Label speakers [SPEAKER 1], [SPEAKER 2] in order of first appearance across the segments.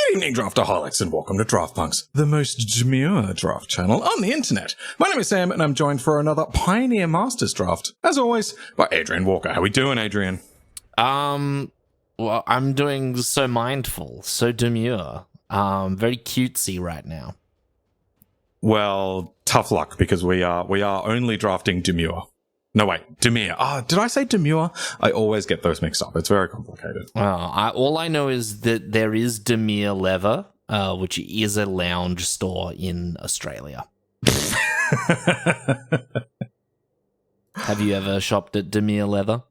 [SPEAKER 1] Good evening, draftaholics, and welcome to Draft Punks, the most demure draft channel on the internet. My name is Sam, and I'm joined for another Pioneer Masters draft, as always, by Adrian Walker. How we doing, Adrian?
[SPEAKER 2] Well, I'm doing so mindful, so demure, very cutesy right now.
[SPEAKER 1] Well, tough luck, because we are only drafting demure. No, wait, demure. Did I say demure? I always get those mixed up. It's very complicated.
[SPEAKER 2] Well, all I know is that there is Demure Leather, which is a lounge store in Australia. Have you ever shopped at Demure Leather?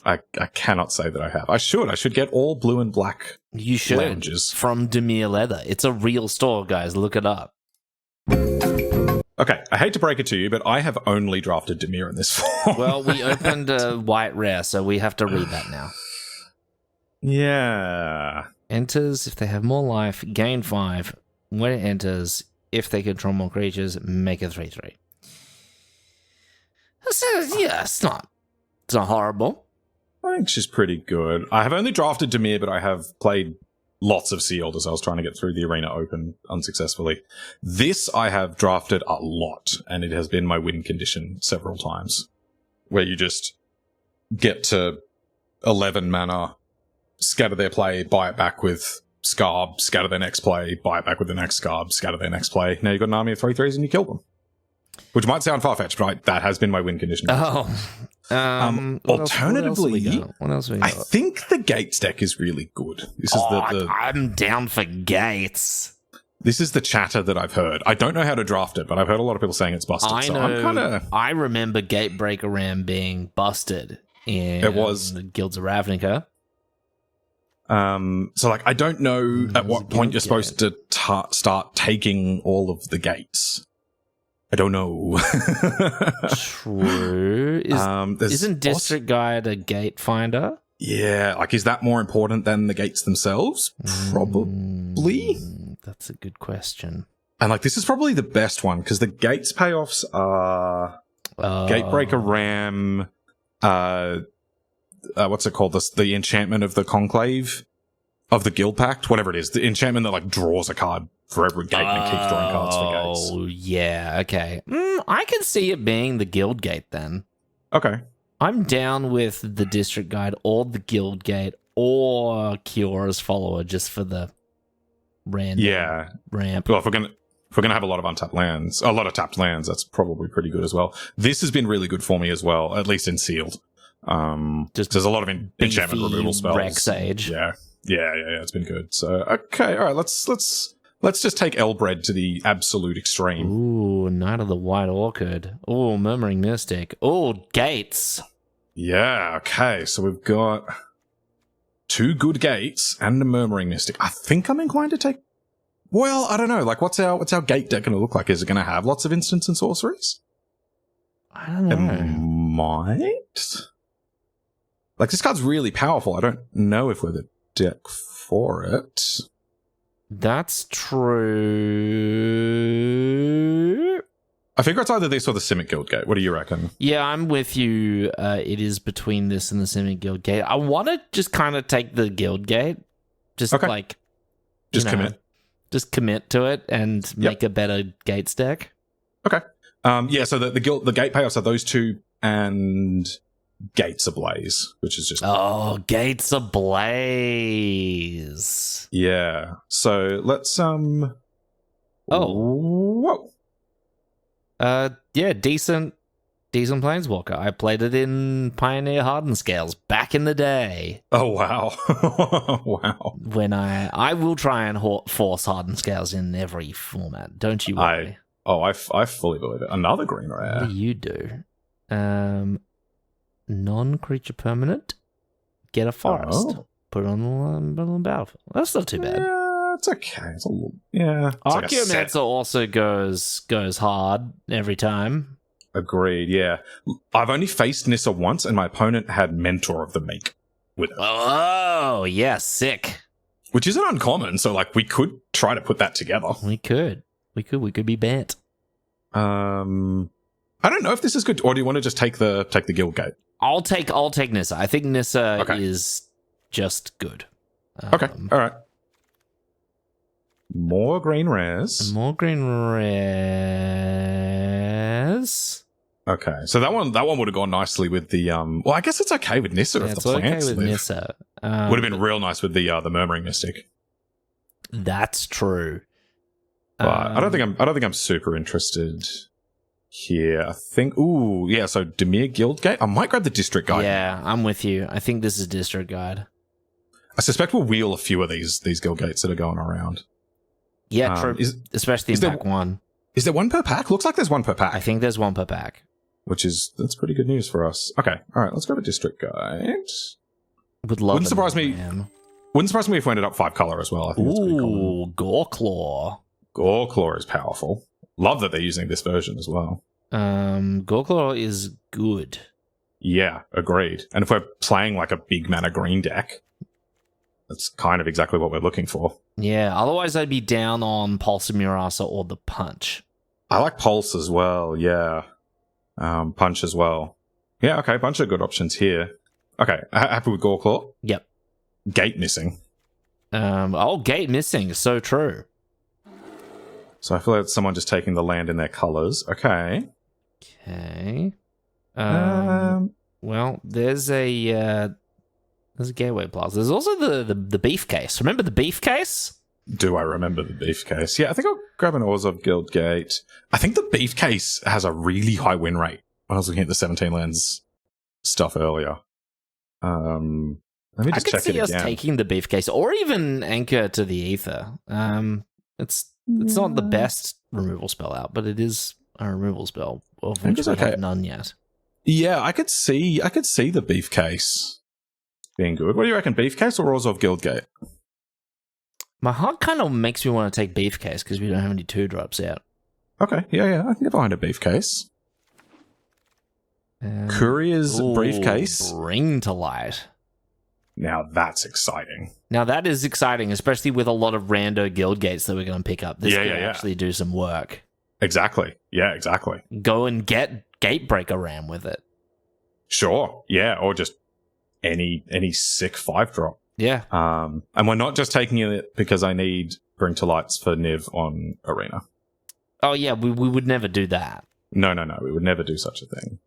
[SPEAKER 1] I cannot say that I have. I should get all blue and black
[SPEAKER 2] You should.
[SPEAKER 1] lounges.
[SPEAKER 2] From Demure Leather. It's a real store, guys. Look it up.
[SPEAKER 1] Okay, I hate to break it to you, but I have only drafted Demure in this form.
[SPEAKER 2] Well, we opened a white rare, so we have to read that now.
[SPEAKER 1] Yeah.
[SPEAKER 2] Enters if they have more life, gain 5. When it enters, if they control more creatures, make a 3/3. So, yeah, it's not horrible.
[SPEAKER 1] I think she's pretty good. I have only drafted Demure, but I have played lots of Sealed as I was trying to get through the Arena Open unsuccessfully. This I have drafted a lot, and it has been my win condition several times, where you just get to 11 mana, scatter their play, buy it back with Scarb, scatter their next play, buy it back with the next Scarb, scatter their next play. Now you've got an army of 3/3s and you kill them. Which might sound far-fetched, but that has been my win condition. Alternatively,
[SPEAKER 2] what else we got?
[SPEAKER 1] I think the Gates deck is really good. This is
[SPEAKER 2] I'm down for Gates.
[SPEAKER 1] This is the chatter that I've heard. I don't know how to draft it, but I've heard a lot of people saying it's busted.
[SPEAKER 2] I remember Gatebreaker Ram being busted in the Guilds of Ravnica.
[SPEAKER 1] So, like, I don't know at what point you're supposed to start taking all of the gates. I don't know.
[SPEAKER 2] True. Isn't District Guide a gate finder?
[SPEAKER 1] Yeah, like, is that more important than the gates themselves? Probably.
[SPEAKER 2] That's a good question.
[SPEAKER 1] And, like, this is probably the best one, because the gates payoffs are Gatebreaker Ram, what's it called? The enchantment of the Conclave, of the Guild Pact, whatever it is. The enchantment that, like, draws a card for every gate and keeps drawing cards for gates.
[SPEAKER 2] Oh, yeah, okay. I can see it being the Guild Gate then.
[SPEAKER 1] Okay.
[SPEAKER 2] I'm down with the District Guide or the Guild Gate or Kiora's Follower just for the random ramp.
[SPEAKER 1] Well, if we're gonna have a lot of untapped lands, a lot of tapped lands, that's probably pretty good as well. This has been really good for me as well, at least in Sealed. Just there's a lot of enchantment removal spells.
[SPEAKER 2] Rex Age.
[SPEAKER 1] Yeah, it's been good. So okay, all right, let's just take Elbred to the absolute extreme.
[SPEAKER 2] Ooh, Knight of the White Orchid. Ooh, Murmuring Mystic. Ooh, Gates.
[SPEAKER 1] Yeah, okay, so we've got 2 good gates and a Murmuring Mystic. I think I'm inclined to take... Well, I don't know. Like, what's our gate deck going to look like? Is it going to have lots of instants and sorceries?
[SPEAKER 2] I don't know.
[SPEAKER 1] It might. Like, this card's really powerful. I don't know if we're the deck for it.
[SPEAKER 2] That's true.
[SPEAKER 1] I figure it's either this or the Simic Guild Gate. What do you reckon?
[SPEAKER 2] Yeah, I'm with you. It is between this and the Simic Guild Gate. I want to just kind of take the Guild Gate. Just commit. Just commit to it and make a better Gates deck.
[SPEAKER 1] Okay. So the gate payoffs are those 2 and Gates Ablaze, which is just...
[SPEAKER 2] Oh, Gates Ablaze.
[SPEAKER 1] Yeah. So let's... Whoa.
[SPEAKER 2] Yeah, decent Planeswalker. I played it in Pioneer Hardened Scales back in the day.
[SPEAKER 1] Oh, wow. Wow.
[SPEAKER 2] When I will try and force Hardened Scales in every format. Don't you worry.
[SPEAKER 1] I fully believe it. Another green rare.
[SPEAKER 2] What do you do? Non-creature permanent. Get a forest.
[SPEAKER 1] Oh.
[SPEAKER 2] Put it on the battlefield. That's not too bad.
[SPEAKER 1] Yeah, it's okay. It's a little... Yeah.
[SPEAKER 2] Archaeomancer also goes hard every time.
[SPEAKER 1] Agreed, yeah. I've only faced Nissa once, and my opponent had Mentor of the Meek with it.
[SPEAKER 2] Oh, yeah, sick.
[SPEAKER 1] Which isn't uncommon, so, like, we could try to put that together.
[SPEAKER 2] We could be bent.
[SPEAKER 1] I don't know if this is good, or do you want to just take the Guild Gate?
[SPEAKER 2] I'll take Nissa. I think Nissa is just good.
[SPEAKER 1] Okay, all right. More green rares.
[SPEAKER 2] More green rares.
[SPEAKER 1] Okay, so that one would have gone nicely with the well, I guess it's okay with Nissa if the plants
[SPEAKER 2] okay with
[SPEAKER 1] live.
[SPEAKER 2] Nissa.
[SPEAKER 1] Would have been real nice with the Murmuring Mystic.
[SPEAKER 2] That's true.
[SPEAKER 1] But I don't think I'm super interested here. I think so Dimir Guildgate. I might grab the District Guide.
[SPEAKER 2] Yeah, I'm with you. I think this is District Guide.
[SPEAKER 1] I suspect we'll wheel a few of these guild gates that are going around.
[SPEAKER 2] Yeah, true. Especially in pack 1.
[SPEAKER 1] Is there one per pack? Looks like there's one per pack.
[SPEAKER 2] I think there's one per pack.
[SPEAKER 1] That's pretty good news for us. Okay, all right, let's grab a District Guide.
[SPEAKER 2] Wouldn't surprise me
[SPEAKER 1] if we ended up 5-color as well. I think that's pretty cool.
[SPEAKER 2] Goreclaw.
[SPEAKER 1] Goreclaw is powerful. Love that they're using this version as well.
[SPEAKER 2] Goreclaw is good.
[SPEAKER 1] Yeah, agreed. And if we're playing like a big mana green deck, that's kind of exactly what we're looking for.
[SPEAKER 2] Yeah, otherwise I'd be down on Pulse of Murasa or the Punch.
[SPEAKER 1] I like Pulse as well, yeah. Punch as well. Yeah, okay, a bunch of good options here. Okay, happy with Goreclaw?
[SPEAKER 2] Yep.
[SPEAKER 1] Gate missing.
[SPEAKER 2] Gate missing, so true.
[SPEAKER 1] So I feel like it's someone just taking the land in their colors. Okay.
[SPEAKER 2] Okay. Well, there's a Gateway Plaza. There's also the beef case. Remember the beef case?
[SPEAKER 1] Do I remember the beef case? Yeah, I think I'll grab an Orzhov Guildgate. I think the beef case has a really high win rate. When I was looking at the 17 lands stuff earlier. Let me just check it again. I could see us
[SPEAKER 2] taking the beef case or even Anchor to the Ether. It's not the best removal spell out, but it is a removal spell of which we have none yet.
[SPEAKER 1] Yeah, I could see the beef case being good. What do you reckon, beef case or Orzhov Guildgate?
[SPEAKER 2] My heart kind of makes me want to take beef case because we don't have any 2-drops out.
[SPEAKER 1] Okay, yeah, I can get behind a beef case. Courier's briefcase.
[SPEAKER 2] Bring to light.
[SPEAKER 1] Now that's exciting.
[SPEAKER 2] Now that is exciting, especially with a lot of rando guild gates that we're going to pick up. This could actually do some work.
[SPEAKER 1] Exactly. Yeah, exactly.
[SPEAKER 2] Go and get Gatebreaker Ram with it.
[SPEAKER 1] Sure. Yeah, or just any sick 5-drop.
[SPEAKER 2] Yeah.
[SPEAKER 1] And we're not just taking it because I need Bring to Lights for Niv on Arena.
[SPEAKER 2] Oh yeah, we would never do that.
[SPEAKER 1] No, we would never do such a thing.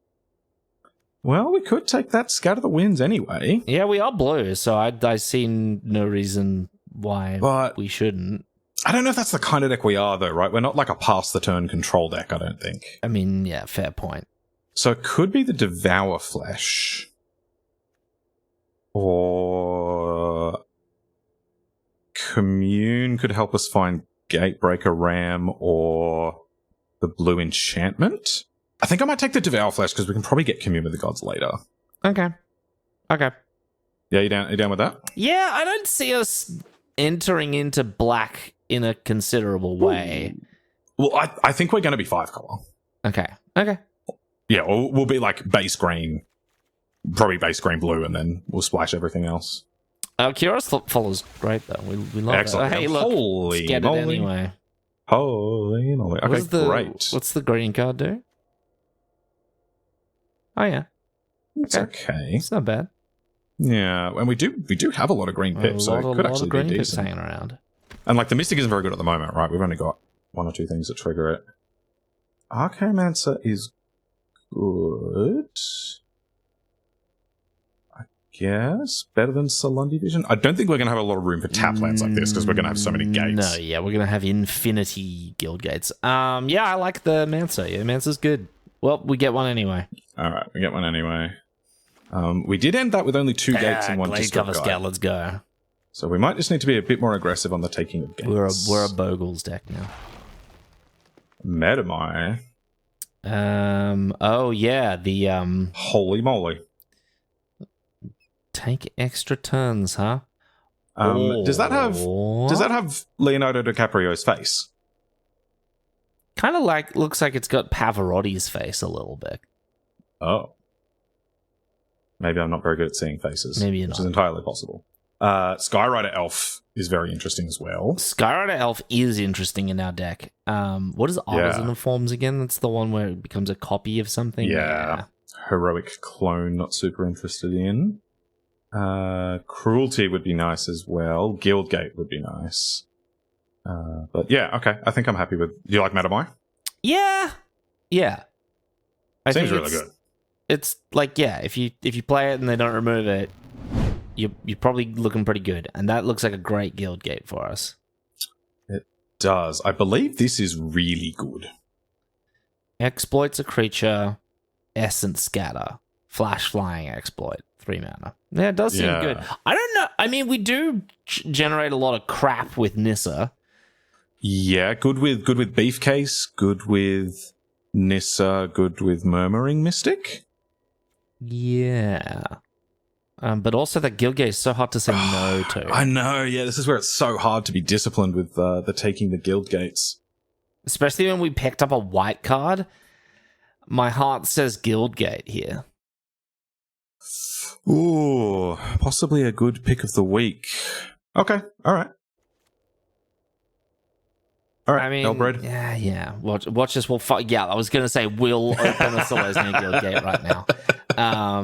[SPEAKER 1] Well, we could take that Scatter the Winds anyway.
[SPEAKER 2] Yeah, we are blue, so I see no reason why we shouldn't.
[SPEAKER 1] I don't know if that's the kind of deck we are, though, right? We're not like a pass-the-turn control deck, I don't think.
[SPEAKER 2] I mean, yeah, fair point.
[SPEAKER 1] So it could be the Devour Flesh. Or Commune could help us find Gatebreaker Ram or the Blue Enchantment. I think I might take the Devour Flesh because we can probably get Commune with the Gods later.
[SPEAKER 2] Okay.
[SPEAKER 1] Yeah, you down with that?
[SPEAKER 2] Yeah, I don't see us entering into black in a considerable way.
[SPEAKER 1] Well, I think we're going to be 5-color.
[SPEAKER 2] Okay.
[SPEAKER 1] Yeah, we'll be like base green, probably base green blue, and then we'll splash everything else.
[SPEAKER 2] Kyros follows great, though. We love
[SPEAKER 1] Excellent.
[SPEAKER 2] it. Oh, hey, look.
[SPEAKER 1] Holy
[SPEAKER 2] get
[SPEAKER 1] moly.
[SPEAKER 2] it anyway.
[SPEAKER 1] Holy moly. Okay, great.
[SPEAKER 2] What's the green card do? Oh, yeah.
[SPEAKER 1] It's okay.
[SPEAKER 2] It's not bad.
[SPEAKER 1] Yeah, and we do have a lot of green pips, so it could actually be decent.
[SPEAKER 2] Pips hanging around.
[SPEAKER 1] And like the Mystic isn't very good at the moment, right? We've only got 1 or 2 things that trigger it. Archaeomancer is good. I guess better than Salundi Vision. I don't think we're going to have a lot of room for tap lands like this because we're going to have so many gates.
[SPEAKER 2] No, yeah, we're going to have infinity guild gates. Yeah, I like the Mancer. Yeah, Mancer's good. Well, we get one anyway.
[SPEAKER 1] All right, we get one anyway. We did end that with only 2 gates and 1
[SPEAKER 2] Glade
[SPEAKER 1] District
[SPEAKER 2] Cover
[SPEAKER 1] Guide.
[SPEAKER 2] Scout, let's go.
[SPEAKER 1] So we might just need to be a bit more aggressive on the taking of gates.
[SPEAKER 2] We're a Bogles deck now.
[SPEAKER 1] Metamai.
[SPEAKER 2] Oh yeah, the
[SPEAKER 1] Holy moly.
[SPEAKER 2] Take extra turns, huh?
[SPEAKER 1] Does that have Leonardo DiCaprio's face?
[SPEAKER 2] Kind of like looks like it's got Pavarotti's face a little bit.
[SPEAKER 1] Oh. Maybe I'm not very good at seeing faces.
[SPEAKER 2] Maybe you're
[SPEAKER 1] which
[SPEAKER 2] not.
[SPEAKER 1] is entirely possible. Skyrider Elf is very interesting as well.
[SPEAKER 2] Skyrider Elf is interesting in our deck. What is Artisan of Forms again? That's the one where it becomes a copy of something?
[SPEAKER 1] Yeah. Heroic Clone, not super interested in. Cruelty would be nice as well. Guildgate would be nice. But yeah, okay. I think I'm happy with. Do you like Metamai?
[SPEAKER 2] Yeah.
[SPEAKER 1] Seems really good.
[SPEAKER 2] It's like, yeah, if you play it and they don't remove it, you're probably looking pretty good, and that looks like a great guild gate for us.
[SPEAKER 1] It does. I believe this is really good.
[SPEAKER 2] Exploits a creature, essence scatter, flash flying exploit, 3 mana. Yeah, it does seem good. I don't know. I mean, we do generate a lot of crap with Nissa.
[SPEAKER 1] Yeah, good with Beefcase, good with Nissa, good with Murmuring Mystic.
[SPEAKER 2] Yeah. But also that guild gate is so hard to say no to.
[SPEAKER 1] I know, yeah, this is where it's so hard to be disciplined with the taking the guild gates.
[SPEAKER 2] Especially when we picked up a white card. My heart says guild gate here.
[SPEAKER 1] Ooh, possibly a good pick of the week. Okay, all right. All right,
[SPEAKER 2] I mean,
[SPEAKER 1] Elbred.
[SPEAKER 2] Yeah. Watch this. Yeah, I was going to say we'll open a Selesnya guild gate right now.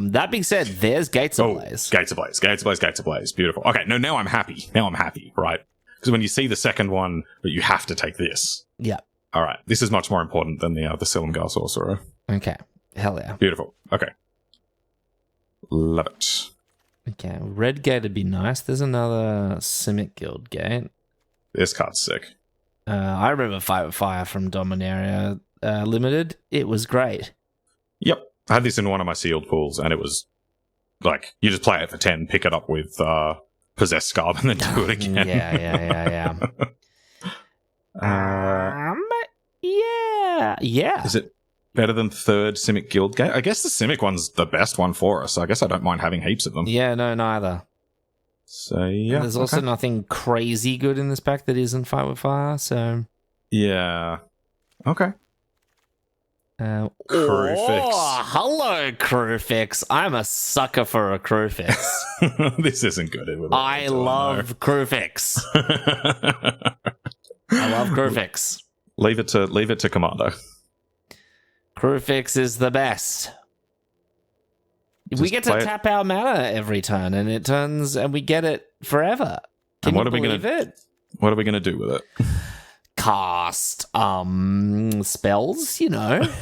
[SPEAKER 2] That being said, there's Gates Ablaze.
[SPEAKER 1] Gates Ablaze. Beautiful. Okay, no, now I'm happy, right? Because when you see the second one, but you have to take this.
[SPEAKER 2] Yeah.
[SPEAKER 1] All right, this is much more important than the Silumgar Sorcerer.
[SPEAKER 2] Okay, hell yeah.
[SPEAKER 1] Beautiful. Okay. Love it.
[SPEAKER 2] Okay, red gate would be nice. There's another Simic guild gate.
[SPEAKER 1] This card's sick.
[SPEAKER 2] I remember Fight with Fire from Dominaria Limited. It was great.
[SPEAKER 1] Yep. I had this in one of my sealed pools, and it was like, you just play it for 10, pick it up with Possessed Scarb, and then do it again.
[SPEAKER 2] Yeah. Yeah.
[SPEAKER 1] Is it better than third Simic Guild Gate? I guess the Simic one's the best one for us. I guess I don't mind having heaps of them.
[SPEAKER 2] Yeah, no, neither.
[SPEAKER 1] So, yeah.
[SPEAKER 2] And there's also nothing crazy good in this pack that isn't Fight with Fire, so...
[SPEAKER 1] Yeah. Okay.
[SPEAKER 2] Crewfix.
[SPEAKER 1] Oh,
[SPEAKER 2] hello, Crewfix. I'm a sucker for a Crewfix.
[SPEAKER 1] This isn't good.
[SPEAKER 2] I love Crewfix. I love Crewfix.
[SPEAKER 1] Leave it to Commander.
[SPEAKER 2] Crewfix is the best. We get to tap our mana every turn, and we get it forever. Can you believe it?
[SPEAKER 1] What are we gonna do with it?
[SPEAKER 2] Cast spells, you know.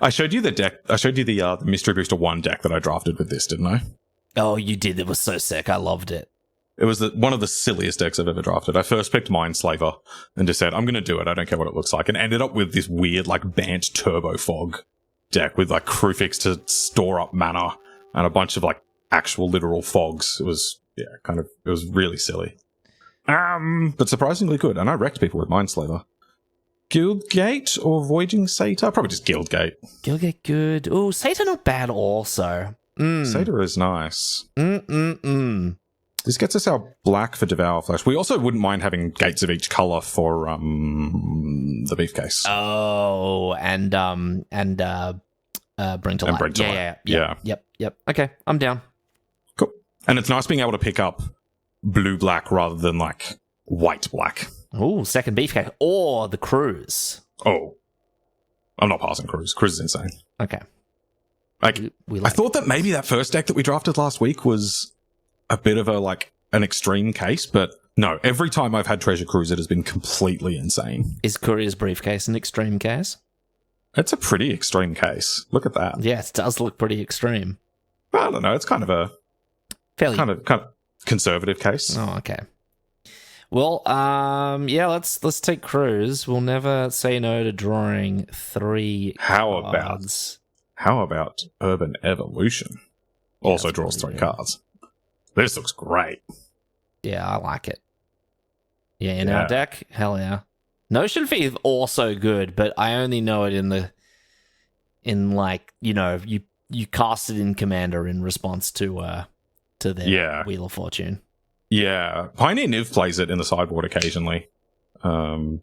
[SPEAKER 1] I showed you the deck. I showed you the Mystery Booster 1 deck that I drafted with this, didn't I?
[SPEAKER 2] Oh, you did. It was so sick. I loved it.
[SPEAKER 1] It was one of the silliest decks I've ever drafted. I first picked Mindslaver and just said, I'm going to do it. I don't care what it looks like. And ended up with this weird, like, Bant Turbo Fog deck with, like, Crewfix to store up mana and a bunch of, like, actual literal fogs. It was, it was really silly. But surprisingly good. And I wrecked people with Mindslaver. Guildgate or Voyaging Satyr? Probably just Guildgate.
[SPEAKER 2] Guildgate good. Oh, Satyr not bad also.
[SPEAKER 1] Satyr is nice. This gets us our black for Devour Flesh. We also wouldn't mind having gates of each color for the Beefcase.
[SPEAKER 2] Oh, and Bring to Light. Yeah. Yep. Okay, I'm down.
[SPEAKER 1] Cool. And it's nice being able to pick up blue-black rather than, like, white-black.
[SPEAKER 2] Oh, second Beefcake. Or the Cruise.
[SPEAKER 1] Oh. I'm not passing Cruise. Cruise is insane.
[SPEAKER 2] Okay.
[SPEAKER 1] Like, I thought that maybe that first deck that we drafted last week was a bit of an extreme case, but no, every time I've had Treasure Cruise, it has been completely insane.
[SPEAKER 2] Is Courier's Briefcase an extreme case?
[SPEAKER 1] It's a pretty extreme case. Look at that.
[SPEAKER 2] Yeah, it does look pretty extreme.
[SPEAKER 1] I don't know. It's kind of a fairly kind of conservative case.
[SPEAKER 2] Oh, okay. Well, let's take Cruise. We'll never say no to drawing 3 cards.
[SPEAKER 1] How about Urban Evolution? Also draws 3 cards. This looks great.
[SPEAKER 2] Yeah, I like it. Yeah, in our deck, hell yeah. Notion Thief also good, but I only know it you cast it in Commander in response to their Wheel of Fortune.
[SPEAKER 1] Yeah, Pioneer Niv plays it in the sideboard occasionally. And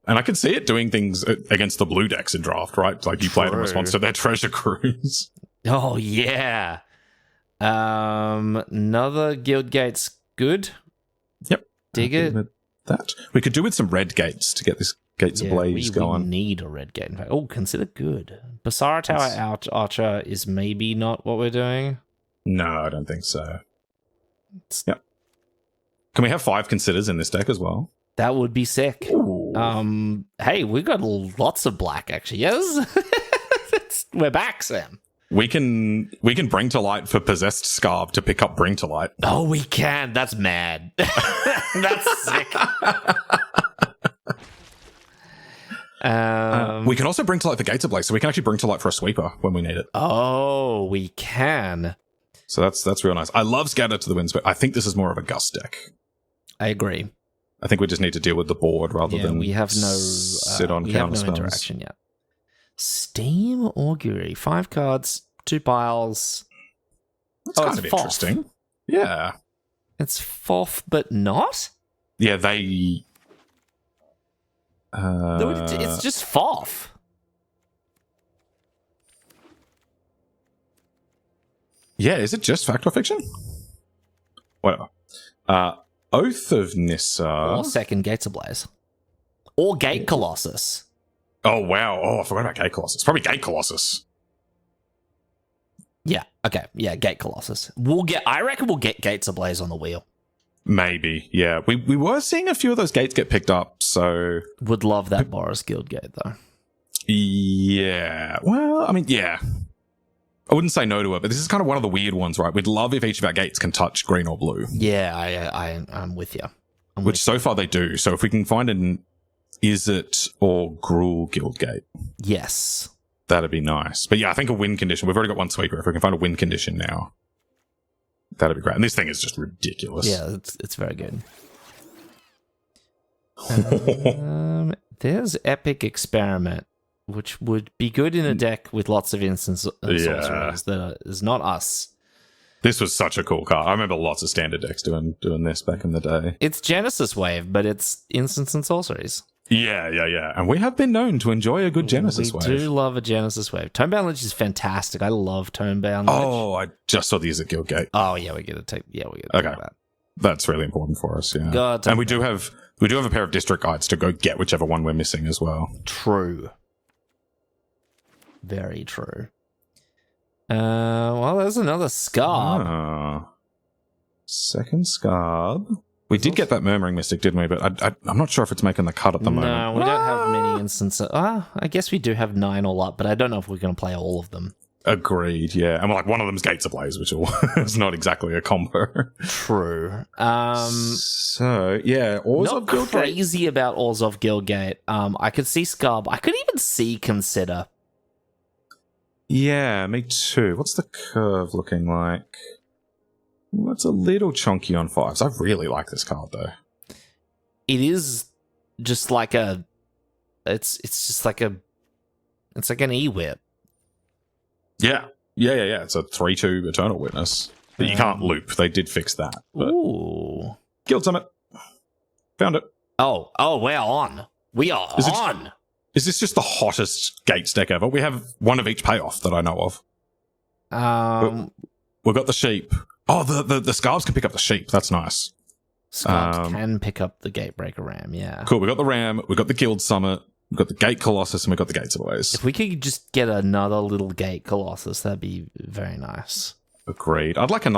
[SPEAKER 1] I can see it doing things against the blue decks in draft, right? Like you play it in response to their Treasure Cruise.
[SPEAKER 2] Oh, yeah. Another Guild Gate's good.
[SPEAKER 1] Yep.
[SPEAKER 2] Dig it.
[SPEAKER 1] That. We could do with some red gates to get this Gates Ablaze going.
[SPEAKER 2] We need a red gate, in fact. Oh, consider good. Basara Tower Archer is maybe not what we're doing.
[SPEAKER 1] No, I don't think so. Yep. Can we have 5 considers in this deck as well?
[SPEAKER 2] That would be sick.
[SPEAKER 1] Ooh.
[SPEAKER 2] Hey, we got lots of black actually. Yes, we're back, Sam.
[SPEAKER 1] We can bring to light for possessed Scarb to pick up bring to light.
[SPEAKER 2] Oh, we can. That's mad. That's sick.
[SPEAKER 1] We can also bring to light for Gates Ablaze, so we can actually bring to light for a sweeper when we need it.
[SPEAKER 2] Oh, we can.
[SPEAKER 1] So that's real nice. I love Scatter to the Winds, but I think this is more of a Gust deck.
[SPEAKER 2] I agree.
[SPEAKER 1] I think we just need to deal with the board rather than
[SPEAKER 2] we have no
[SPEAKER 1] sit on counter spells.
[SPEAKER 2] Interaction yet. Steam Augury, 5 cards, 2 piles.
[SPEAKER 1] That's kind of interesting. Yeah,
[SPEAKER 2] it's fourth, but not.
[SPEAKER 1] Yeah, they.
[SPEAKER 2] It's just fourth.
[SPEAKER 1] Yeah, is it just fact or fiction? Whatever. Oath of Nissa.
[SPEAKER 2] Or second Gates Ablaze. Or Gate Colossus.
[SPEAKER 1] Oh, wow. Oh, I forgot about Gate Colossus. It's probably Gate Colossus.
[SPEAKER 2] Yeah, okay. Yeah, Gate Colossus. I reckon we'll get Gates Ablaze on the wheel.
[SPEAKER 1] Maybe, yeah. We were seeing a few of those gates get picked up, so...
[SPEAKER 2] Would love that Boris Guild gate, though.
[SPEAKER 1] Yeah. Well, I mean, yeah. I wouldn't say no to it, but this is kind of one of the weird ones, right? We'd love if each of our gates can touch green or blue.
[SPEAKER 2] Yeah, I'm with you.
[SPEAKER 1] Which so far they do. So if we can find an Is It or Gruul Guild gate.
[SPEAKER 2] Yes.
[SPEAKER 1] That'd be nice. But yeah, I think a win condition. We've already got one sweeper. If we can find a win condition now, that'd be great. And this thing is just ridiculous.
[SPEAKER 2] Yeah, it's very good. There's Epic Experiment, which would be good in a deck with lots of instants sorcerers that is not us.
[SPEAKER 1] This was such a cool card. I remember lots of standard decks doing this back in the day.
[SPEAKER 2] It's Genesis Wave, but it's instants and sorceries.
[SPEAKER 1] Yeah. And we have been known to enjoy a good Genesis Wave.
[SPEAKER 2] We do love a Genesis Wave. Tonebound Lich is fantastic. I love Tonebound Lich.
[SPEAKER 1] Oh, I just saw the Is It Guild gate.
[SPEAKER 2] Oh, yeah, we get to take that.
[SPEAKER 1] That's really important for us, yeah.
[SPEAKER 2] God,
[SPEAKER 1] and we do have a pair of district guides to go get whichever one we're missing as well.
[SPEAKER 2] True. Very true. Well, there's another Scarb.
[SPEAKER 1] Second Scarb. We did get that Murmuring Mystic, didn't we? But I'm not sure if it's making the cut at the moment.
[SPEAKER 2] No, we don't have many instances. I guess we do have 9 all up, but I don't know if we're going to play all of them.
[SPEAKER 1] Agreed, yeah. And one of them's Gates Ablaze, which is not exactly a combo.
[SPEAKER 2] True.
[SPEAKER 1] So, yeah.
[SPEAKER 2] Not crazy about Orzhov Guildgate. I could see Scarb. I could even see Consider.
[SPEAKER 1] Yeah, me too. What's the curve looking like? That's a little chunky on 5s. I really like this card, though.
[SPEAKER 2] It is just like a... It's just like a... It's like an E-Whip.
[SPEAKER 1] Yeah. It's a 3/2 Eternal Witness. But you can't loop. They did fix that. But
[SPEAKER 2] ooh.
[SPEAKER 1] Guild Summit. Found it.
[SPEAKER 2] Oh, we're on. We are on.
[SPEAKER 1] Is this just the hottest Gates deck ever? We have one of each payoff that I know of. We've got the sheep. Oh, the Scarbs can pick up the sheep. That's nice.
[SPEAKER 2] Scarbs can pick up the Gatebreaker Ram, yeah.
[SPEAKER 1] Cool. We got the Ram. We got the Guild Summit. We've got the Gate Colossus, and we've got the Gates Ablaze.
[SPEAKER 2] If we could just get another little Gate Colossus, that'd be very nice.
[SPEAKER 1] Agreed. I'd like a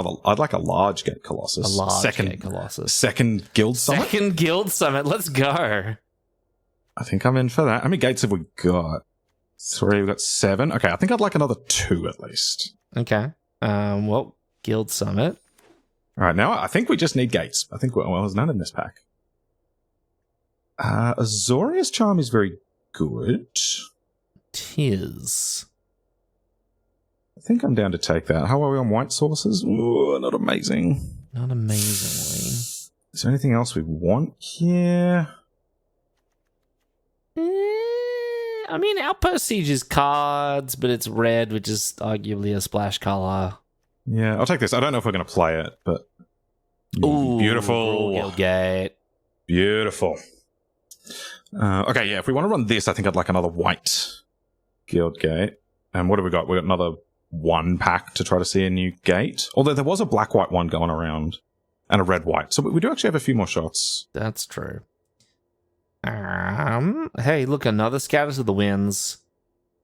[SPEAKER 1] large Gate Colossus.
[SPEAKER 2] Gate Colossus.
[SPEAKER 1] Second Guild Summit?
[SPEAKER 2] Second Guild Summit. Let's go.
[SPEAKER 1] I think I'm in for that. How many gates have we got? 3. We've got 7. Okay, I think I'd like another 2 at least.
[SPEAKER 2] Okay. Well, Guild Summit.
[SPEAKER 1] All right, now I think we just need gates. I think, there's none in this pack. Azorius Charm is very good.
[SPEAKER 2] Tis.
[SPEAKER 1] I think I'm down to take that. How are we on white sources? Ooh, not amazing.
[SPEAKER 2] Not amazingly.
[SPEAKER 1] Is there anything else we want here?
[SPEAKER 2] I mean, Outpost Siege is cards, but it's red, which is arguably a splash color.
[SPEAKER 1] Yeah, I'll take this. I don't know if we're going to play it, but...
[SPEAKER 2] Ooh,
[SPEAKER 1] beautiful.
[SPEAKER 2] Guildgate.
[SPEAKER 1] Beautiful. Okay, yeah, if we want to run this, I think I'd like another white Guildgate. And what have we got? We've got another 1 pack to try to see a new gate. Although there was a black-white one going around, and a red-white. So we do actually have a few more shots.
[SPEAKER 2] That's true. Hey, look, another Scatter to the Winds.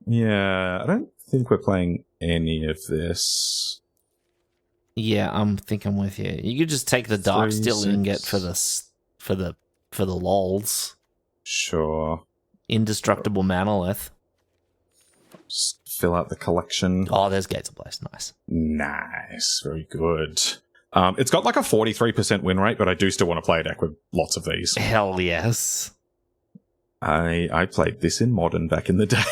[SPEAKER 1] Yeah, I don't think we're playing any of this.
[SPEAKER 2] Yeah, I think I'm with you. You could just take the dark steel ingot for the lols.
[SPEAKER 1] Sure.
[SPEAKER 2] Indestructible monolith.
[SPEAKER 1] Just fill out the collection.
[SPEAKER 2] Oh, there's Gates Ablaze. Nice.
[SPEAKER 1] Nice. Very good. It's got like a 43% win rate, but I do still want to play a deck with lots of these.
[SPEAKER 2] Hell yes.
[SPEAKER 1] I played this in Modern back in the day.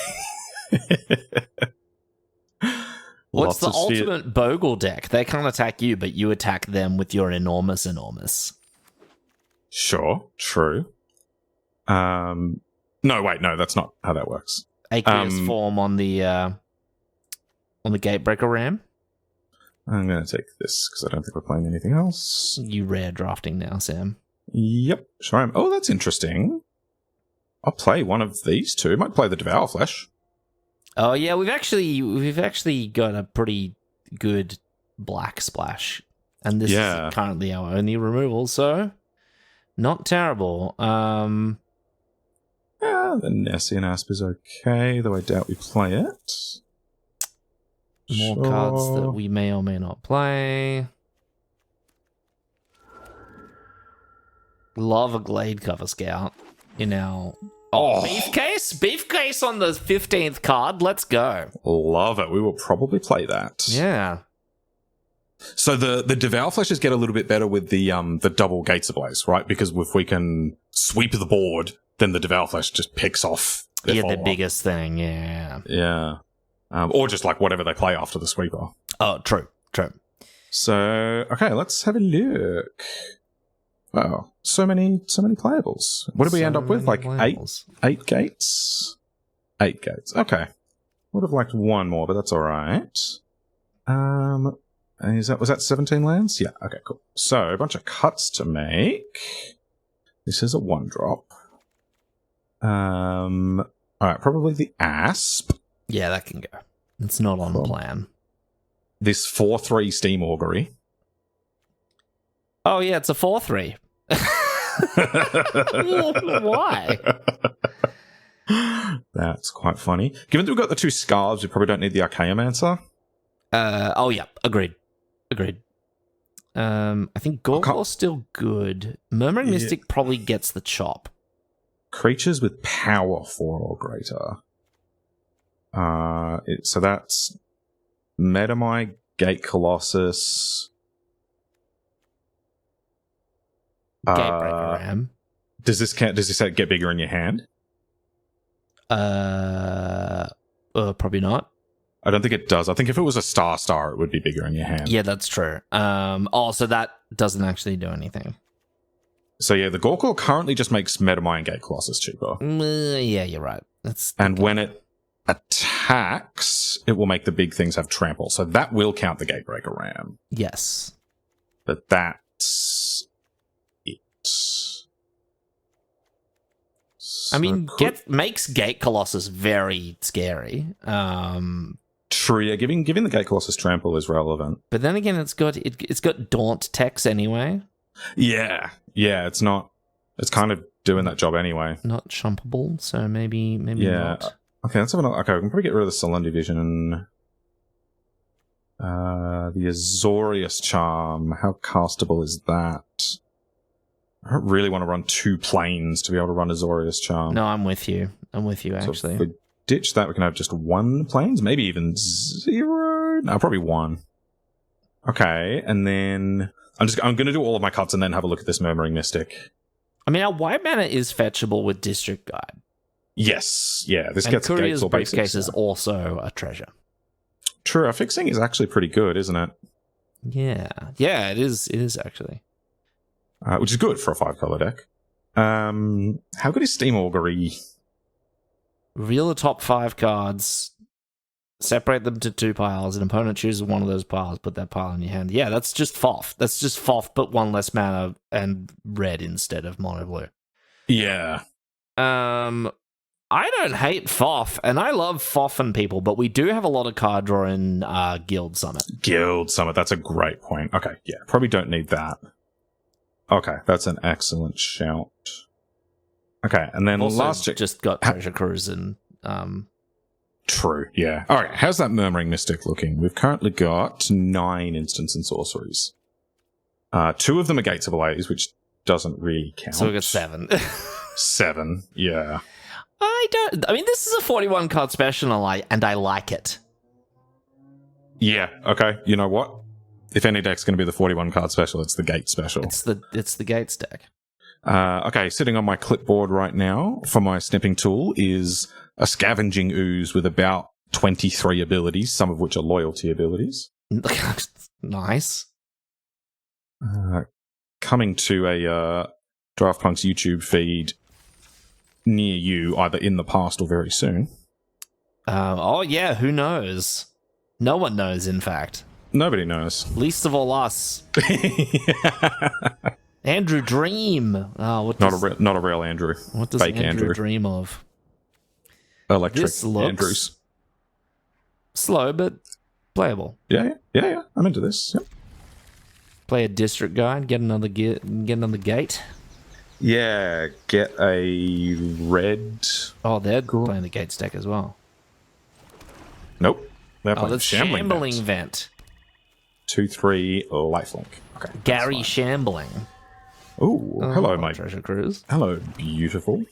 [SPEAKER 2] What's the ultimate Bogle deck? They can't attack you, but you attack them with your enormous.
[SPEAKER 1] Sure, true. No, wait, no, that's not how that works.
[SPEAKER 2] Aqueous form on the Gatebreaker Ram.
[SPEAKER 1] I'm going to take this because I don't think we're playing anything else.
[SPEAKER 2] You rare drafting now, Sam.
[SPEAKER 1] Yep, sure am. Oh, that's interesting. I'll play one of these two. Might play the Devour Flesh.
[SPEAKER 2] Oh yeah, we've actually got a pretty good black splash, and this is currently our only removal, so not terrible.
[SPEAKER 1] The Nessian Asp is okay, though I doubt we play it.
[SPEAKER 2] More cards that we may or may not play. Love a Glade Cover Scout in our Beefcase on the 15th card. Let's go.
[SPEAKER 1] Love it. We will probably play that.
[SPEAKER 2] Yeah.
[SPEAKER 1] So the Devour Fleshes get a little bit better with the double Gates Ablaze, right? Because if we can sweep the board, then the Devour Flesh just picks off
[SPEAKER 2] the biggest thing.
[SPEAKER 1] Yeah. Or just like whatever they play after the sweeper.
[SPEAKER 2] Oh, true.
[SPEAKER 1] So, okay, let's have a look. Wow, so many playables. What did we end up with? Like playables. eight gates? 8 gates. Okay. Would have liked one more, but that's alright. Was that 17 lands? Yeah, okay, cool. So, a bunch of cuts to make. This is a 1-drop. Alright, probably the Asp.
[SPEAKER 2] Yeah, that can go. It's not on the plan.
[SPEAKER 1] This 4/3 Steam Augury.
[SPEAKER 2] Oh, yeah, it's a 4/3. Why?
[SPEAKER 1] That's quite funny. Given that we've got the 2 Scarves, we probably don't need the Archaeomancer.
[SPEAKER 2] Yeah, agreed. I think Gorgor's still good. Murmuring Mystic probably gets the chop.
[SPEAKER 1] Creatures with power 4 or greater. So that's Metamai, Gate Colossus.
[SPEAKER 2] Gatebreaker Ram.
[SPEAKER 1] Does this get bigger in your hand?
[SPEAKER 2] Probably not.
[SPEAKER 1] I don't think it does. I think if it was a star, it would be bigger in your hand.
[SPEAKER 2] Yeah, that's true. So that doesn't actually do anything.
[SPEAKER 1] So yeah, the Gorkor currently just makes Metamai and Gate Colossus cheaper.
[SPEAKER 2] Yeah, you're right.
[SPEAKER 1] When it attacks, it will make the big things have trample. So that will count the Gatebreaker Ram.
[SPEAKER 2] Yes.
[SPEAKER 1] But that's it.
[SPEAKER 2] So makes Gate Colossus very scary.
[SPEAKER 1] True, yeah, giving the Gate Colossus trample is relevant.
[SPEAKER 2] But then again, it's got Daunt Tex anyway.
[SPEAKER 1] Yeah, it's not. It's kind of doing that job anyway.
[SPEAKER 2] Not chumpable, so maybe not.
[SPEAKER 1] Okay, let's have another. Okay, we can probably get rid of the Solemn Vision. The Azorius Charm. How castable is that? I don't really want to run 2 planes to be able to run Azorius Charm.
[SPEAKER 2] No, I'm with you. Actually.
[SPEAKER 1] So if we ditch that, we can have just 1 planes, maybe even 0. No, probably 1. Okay, and then I'm going to do all of my cuts and then have a look at this Murmuring Mystic. I
[SPEAKER 2] mean, our white mana is fetchable with District Guide.
[SPEAKER 1] Yes, yeah. This gets Gates or basics.
[SPEAKER 2] Briefcase is also a treasure.
[SPEAKER 1] True, our fixing is actually pretty good, isn't it?
[SPEAKER 2] Yeah, it is. It is actually,
[SPEAKER 1] which is good for a 5-color deck. How good is Steam Augury?
[SPEAKER 2] Reveal the top 5 cards, separate them to 2 piles. An opponent chooses one of those piles, put that pile in your hand. Yeah, that's just FOF. That's just FOF, but 1 less mana and red instead of mono blue.
[SPEAKER 1] Yeah.
[SPEAKER 2] I don't hate FOF, and I love FOFing people, but we do have a lot of card draw in Guild Summit.
[SPEAKER 1] Guild Summit, that's a great point. Okay, yeah, probably don't need that. Okay, that's an excellent shout. Okay, and then
[SPEAKER 2] also
[SPEAKER 1] last
[SPEAKER 2] just got Treasure Cruise and
[SPEAKER 1] True, yeah. All right, how's that Murmuring Mystic looking? We've currently got 9 instants and sorceries. 2 of them are Gates Ablaze, which doesn't really count.
[SPEAKER 2] So we got 7.
[SPEAKER 1] 7, yeah.
[SPEAKER 2] I mean, this is a 41 card special, and I like it.
[SPEAKER 1] Yeah, okay. You know what? If any deck's going to be the 41 card special, it's the Gate special.
[SPEAKER 2] It's the Gates deck.
[SPEAKER 1] Okay, sitting on my clipboard right now for my snipping tool is a Scavenging Ooze with about 23 abilities, some of which are loyalty abilities.
[SPEAKER 2] Nice.
[SPEAKER 1] Coming to a Draft Punk's YouTube feed near you, either in the past or very soon.
[SPEAKER 2] Oh, yeah, who knows? No one knows, in fact.
[SPEAKER 1] Nobody knows.
[SPEAKER 2] Least of all us. Andrew Dream. Oh,
[SPEAKER 1] not a real Andrew.
[SPEAKER 2] What does
[SPEAKER 1] Fake
[SPEAKER 2] Andrew dream of?
[SPEAKER 1] Electric
[SPEAKER 2] This looks
[SPEAKER 1] Andrews.
[SPEAKER 2] Slow, but playable.
[SPEAKER 1] Yeah. I'm into this. Yep.
[SPEAKER 2] Play a district guide, get another gate.
[SPEAKER 1] Yeah, get a red.
[SPEAKER 2] Oh, they're playing the Gates deck as well.
[SPEAKER 1] Nope. They're playing
[SPEAKER 2] that's Shambling Vent.
[SPEAKER 1] 2/3 lifelink. Okay.
[SPEAKER 2] Gary Shambling.
[SPEAKER 1] Ooh, hello, my
[SPEAKER 2] treasure cruise.
[SPEAKER 1] Hello, beautiful.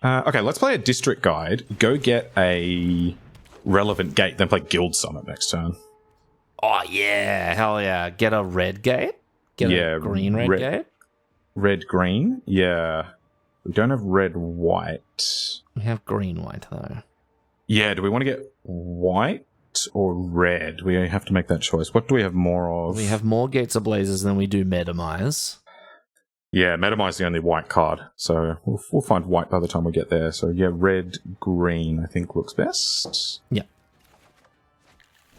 [SPEAKER 1] Okay, let's play a district guide. Go get a relevant gate, then play Guild Summit next turn.
[SPEAKER 2] Oh yeah, hell yeah! Get a red gate. Get a green red gate.
[SPEAKER 1] Red green, yeah. We don't have red white.
[SPEAKER 2] We have green white though.
[SPEAKER 1] Yeah, do we want to get white or red? We have to make that choice. What do we have more of?
[SPEAKER 2] We have more Gates Ablazes than we do Metamize.
[SPEAKER 1] Yeah, Metamize is the only white card, so we'll find white by the time we get there. So yeah, red, green, I think looks best.
[SPEAKER 2] Yeah.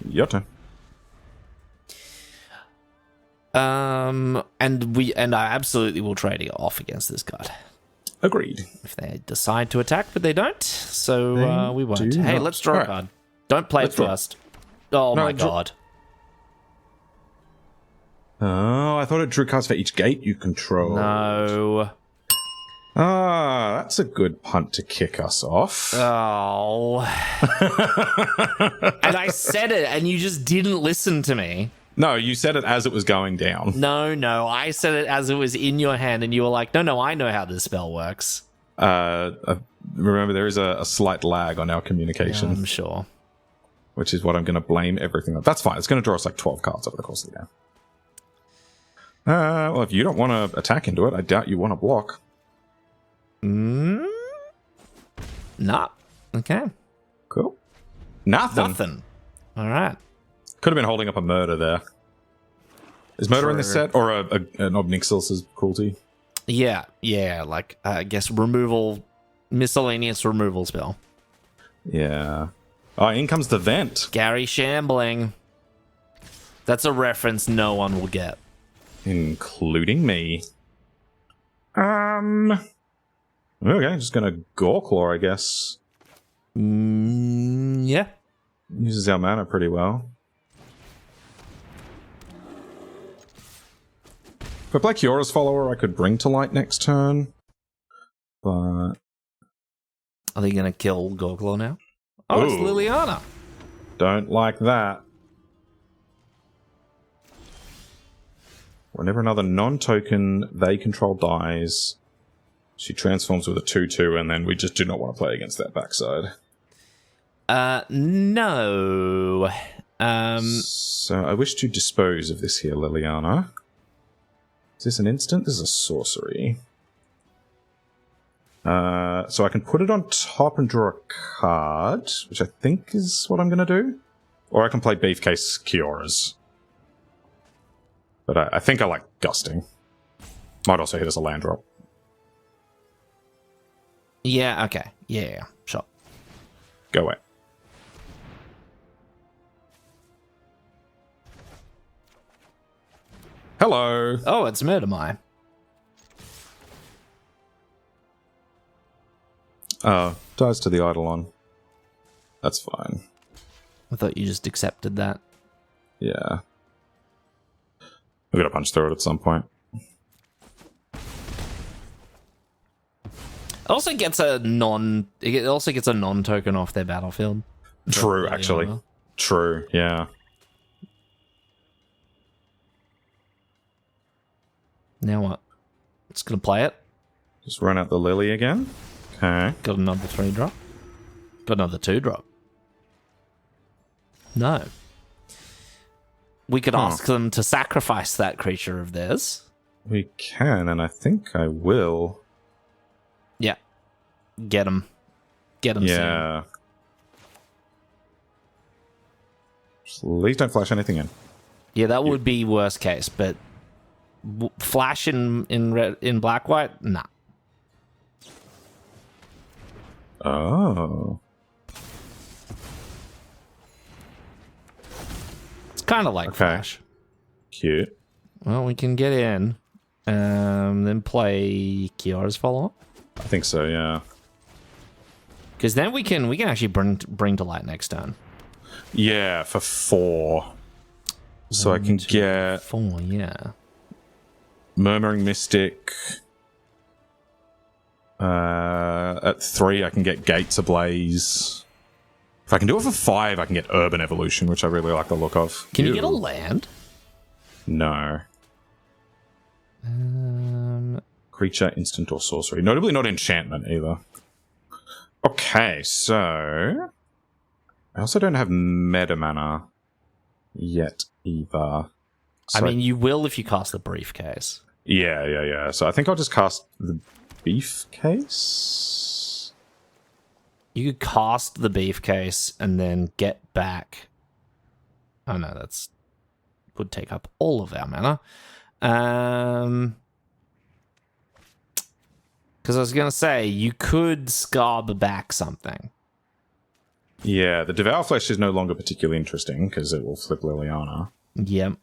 [SPEAKER 1] Your turn.
[SPEAKER 2] And I absolutely will trade it off against this card.
[SPEAKER 1] Agreed.
[SPEAKER 2] If they decide to attack, but they don't, so we won't. Hey, let's draw a card. Don't play it first. Oh my god.
[SPEAKER 1] Oh, I thought it drew cards for each gate you control.
[SPEAKER 2] No.
[SPEAKER 1] Ah, that's a good punt to kick us off.
[SPEAKER 2] Oh. And I said it, and you just didn't listen to me.
[SPEAKER 1] No, you said it as it was going down.
[SPEAKER 2] No, I said it as it was in your hand, and you were like, no, I know how this spell works.
[SPEAKER 1] Remember, there is a slight lag on our communication.
[SPEAKER 2] Yeah, I'm sure.
[SPEAKER 1] Which is what I'm going to blame everything on. That's fine. It's going to draw us like 12 cards over the course of the game. Well, if you don't want to attack into it, I doubt you want to block.
[SPEAKER 2] Nah. Okay.
[SPEAKER 1] Cool. Nothing.
[SPEAKER 2] All right.
[SPEAKER 1] Could have been holding up a murder there. Is murder in this set? Or an Obnixilus's cruelty?
[SPEAKER 2] Yeah, like, I guess miscellaneous removal spell.
[SPEAKER 1] Yeah. Oh, in comes the vent.
[SPEAKER 2] Gary Shambling. That's a reference no one will get.
[SPEAKER 1] Including me. Okay, just gonna Goreclaw, I guess.
[SPEAKER 2] Yeah.
[SPEAKER 1] Uses our mana pretty well. If I play Kiora's Follower, I could bring to light next turn. But...
[SPEAKER 2] Are they gonna kill Goreclaw now? Oh, it's Liliana.
[SPEAKER 1] Don't like that. Whenever another non-token they control dies, she transforms with a 2/2, and then we just do not want to play against that backside.
[SPEAKER 2] No.
[SPEAKER 1] So I wish to dispose of this here, Liliana. Is this an instant? This is a sorcery. So I can put it on top and draw a card, which I think is what I'm going to do. Or I can play Beefcase Kiora's. But I think I like Gusting. Might also hit as a land drop.
[SPEAKER 2] Yeah, okay. Yeah, sure.
[SPEAKER 1] Go away. Hello.
[SPEAKER 2] Oh, it's Murdermire.
[SPEAKER 1] Dies to the Eidolon. That's fine.
[SPEAKER 2] I thought you just accepted that.
[SPEAKER 1] Yeah. We're gonna punch through it at some point.
[SPEAKER 2] It also gets a non-token off their battlefield.
[SPEAKER 1] True, actually. True, yeah.
[SPEAKER 2] Now what? Just gonna play it.
[SPEAKER 1] Just run out the Lily again. Okay.
[SPEAKER 2] Got another 3-drop. Got another 2-drop. No. We could ask them to sacrifice that creature of theirs.
[SPEAKER 1] We can, and I think I will.
[SPEAKER 2] Yeah. Get them. Get them
[SPEAKER 1] Yeah. Please don't flash anything in.
[SPEAKER 2] Yeah, that would be worst case, but flash in black white? Nah.
[SPEAKER 1] Oh.
[SPEAKER 2] It's kind of like flash.
[SPEAKER 1] Cute.
[SPEAKER 2] Well, we can get in, then play Kiara's follow-up.
[SPEAKER 1] I think so, yeah.
[SPEAKER 2] Because then we can actually bring to light next turn.
[SPEAKER 1] Yeah, for 4. So I can get
[SPEAKER 2] 4, yeah.
[SPEAKER 1] Murmuring Mystic. At 3, I can get Gates Ablaze. If I can do it for 5, I can get Urban Evolution, which I really like the look of.
[SPEAKER 2] Can you get a land?
[SPEAKER 1] No. Creature, instant, or sorcery. Notably not enchantment either. Okay, so I also don't have meta mana yet either. So
[SPEAKER 2] I mean, you will if you cast the briefcase.
[SPEAKER 1] Yeah. So I think I'll just cast the briefcase.
[SPEAKER 2] You could cast the briefcase and then get back. Oh no, that's would take up all of our mana. Because I was going to say, you could scarb back something.
[SPEAKER 1] Yeah, the Devour Flesh is no longer particularly interesting because it will flip Liliana.
[SPEAKER 2] Yep.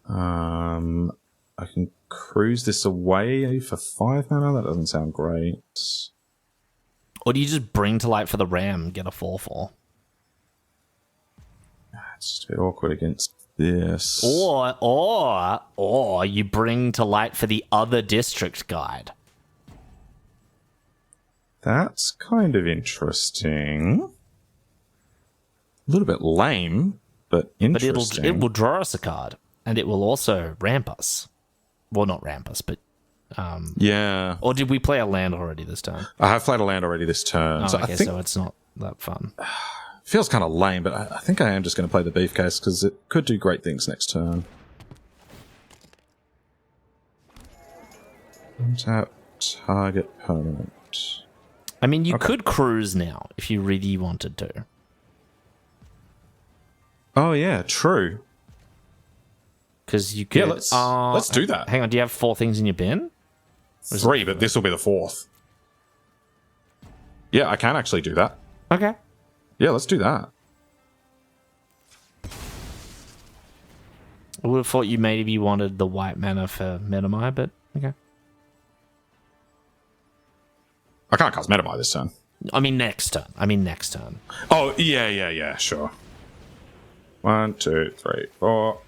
[SPEAKER 1] I can cruise this away for 5 mana. That doesn't sound great.
[SPEAKER 2] Or do you just bring to light for the Ram and get a 4/4?
[SPEAKER 1] It's just a bit awkward against this.
[SPEAKER 2] Or you bring to light for the other district guide.
[SPEAKER 1] That's kind of interesting. A little bit lame, but interesting.
[SPEAKER 2] But it will draw us a card, and it will also ramp us. Well, not ramp us, but
[SPEAKER 1] yeah.
[SPEAKER 2] Or did we play a land already this turn?
[SPEAKER 1] I have played a land already this turn.
[SPEAKER 2] Oh,
[SPEAKER 1] so
[SPEAKER 2] okay,
[SPEAKER 1] I think
[SPEAKER 2] so it's not that fun.
[SPEAKER 1] Feels kind of lame, but I think I am just going to play the Beefcase because it could do great things next turn. Untap target permanent.
[SPEAKER 2] I mean, you could cruise now if you really wanted to.
[SPEAKER 1] Oh yeah, true.
[SPEAKER 2] Because you could.
[SPEAKER 1] Yeah, let's do that.
[SPEAKER 2] Hang on, do you have 4 things in your bin?
[SPEAKER 1] 3, but this will be the 4th. Yeah, I can actually do that.
[SPEAKER 2] Okay.
[SPEAKER 1] Yeah, let's do that.
[SPEAKER 2] I would have thought you maybe wanted the white mana for Metamai, but okay.
[SPEAKER 1] I can't cast Metamai this turn.
[SPEAKER 2] I mean next turn.
[SPEAKER 1] Oh, yeah, sure. 1, 2, 3, 4.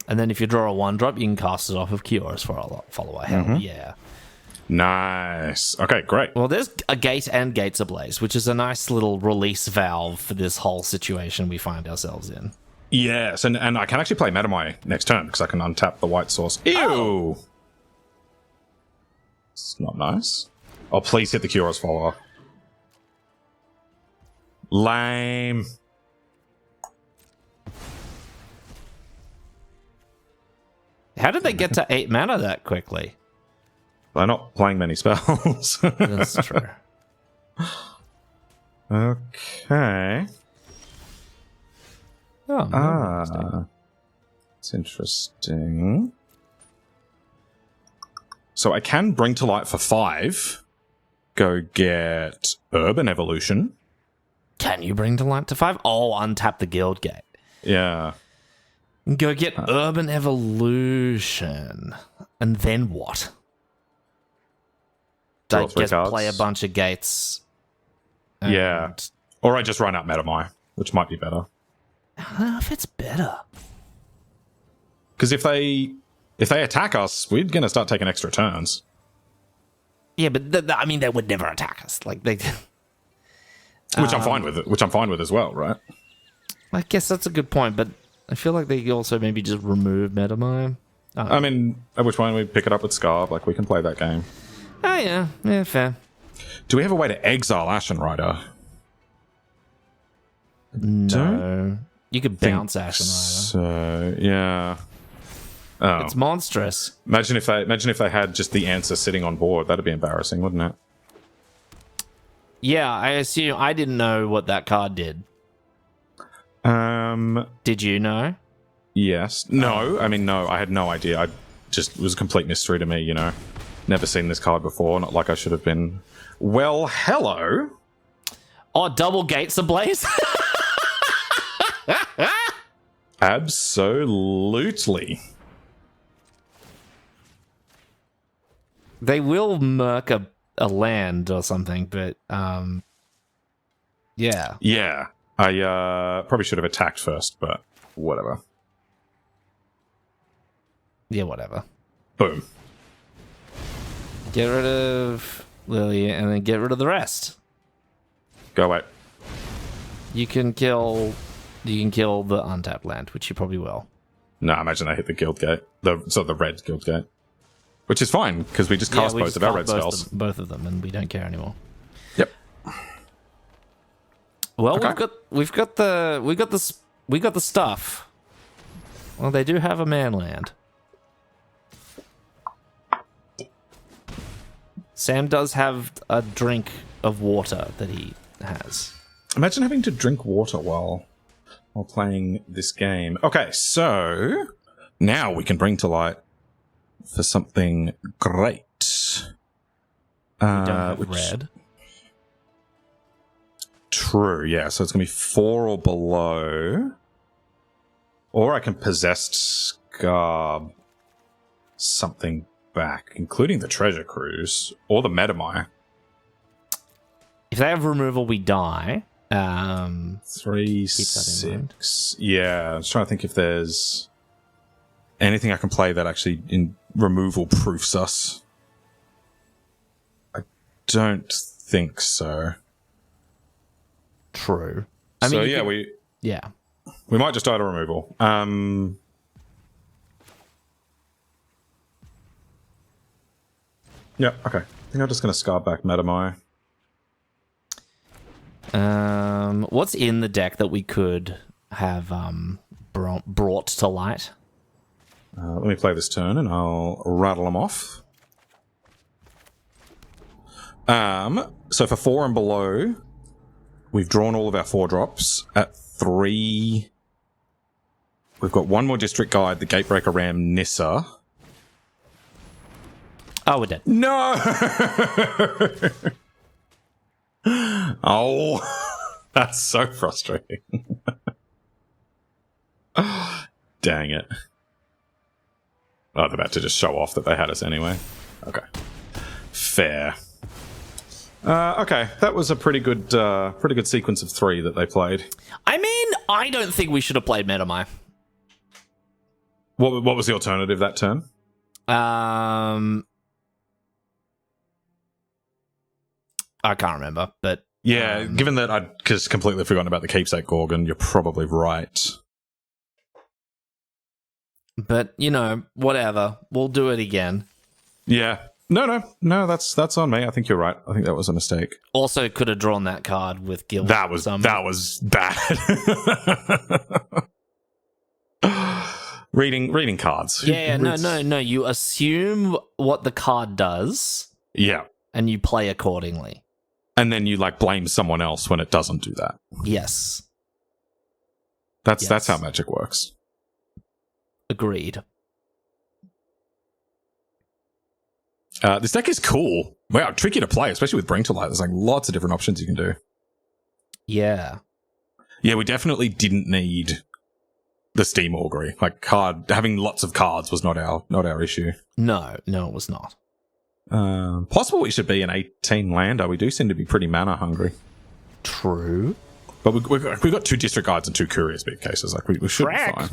[SPEAKER 2] And then if you draw a 1-drop, you can cast it off of Kiora's follower. Hell yeah.
[SPEAKER 1] Nice. Okay, great.
[SPEAKER 2] Well, there's a Gate and Gates Ablaze, which is a nice little release valve for this whole situation we find ourselves in.
[SPEAKER 1] Yes, and I can actually play Metamai next turn because I can untap the white source. Ew! Oh. It's not nice. Oh, please hit the Kiora's follower. Lame.
[SPEAKER 2] How did they get to 8 mana that quickly?
[SPEAKER 1] They're not playing many spells.
[SPEAKER 2] That's true.
[SPEAKER 1] Okay.
[SPEAKER 2] Oh,
[SPEAKER 1] it's interesting. So I can bring to light for 5. Go get Urban Evolution.
[SPEAKER 2] Can you bring to light to 5? Oh, untap the Guild Gate.
[SPEAKER 1] Yeah.
[SPEAKER 2] Go get Urban Evolution. And then what? I guess play a bunch of gates.
[SPEAKER 1] Yeah. Or I just run out Metamai, which might be better.
[SPEAKER 2] I don't know if it's better.
[SPEAKER 1] Because if they attack us, we're going to start taking extra turns.
[SPEAKER 2] Yeah, but I mean, they would never attack us. Like they,
[SPEAKER 1] which I'm fine with. Which I'm fine with as well, right?
[SPEAKER 2] I guess that's a good point, but I feel like they also maybe just remove Metamime.
[SPEAKER 1] I mean, at which point we pick it up with Scarb. Like we can play that game.
[SPEAKER 2] Oh yeah, fair.
[SPEAKER 1] Do we have a way to exile Ashen Rider?
[SPEAKER 2] No, you could bounce Ashen Rider.
[SPEAKER 1] So yeah. Oh.
[SPEAKER 2] It's monstrous.
[SPEAKER 1] Imagine if they had just the answer sitting on board. That'd be embarrassing, wouldn't it?
[SPEAKER 2] Yeah, I assume I didn't know what that card did. Did you know?
[SPEAKER 1] Yes. No. I mean, no. I had no idea. It was a complete mystery to me. You know, never seen this card before. Not like I should have been. Well, hello.
[SPEAKER 2] Oh, double Gates Ablaze.
[SPEAKER 1] Absolutely.
[SPEAKER 2] They will murk a land or something, but yeah.
[SPEAKER 1] Yeah. I probably should have attacked first, but whatever.
[SPEAKER 2] Yeah, whatever.
[SPEAKER 1] Boom.
[SPEAKER 2] Get rid of Lily and then get rid of the rest.
[SPEAKER 1] Go away.
[SPEAKER 2] You can kill the untapped land, which you probably will.
[SPEAKER 1] No, imagine I hit the guild gate. The red guild gate. Which is fine, because we just cast both of our red spells.
[SPEAKER 2] Both of them, and we don't care anymore.
[SPEAKER 1] Yep.
[SPEAKER 2] Well, okay. we've got the stuff. Well, they do have a man land. Sam does have a drink of water that he has.
[SPEAKER 1] Imagine having to drink water while playing this game. Okay, so now we can bring to light for something great.
[SPEAKER 2] We don't have red.
[SPEAKER 1] True, yeah. So it's going to be 4 or below. Or I can possessed Scarb something back, including the Treasure Cruise or the Metamai.
[SPEAKER 2] If they have removal, we die.
[SPEAKER 1] 3, 6. Yeah, I was trying to think if there's anything I can play that actually in removal proofs us. I don't think so.
[SPEAKER 2] True.
[SPEAKER 1] We might just die to removal. Yeah, okay. I think I'm just going to Scar back Metamai.
[SPEAKER 2] What's in the deck that we could have brought to light?
[SPEAKER 1] Let me play this turn and I'll rattle them off. So for 4 and below, we've drawn all of our 4-drops. At 3, we've got one more District Guide, the Gatebreaker Ram, Nissa.
[SPEAKER 2] Oh, we're dead.
[SPEAKER 1] No! Oh, that's so frustrating. Dang it. Oh, they're about to just show off that they had us anyway. Okay. Fair. Okay, that was a pretty good sequence of 3 that they played.
[SPEAKER 2] I mean, I don't think we should have played Metamai.
[SPEAKER 1] What was the alternative that turn?
[SPEAKER 2] I can't remember, but
[SPEAKER 1] yeah, given that I'd just completely forgotten about the Keepsake Gorgon, you're probably right.
[SPEAKER 2] But you know, whatever, we'll do it again.
[SPEAKER 1] Yeah. No, that's on me. I think you're right. I think that was a mistake.
[SPEAKER 2] Also, could have drawn that card with Guild.
[SPEAKER 1] That was bad. reading cards.
[SPEAKER 2] Yeah, no. You assume what the card does.
[SPEAKER 1] Yeah,
[SPEAKER 2] and you play accordingly.
[SPEAKER 1] And then you blame someone else when it doesn't do that.
[SPEAKER 2] Yes.
[SPEAKER 1] That's how Magic works.
[SPEAKER 2] Agreed.
[SPEAKER 1] This deck is cool. Wow, tricky to play, especially with Bring to Light. There's lots of different options you can do.
[SPEAKER 2] Yeah.
[SPEAKER 1] Yeah, we definitely didn't need the Steam Augury. Having lots of cards was not our issue.
[SPEAKER 2] No, it was not.
[SPEAKER 1] Possible we should be an 18 lander. We do seem to be pretty mana hungry.
[SPEAKER 2] True.
[SPEAKER 1] But we've got 2 District Guides and 2 Curious Big Cases. We should be fine.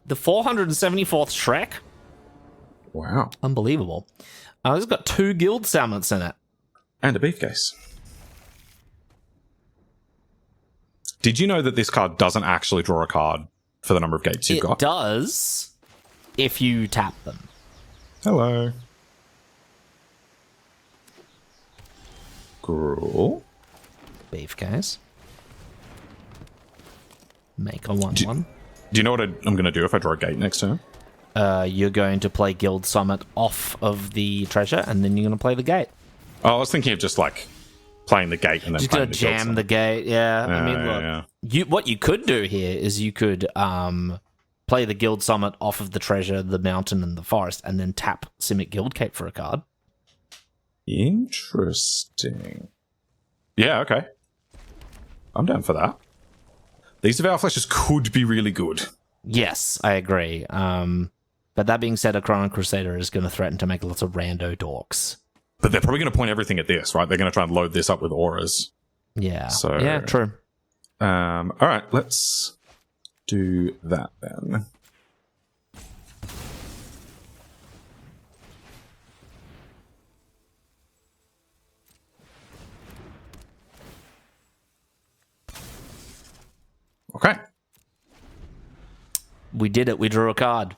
[SPEAKER 2] The 474th Shrek?
[SPEAKER 1] Wow.
[SPEAKER 2] Unbelievable. This has got 2 guild summits in it.
[SPEAKER 1] And a briefcase. Did you know that this card doesn't actually draw a card for the number of gates you've got?
[SPEAKER 2] It does if you tap them.
[SPEAKER 1] Hello. Gruel.
[SPEAKER 2] Briefcase. Make a 1/1.
[SPEAKER 1] Do you know what I'm going to do if I draw a gate next turn?
[SPEAKER 2] You're going to play Guild Summit off of the treasure, and then you're going to play the gate.
[SPEAKER 1] Oh, I was thinking of just like playing the gate and then
[SPEAKER 2] Just
[SPEAKER 1] playing
[SPEAKER 2] going to
[SPEAKER 1] the Guild
[SPEAKER 2] jam
[SPEAKER 1] Summit.
[SPEAKER 2] the gate, yeah. I mean, look, what you could do here is you could play the Guild Summit off of the treasure, the mountain, and the forest, and then tap Simic Guild Cape for a card.
[SPEAKER 1] Interesting. Yeah, okay. I'm down for that. These Devour Fleshes could be really good.
[SPEAKER 2] Yes, I agree. But that being said, a Chrono Crusader is going to threaten to make lots of rando dorks.
[SPEAKER 1] But they're probably going to point everything at this, right? They're going to try and load this up with auras.
[SPEAKER 2] Yeah.
[SPEAKER 1] So,
[SPEAKER 2] yeah, true.
[SPEAKER 1] All right, let's do that then. Okay.
[SPEAKER 2] We did it. We drew a card.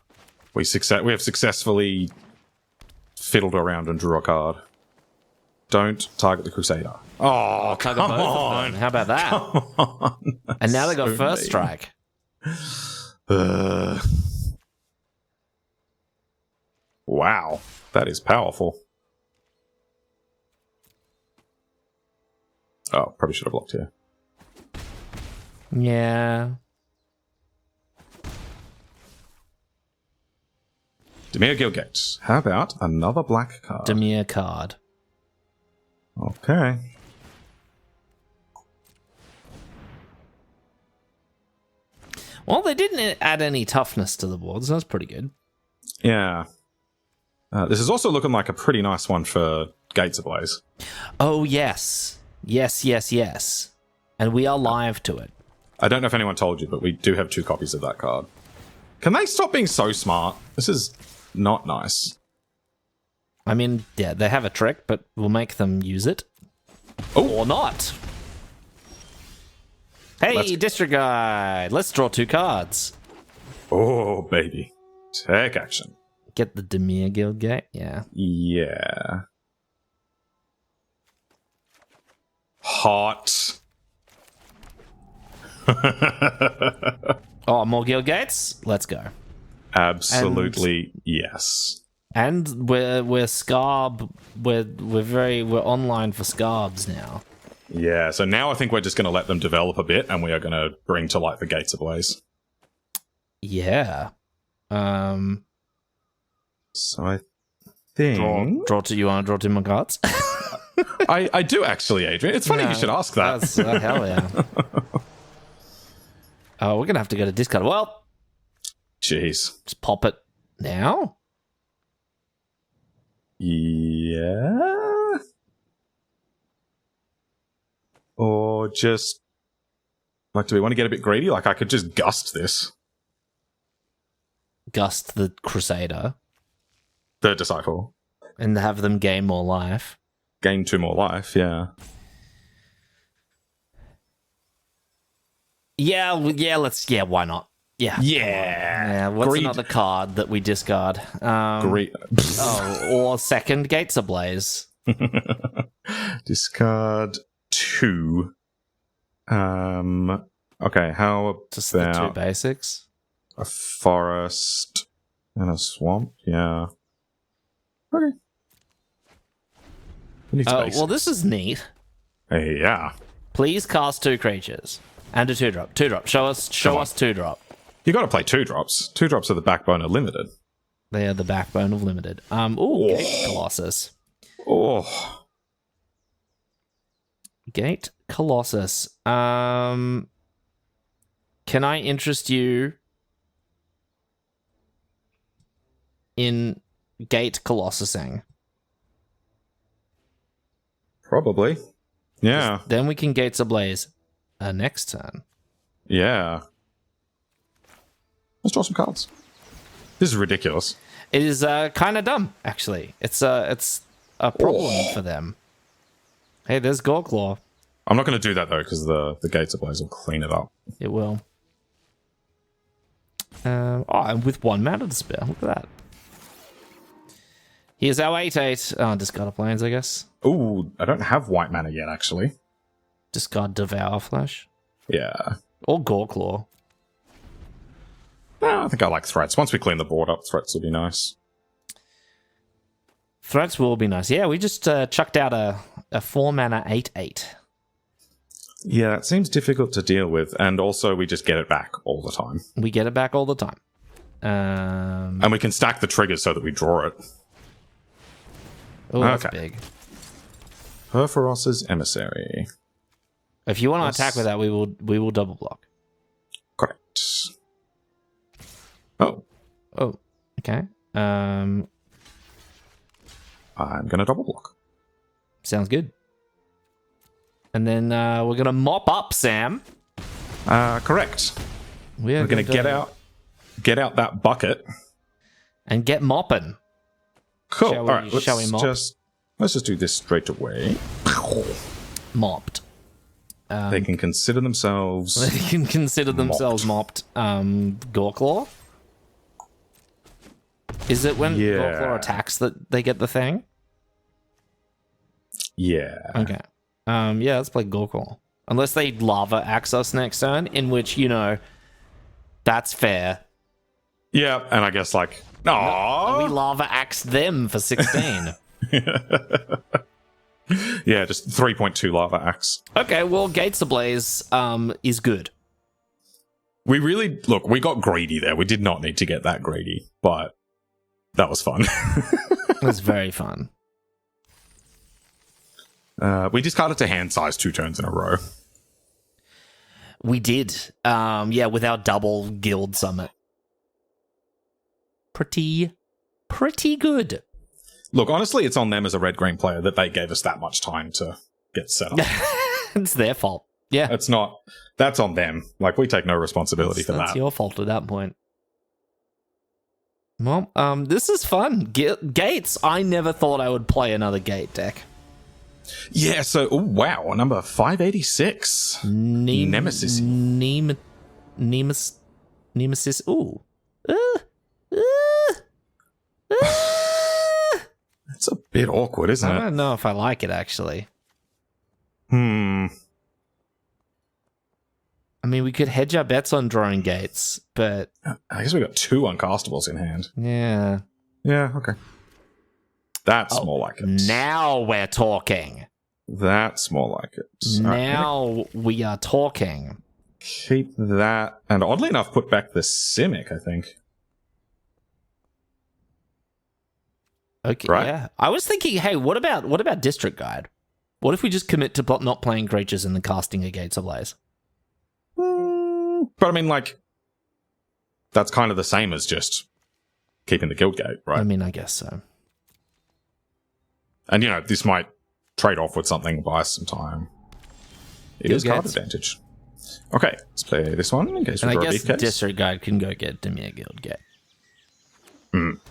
[SPEAKER 1] We have successfully fiddled around and drew a card. Don't target the Crusader. Oh, come on.
[SPEAKER 2] How about that?
[SPEAKER 1] Come on.
[SPEAKER 2] And now they got
[SPEAKER 1] So
[SPEAKER 2] first
[SPEAKER 1] mean.
[SPEAKER 2] strike.
[SPEAKER 1] Wow. That is powerful. Oh, probably should have blocked here.
[SPEAKER 2] Yeah.
[SPEAKER 1] Demir Gilgate. How about another black card?
[SPEAKER 2] Demir card.
[SPEAKER 1] Okay.
[SPEAKER 2] Well, they didn't add any toughness to the board, so that's pretty good.
[SPEAKER 1] Yeah. This is also looking like a pretty nice one for Gates Ablaze.
[SPEAKER 2] Oh, yes. Yes. And we are live to it.
[SPEAKER 1] I don't know if anyone told you, but we do have 2 copies of that card. Can they stop being so smart? This is not nice.
[SPEAKER 2] I mean, yeah, they have a trick, but we'll make them use it.
[SPEAKER 1] Oh.
[SPEAKER 2] Or not. Hey, District Guide! Let's draw 2 cards.
[SPEAKER 1] Oh, baby. Take action.
[SPEAKER 2] Get the Demir Guildgate, yeah.
[SPEAKER 1] Yeah. Hot.
[SPEAKER 2] Oh, more Guildgates? Let's go.
[SPEAKER 1] Absolutely, yes.
[SPEAKER 2] And we're Scarb. We're online for Scarbs now.
[SPEAKER 1] Yeah, so now I think we're just going to let them develop a bit, and we are going to bring to light the Gates Ablaze.
[SPEAKER 2] Yeah.
[SPEAKER 1] So I think...
[SPEAKER 2] Draw to you want to draw 2 more cards?
[SPEAKER 1] I do actually, Adrian. It's funny you should ask that.
[SPEAKER 2] Hell yeah. Oh, we're going to have to go to discard. Well,
[SPEAKER 1] Jeez.
[SPEAKER 2] just pop it now.
[SPEAKER 1] Yeah? Or just... Like, do we want to get a bit greedy? Like, I could just gust this.
[SPEAKER 2] Gust the Crusader.
[SPEAKER 1] The Disciple.
[SPEAKER 2] And have them gain more life.
[SPEAKER 1] Gain 2 more life, yeah.
[SPEAKER 2] Yeah, why not? Yeah. Yeah, what's
[SPEAKER 1] Greed.
[SPEAKER 2] another card that we discard? Or second Gates Ablaze.
[SPEAKER 1] Discard 2. Okay, how
[SPEAKER 2] Just the 2
[SPEAKER 1] about
[SPEAKER 2] basics.
[SPEAKER 1] a forest and a swamp? Yeah. Okay. Who needs basics?
[SPEAKER 2] Well, this is neat.
[SPEAKER 1] Yeah.
[SPEAKER 2] Please cast 2 creatures. And a 2-drop. 2-drop. Show us 2-drop.
[SPEAKER 1] You got to play 2-drops. 2-drops are the backbone of Limited.
[SPEAKER 2] They are the backbone of Limited. Gate Colossus.
[SPEAKER 1] Oh.
[SPEAKER 2] Gate Colossus. Can I interest you in Gate Colossusing?
[SPEAKER 1] Probably. Yeah.
[SPEAKER 2] Then we can Gates Ablaze next turn.
[SPEAKER 1] Yeah. Let's draw some cards. This is ridiculous.
[SPEAKER 2] It is kind of dumb, actually. It's a problem for them. Hey, there's Gorklaw.
[SPEAKER 1] I'm not going to do that, though, because the Gates Ablaze will clean it up.
[SPEAKER 2] It will. And with 1 mana to spare. Look at that. Here's our 8/8. Oh, discard of planes, I guess.
[SPEAKER 1] Ooh, I don't have white mana yet, actually.
[SPEAKER 2] Discard Devour Flash.
[SPEAKER 1] Yeah.
[SPEAKER 2] Or Gorklaw.
[SPEAKER 1] No, I think I like threats. Once we clean the board up, threats will be nice.
[SPEAKER 2] Threats will be nice. Yeah, we just chucked out a 4 mana 8/8.
[SPEAKER 1] Yeah, it seems difficult to deal with, and also we just get it back all the time.
[SPEAKER 2] We get it back all the time.
[SPEAKER 1] And we can stack the triggers so that we draw it.
[SPEAKER 2] Oh, that's big.
[SPEAKER 1] Perforos's Emissary.
[SPEAKER 2] If you want to attack with that, we will double block.
[SPEAKER 1] Correct. Oh.
[SPEAKER 2] Oh, okay.
[SPEAKER 1] I'm gonna double block.
[SPEAKER 2] Sounds good. And then we're gonna mop up, Sam.
[SPEAKER 1] Correct. We're gonna get out that bucket
[SPEAKER 2] and get mopping.
[SPEAKER 1] Cool.
[SPEAKER 2] All right,
[SPEAKER 1] let's just do this straight away.
[SPEAKER 2] Mopped.
[SPEAKER 1] They can consider themselves.
[SPEAKER 2] They can consider themselves mopped. Gorklaw. Is it when Gorklaw attacks that they get the thing?
[SPEAKER 1] Yeah.
[SPEAKER 2] Okay. Yeah, let's play Gorklaw. Unless they lava axe us next turn, in which, that's fair.
[SPEAKER 1] Yeah, and I guess no,
[SPEAKER 2] we lava axe them for 16.
[SPEAKER 1] Yeah, just 3.2 lava axe.
[SPEAKER 2] Okay, well, Gates Ablaze is good.
[SPEAKER 1] We got greedy there. We did not need to get that greedy, but that was fun.
[SPEAKER 2] It was very fun.
[SPEAKER 1] We discarded to hand size 2 turns in a row.
[SPEAKER 2] We did. Yeah, with our double guild summit. Pretty good. Look,
[SPEAKER 1] honestly, it's on them as a red-green player that they gave us that much time to get set up.
[SPEAKER 2] It's their fault. Yeah.
[SPEAKER 1] That's on them. We take no responsibility for that.
[SPEAKER 2] That's your fault at that point. Well, this is fun. Gates, I never thought I would play another Gate deck.
[SPEAKER 1] Yeah, so, wow, number 586. Nemesis.
[SPEAKER 2] Nemesis. Ooh.
[SPEAKER 1] It's a bit awkward, isn't it?
[SPEAKER 2] I don't know if I like it, actually.
[SPEAKER 1] I
[SPEAKER 2] mean, we could hedge our bets on drawing Gates, but...
[SPEAKER 1] I guess we got 2 uncastables in hand.
[SPEAKER 2] Yeah.
[SPEAKER 1] Yeah, okay. That's more like it.
[SPEAKER 2] Now we're talking.
[SPEAKER 1] That's more like it.
[SPEAKER 2] Now we are talking.
[SPEAKER 1] Keep that. And oddly enough, put back the Simic, I think.
[SPEAKER 2] Okay,
[SPEAKER 1] right?
[SPEAKER 2] Yeah. I was thinking, hey, what about District Guide? What if we just commit to not playing creatures and then casting a Gates Ablaze?
[SPEAKER 1] But I mean, that's kind of the same as just keeping the guild gate, right?
[SPEAKER 2] I mean, I guess so.
[SPEAKER 1] And, this might trade off with something, buy us some time. It is card advantage. Okay, let's play this one in case we draw a beefcase.
[SPEAKER 2] District Guide can go get Dimir Guild Gate.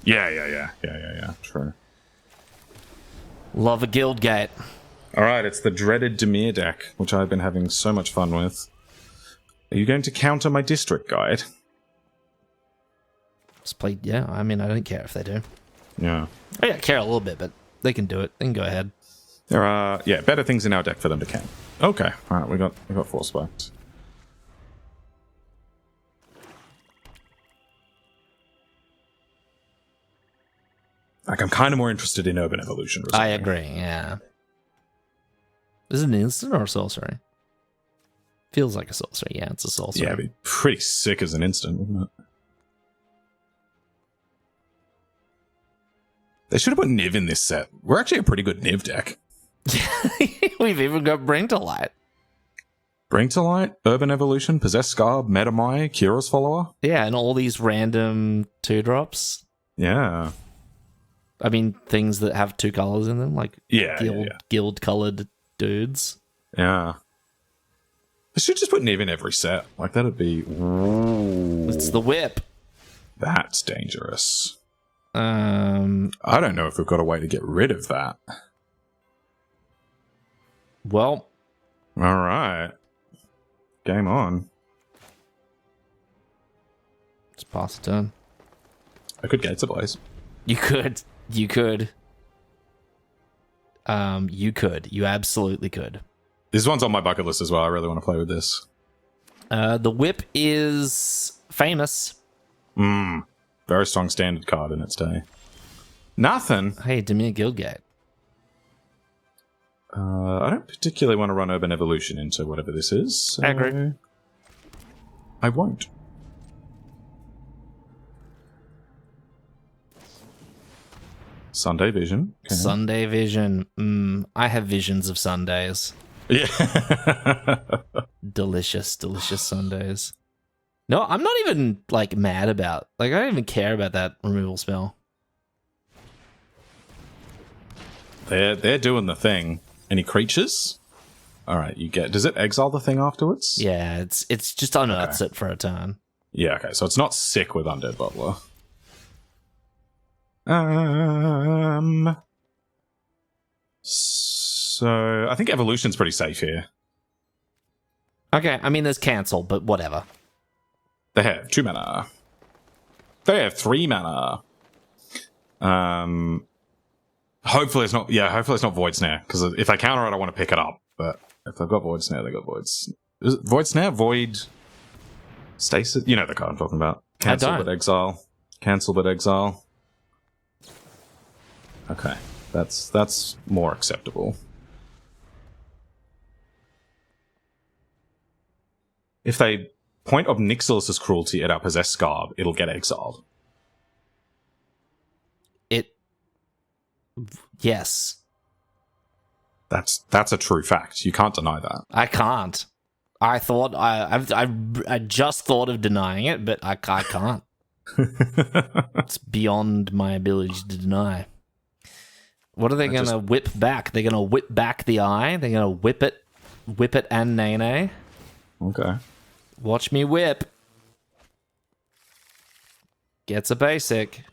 [SPEAKER 1] Yeah. True.
[SPEAKER 2] Love a Guild Gate.
[SPEAKER 1] All right, it's the dreaded Dimir deck, which I've been having so much fun with. Are you going to counter my District Guide?
[SPEAKER 2] Just play, yeah. I mean, I don't care if they do.
[SPEAKER 1] Yeah.
[SPEAKER 2] I care a little bit, but they can do it. They can go ahead.
[SPEAKER 1] There are, better things in our deck for them to count. Okay, all right, we got Force Spiked. I'm kind of more interested in Urban Evolution.
[SPEAKER 2] I agree, yeah. Is it an instant or a sorcery? Feels like a sorcery. Yeah, it's a sorcery.
[SPEAKER 1] Yeah, it'd be pretty sick as an instant, wouldn't it? They should have put Niv in this set. We're actually a pretty good Niv deck.
[SPEAKER 2] We've even got Bring to Light.
[SPEAKER 1] Bring to Light, Urban Evolution, Possess Scarb, Metamai, Kira's Follower.
[SPEAKER 2] Yeah, and all these random 2-drops.
[SPEAKER 1] Yeah.
[SPEAKER 2] I mean, things that have 2 colors in them, like guild-colored dudes.
[SPEAKER 1] Yeah. They should just put Niv in every set. That'd be... Ooh.
[SPEAKER 2] It's the whip.
[SPEAKER 1] That's dangerous.
[SPEAKER 2] I
[SPEAKER 1] don't know if we've got a way to get rid of that.
[SPEAKER 2] Well.
[SPEAKER 1] All right. Game on.
[SPEAKER 2] Let's pass the turn.
[SPEAKER 1] I could Gates Ablaze.
[SPEAKER 2] You could. You could. You could. You absolutely could.
[SPEAKER 1] This one's on my bucket list as well. I really want to play with this.
[SPEAKER 2] The whip is famous.
[SPEAKER 1] Very strong standard card in its day. Nothing.
[SPEAKER 2] Hey, Dimir Guildgate.
[SPEAKER 1] I don't particularly want to run Urban Evolution into whatever this is. So
[SPEAKER 2] Aggro.
[SPEAKER 1] I won't. Sunday Vision. Okay.
[SPEAKER 2] Sunday Vision. I have visions of Sundays.
[SPEAKER 1] Yeah.
[SPEAKER 2] Delicious, delicious Sundays. No, I'm not even, like, mad about... Like, I don't even care about that removal spell.
[SPEAKER 1] They're doing the thing. Any creatures? Alright, you get... Does it exile the thing afterwards?
[SPEAKER 2] Yeah, it's just unearths it for a turn.
[SPEAKER 1] Yeah, okay, so it's not sick with Undead Butler. So, I think Evolution's pretty safe here.
[SPEAKER 2] Okay, I mean, there's cancel, but whatever.
[SPEAKER 1] They have 2 mana. They have 3 mana. Hopefully it's not... Yeah, hopefully it's not Void Snare, because if I counter it, I want to pick it up. But if they've got Void Snare, they've got Void... Is it Void Snare? Void... Stasis? You know the card I'm talking about. Cancel but exile. Cancel but exile. Okay. That's more acceptable. If they point Obnixilus's cruelty at our possessed Scarb, it'll get exiled.
[SPEAKER 2] Yes.
[SPEAKER 1] That's a true fact. You can't deny that.
[SPEAKER 2] I can't. I thought I just thought of denying it, but I can't. It's beyond my ability to deny. What are they going to whip back? They're going to whip back the eye. They're going to whip it and Nene.
[SPEAKER 1] Okay.
[SPEAKER 2] Watch me whip. Gets a basic.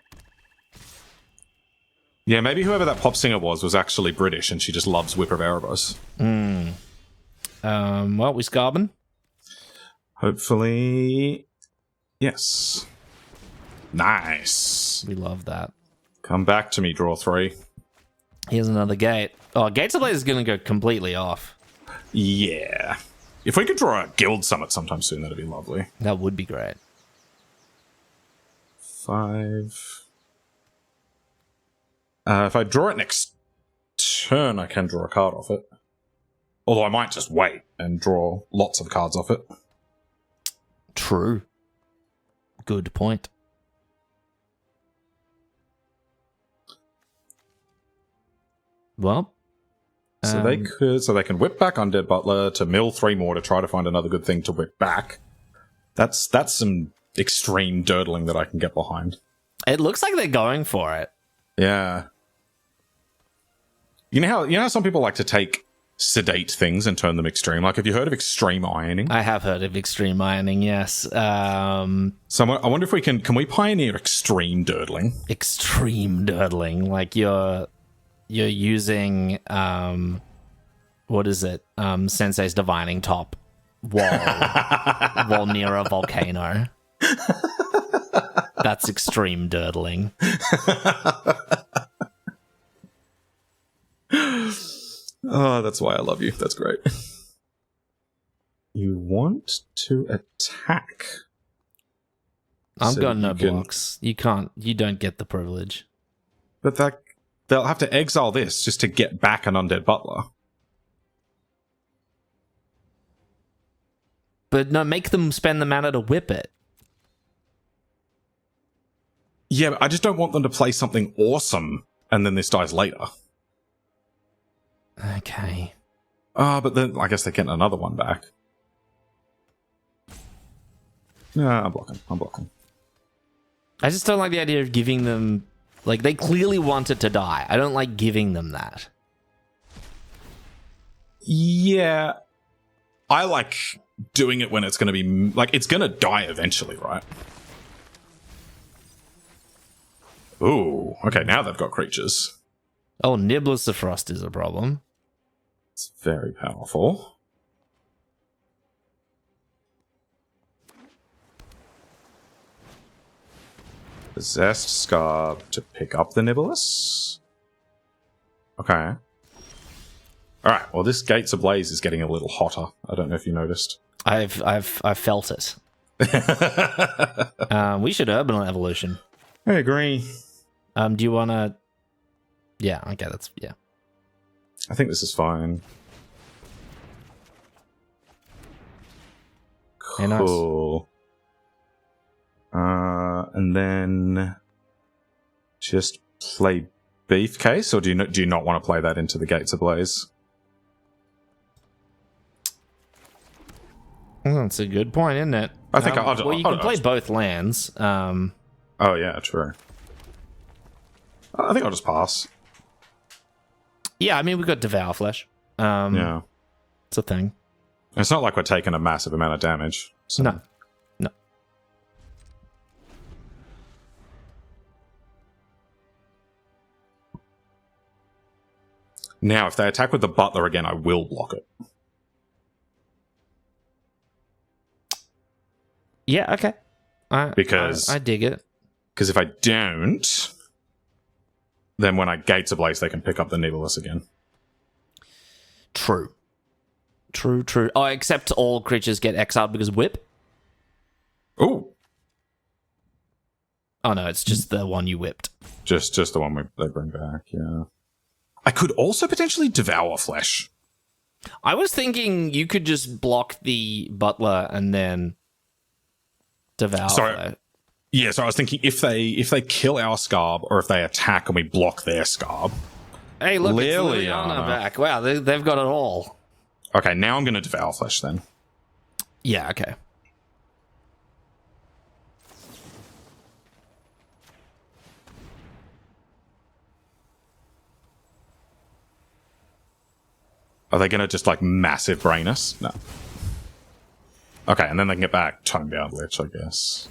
[SPEAKER 1] Yeah, maybe whoever that pop singer was actually British and she just loves Whip of Erebos.
[SPEAKER 2] Well, we scarbin'?
[SPEAKER 1] Hopefully, yes. Nice.
[SPEAKER 2] We love that.
[SPEAKER 1] Come back to me, draw 3.
[SPEAKER 2] Here's another gate. Oh, Gates Ablaze is going to go completely off.
[SPEAKER 1] Yeah. If we could draw a Guild Summit sometime soon, that'd be lovely.
[SPEAKER 2] That would be great.
[SPEAKER 1] 5. If I draw it next turn, I can draw a card off it. Although I might just wait and draw lots of cards off it.
[SPEAKER 2] True. Good point. Well,
[SPEAKER 1] so they can whip back Undead Butler to mill 3 more to try to find another good thing to whip back. That's some extreme durdling that I can get behind.
[SPEAKER 2] It looks like they're going for it.
[SPEAKER 1] Yeah. You know how some people like to take sedate things and turn them extreme? Like, have you heard of extreme ironing?
[SPEAKER 2] I have heard of extreme ironing, yes.
[SPEAKER 1] So I wonder if we can we pioneer extreme durdling?
[SPEAKER 2] Extreme durdling, like you're using what is it? Sensei's divining top while near a volcano. That's extreme durdling.
[SPEAKER 1] Oh, that's why I love you. That's great. You want to attack.
[SPEAKER 2] I've got no blocks. You don't get the privilege.
[SPEAKER 1] But they'll have to exile this just to get back an Undead Butler.
[SPEAKER 2] But no, make them spend the mana to whip it.
[SPEAKER 1] Yeah, but I just don't want them to play something awesome and then this dies later.
[SPEAKER 2] Okay.
[SPEAKER 1] But then I guess they get another one back. Nah, I'm blocking.
[SPEAKER 2] I just don't like the idea of giving them... Like, they clearly want it to die. I don't like giving them that.
[SPEAKER 1] Yeah. I like doing it when it's going to be... Like, it's going to die eventually, right? Ooh, okay, now they've got creatures.
[SPEAKER 2] Oh, Niblus the Frost is a problem.
[SPEAKER 1] It's very powerful. Possessed Scarb to pick up the Niblus. Okay. Alright, well this Gates Ablaze is getting a little hotter. I don't know if you noticed.
[SPEAKER 2] I've felt it. We should urban evolution.
[SPEAKER 1] I agree.
[SPEAKER 2] Do you wanna Yeah, okay, that's yeah.
[SPEAKER 1] I think this is fine.
[SPEAKER 2] Hey, nice.
[SPEAKER 1] Cool. And then just play Beefcase, or do you not want to play that into the Gates Ablaze?
[SPEAKER 2] That's a good point, isn't it?
[SPEAKER 1] I think
[SPEAKER 2] well, you can play both lands.
[SPEAKER 1] Oh yeah, true. I think I'll just pass.
[SPEAKER 2] Yeah, I mean we've got Devour Flesh.
[SPEAKER 1] Yeah,
[SPEAKER 2] it's a thing.
[SPEAKER 1] It's not like we're taking a massive amount of damage. So.
[SPEAKER 2] No.
[SPEAKER 1] Now, if they attack with the Butler again, I will block it.
[SPEAKER 2] Yeah, okay.
[SPEAKER 1] Because
[SPEAKER 2] I dig it.
[SPEAKER 1] Because if I don't, then when I Gates Ablaze, they can pick up the Niblus again.
[SPEAKER 2] True. Oh, except all creatures get exiled because of whip.
[SPEAKER 1] Ooh.
[SPEAKER 2] Oh no, it's just the one you whipped.
[SPEAKER 1] Just the one they bring back, yeah. I could also potentially Devour Flesh.
[SPEAKER 2] I was thinking you could just block the Butler and then Devour Flesh.
[SPEAKER 1] Yeah, so I was thinking if they kill our Scarb, or if they attack and we block their Scarb.
[SPEAKER 2] Hey, look, it's Liliana back. Wow, they've got it all.
[SPEAKER 1] Okay, now I'm going to Devour Flesh then.
[SPEAKER 2] Yeah, okay.
[SPEAKER 1] Are they going to just, like, massive brain us? No. Okay, and then they can get back Tonebound Lich, I guess.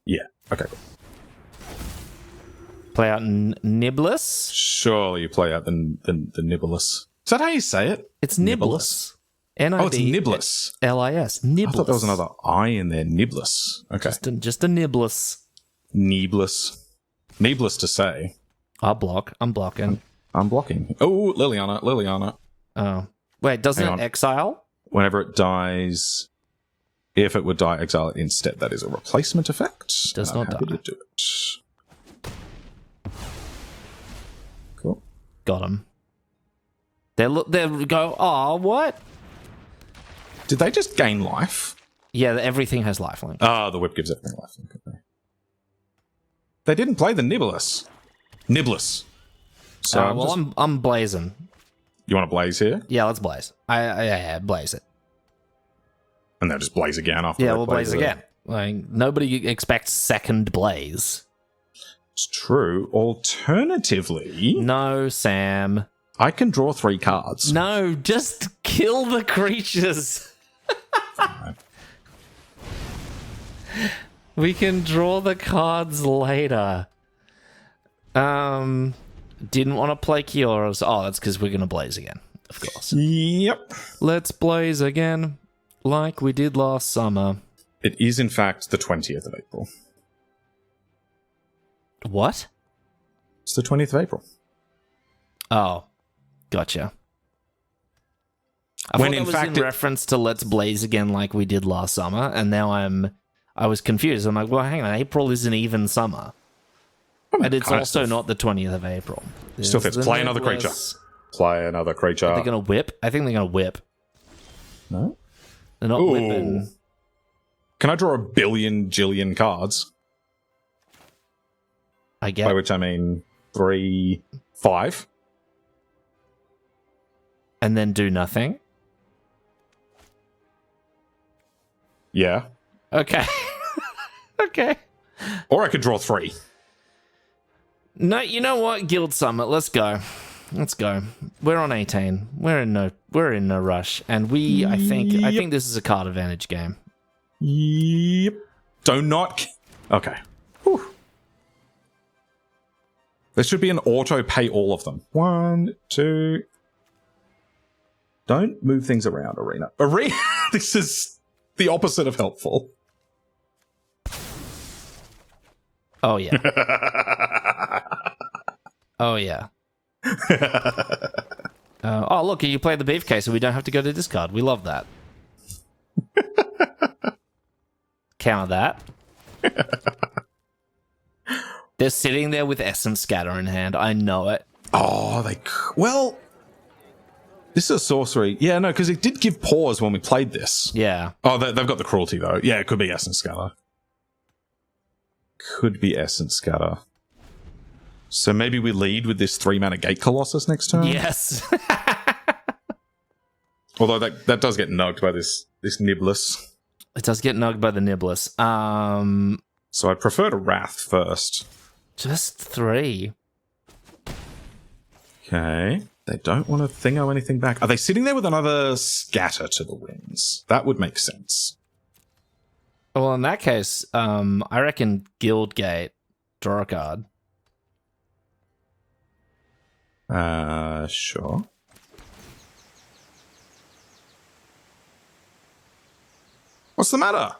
[SPEAKER 1] Yeah, okay.
[SPEAKER 2] Play out Niblus?
[SPEAKER 1] Surely you play out the Niblus. Is that how you say it?
[SPEAKER 2] It's Niblus.
[SPEAKER 1] Oh, it's Niblus.
[SPEAKER 2] L-I-S. Niblus.
[SPEAKER 1] I thought there was another I in there. Niblus. Okay.
[SPEAKER 2] Just a Niblus.
[SPEAKER 1] Neblus. Needless to say.
[SPEAKER 2] I'll block. I'm blocking.
[SPEAKER 1] I'm blocking. Oh, Liliana.
[SPEAKER 2] Oh. Wait, doesn't it exile?
[SPEAKER 1] Whenever it dies, if it would die, exile it instead. That is a replacement effect.
[SPEAKER 2] Does not
[SPEAKER 1] happy
[SPEAKER 2] die.
[SPEAKER 1] to do it. Cool.
[SPEAKER 2] Got him. They go, oh, what?
[SPEAKER 1] Did they just gain life?
[SPEAKER 2] Yeah, everything has lifelink.
[SPEAKER 1] Ah, the whip gives everything lifelink. Okay. They didn't play the Niblus. So
[SPEAKER 2] well, I'm blazing.
[SPEAKER 1] You want to blaze here?
[SPEAKER 2] Yeah, let's blaze. I blaze it.
[SPEAKER 1] And they'll just blaze again after.
[SPEAKER 2] Yeah, we'll blaze again. Like nobody expects second blaze.
[SPEAKER 1] It's true. Alternatively,
[SPEAKER 2] no, Sam.
[SPEAKER 1] I can draw 3 cards.
[SPEAKER 2] No, just kill the creatures.
[SPEAKER 1] Fine.
[SPEAKER 2] We can draw the cards later. Didn't want to play Kiora's. Oh, that's because we're going to blaze again. Of course.
[SPEAKER 1] Yep.
[SPEAKER 2] Let's blaze again, like we did last summer.
[SPEAKER 1] It is, in fact, the 20th of April.
[SPEAKER 2] What?
[SPEAKER 1] It's the 20th of April.
[SPEAKER 2] Oh, gotcha. I thought that was in reference to Let's Blaze again like we did last summer, and now I was confused. I'm like, well, hang on, April isn't even summer. And it's also not the 20th of April.
[SPEAKER 1] Still fits. Play another creature. Play another creature.
[SPEAKER 2] Are they going to whip? I think they're going to whip.
[SPEAKER 1] No?
[SPEAKER 2] They're not whipping.
[SPEAKER 1] Can I draw a billion jillion cards?
[SPEAKER 2] I get.
[SPEAKER 1] By which I mean 3, 5.
[SPEAKER 2] And then do nothing?
[SPEAKER 1] Yeah.
[SPEAKER 2] Okay. Okay.
[SPEAKER 1] Or I could draw 3.
[SPEAKER 2] No, you know what? Guild Summit. Let's go. Let's go. We're on 18. We're in no rush, and I think this is a card advantage game.
[SPEAKER 1] Yep. Do not... Okay. Whew. There should be an auto pay all of them. 1, 2... Don't move things around, Arena. Arena! This is the opposite of helpful.
[SPEAKER 2] Oh, yeah. Oh, yeah. Oh, look, you play the beefcake, so we don't have to go to discard. We love that. Counter that. They're sitting there with Essence Scatter in hand. I know it.
[SPEAKER 1] Oh, well, this is a sorcery. Yeah, no, because it did give pause when we played this.
[SPEAKER 2] Yeah.
[SPEAKER 1] Oh, they've got the cruelty, though. Yeah, it could be Essence Scatter. Could be Essence Scatter. So maybe we lead with this 3-mana Gate Colossus next turn?
[SPEAKER 2] Yes.
[SPEAKER 1] Although that does get nugged by this Nibblus.
[SPEAKER 2] It does get nugged by the Nibblus.
[SPEAKER 1] So I'd prefer to Wrath first.
[SPEAKER 2] Just 3.
[SPEAKER 1] Okay. They don't want to thingo anything back. Are they sitting there with another Scatter to the Winds? That would make sense.
[SPEAKER 2] Well, in that case, I reckon Guildgate, draw a card.
[SPEAKER 1] Sure. What's the matter?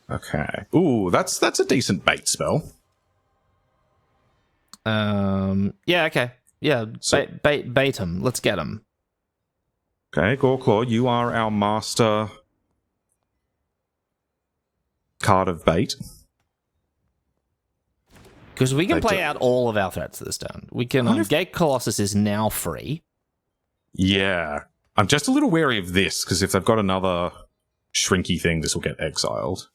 [SPEAKER 1] Okay. Ooh, that's a decent bait spell.
[SPEAKER 2] Yeah, okay. Yeah,
[SPEAKER 1] So-
[SPEAKER 2] bait him. Let's get him.
[SPEAKER 1] Okay, Goreclaw, you are our master card of bait.
[SPEAKER 2] Because we can
[SPEAKER 1] They
[SPEAKER 2] play
[SPEAKER 1] do.
[SPEAKER 2] out all of our threats this turn. We can.
[SPEAKER 1] What if-
[SPEAKER 2] Gate Colossus is now free.
[SPEAKER 1] Yeah. I'm just a little wary of this, because if they've got another shrinky thing, this will get exiled.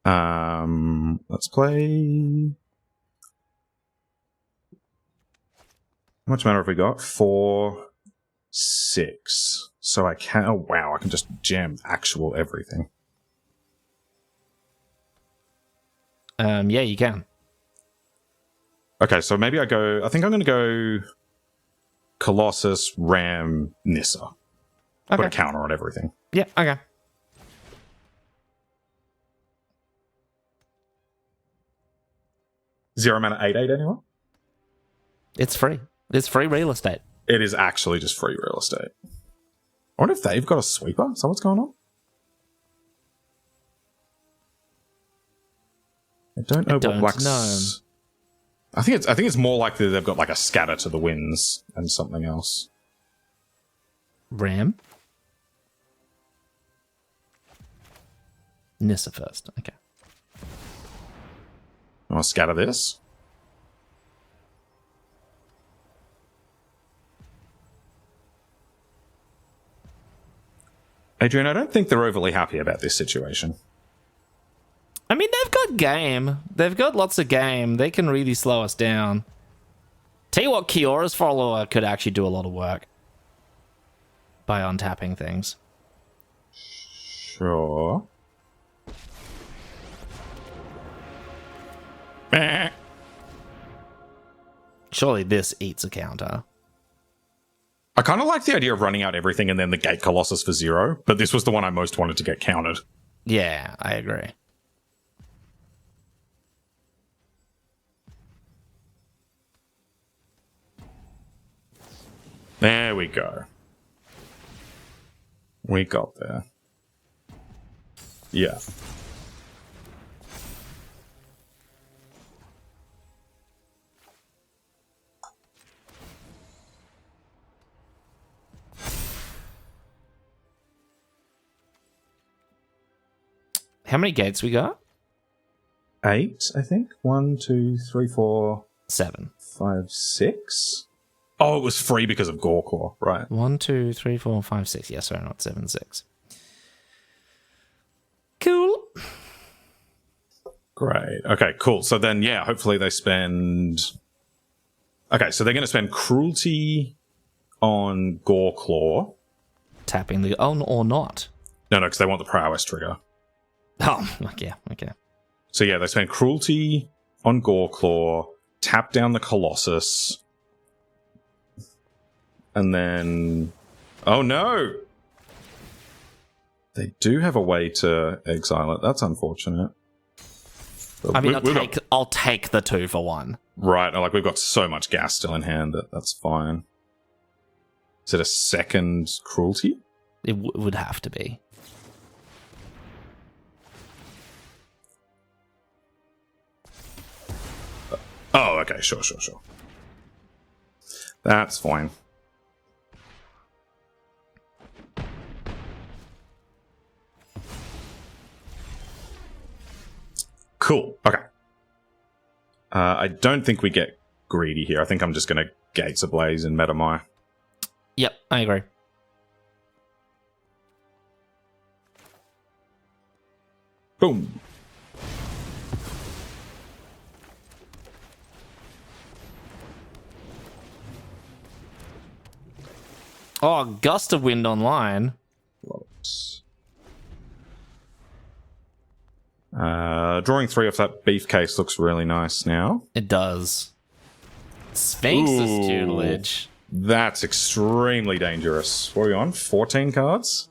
[SPEAKER 1] Let's play... How much mana have we got? 4, 6. So I can... Oh, wow, I can just jam actual everything.
[SPEAKER 2] Yeah, you can.
[SPEAKER 1] Okay, so maybe I think I'm going to go Colossus, Ram, Nissa. Put a
[SPEAKER 2] Okay.
[SPEAKER 1] counter on everything.
[SPEAKER 2] Yeah, okay.
[SPEAKER 1] Zero mana 8/8 anyone?
[SPEAKER 2] It's free. It's free real estate.
[SPEAKER 1] It is actually just free real estate. I wonder if they've got a sweeper? Is that what's going on? I don't know
[SPEAKER 2] don't
[SPEAKER 1] what Black's...
[SPEAKER 2] know.
[SPEAKER 1] I think it's more likely they've got like a scatter to the winds and something else.
[SPEAKER 2] Ram. Nissa first. Okay.
[SPEAKER 1] I want to scatter this. Adrian, I don't think they're overly happy about this situation.
[SPEAKER 2] I mean, they've got game. They've got lots of game. They can really slow us down. Tell you what, Kiora's follower could actually do a lot of work by untapping things.
[SPEAKER 1] Sure. Meh.
[SPEAKER 2] Surely this eats a counter.
[SPEAKER 1] I kind of like the idea of running out everything and then the Gate Colossus for 0, but this was the one I most wanted to get countered.
[SPEAKER 2] Yeah, I agree.
[SPEAKER 1] There we go. We got there. Yeah.
[SPEAKER 2] How many gates we got?
[SPEAKER 1] 8, I think. 1, 2, 3, 4,
[SPEAKER 2] 7.
[SPEAKER 1] 5, 6. Oh, it was free because of Goreclaw, right?
[SPEAKER 2] 1, 2, 3, 4, 5, 6. Yeah, sorry, not 7, 6. Cool.
[SPEAKER 1] Great. Okay, cool. So then, yeah, hopefully they spend... Okay, so they're going to spend Cruelty on Goreclaw.
[SPEAKER 2] Tapping the... Oh, or not.
[SPEAKER 1] No, because they want the Prowess trigger.
[SPEAKER 2] Oh, yeah, okay.
[SPEAKER 1] So yeah, they spend Cruelty on Goreclaw, tap down the Colossus, and then... Oh no! They do have a way to exile it. That's unfortunate.
[SPEAKER 2] But I mean, I'll take the 2 for 1.
[SPEAKER 1] Right, like we've got so much gas still in hand that's fine. Is it a second cruelty?
[SPEAKER 2] It would have to be.
[SPEAKER 1] Oh, okay, sure. That's fine. Cool, okay. I don't think we get greedy here. I think I'm just going to Gates Ablaze and Metamai.
[SPEAKER 2] Yep, I agree.
[SPEAKER 1] Boom.
[SPEAKER 2] Oh, Gust of Wind online.
[SPEAKER 1] Drawing 3 off that beef case looks really nice now.
[SPEAKER 2] It does. Sphinx's tutelage.
[SPEAKER 1] That's extremely dangerous. What are we on? 14 cards?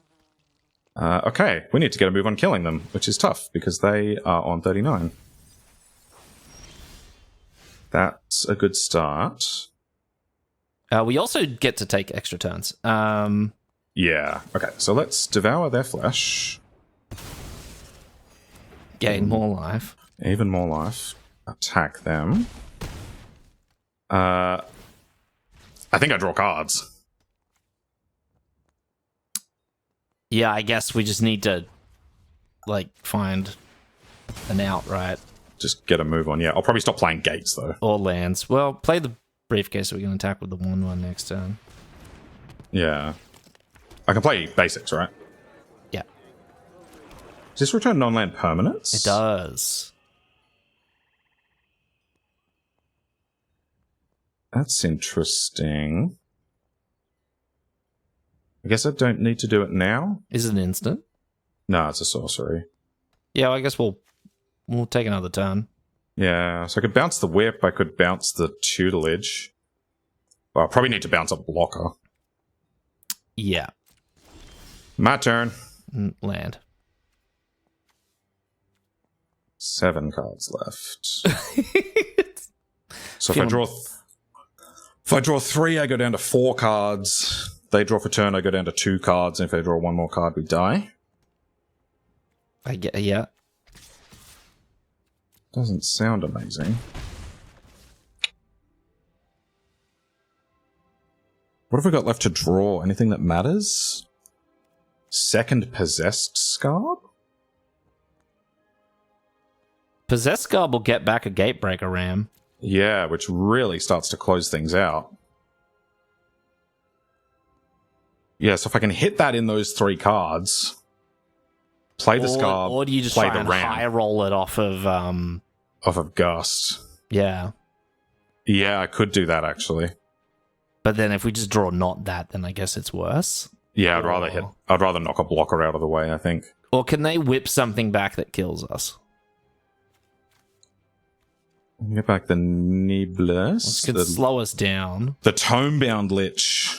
[SPEAKER 1] Okay, we need to get a move on killing them, which is tough because they are on 39. That's a good start.
[SPEAKER 2] We also get to take extra turns.
[SPEAKER 1] Yeah, okay, so let's devour their flesh.
[SPEAKER 2] Gain more life.
[SPEAKER 1] Even more life. Attack them. I think I draw cards.
[SPEAKER 2] Yeah, I guess we just need to, like, find an out, right?
[SPEAKER 1] Just get a move on. Yeah, I'll probably stop playing gates, though.
[SPEAKER 2] Or lands. Well, play the briefcase so we can attack with the 1/1 next turn.
[SPEAKER 1] Yeah. I can play basics, right?
[SPEAKER 2] Yeah.
[SPEAKER 1] Does this return non-land permanents?
[SPEAKER 2] It does.
[SPEAKER 1] That's interesting. I guess I don't need to do it now.
[SPEAKER 2] Is it an instant?
[SPEAKER 1] No, it's a sorcery.
[SPEAKER 2] Yeah, well, I guess we'll take another turn.
[SPEAKER 1] Yeah, so I could bounce the whip, I could bounce the tutelage. Well, I'll probably need to bounce a blocker.
[SPEAKER 2] Yeah.
[SPEAKER 1] My turn.
[SPEAKER 2] Land.
[SPEAKER 1] 7 cards left. So if I draw 3, I go down to 4 cards. They draw for turn, I go down to 2 cards, and if they draw 1 more card, we die.
[SPEAKER 2] I get, yeah.
[SPEAKER 1] Doesn't sound amazing. What have we got left to draw? Anything that matters? Second Possessed Scarb?
[SPEAKER 2] Possessed Scarb will get back a Gatebreaker Ram.
[SPEAKER 1] Yeah, which really starts to close things out. Yeah, so if I can hit that in those 3 cards, play the Scarb,
[SPEAKER 2] or do you just
[SPEAKER 1] play
[SPEAKER 2] try
[SPEAKER 1] the
[SPEAKER 2] and
[SPEAKER 1] Ram.
[SPEAKER 2] high roll it off of
[SPEAKER 1] Gust.
[SPEAKER 2] Yeah.
[SPEAKER 1] Yeah, I could do that actually.
[SPEAKER 2] But then if we just draw not that, then I guess it's worse.
[SPEAKER 1] Yeah, I'd rather knock a blocker out of the way, I think.
[SPEAKER 2] Or can they whip something back that kills us?
[SPEAKER 1] Get back the Niblis.
[SPEAKER 2] It could slow us down.
[SPEAKER 1] The Tomebound Lich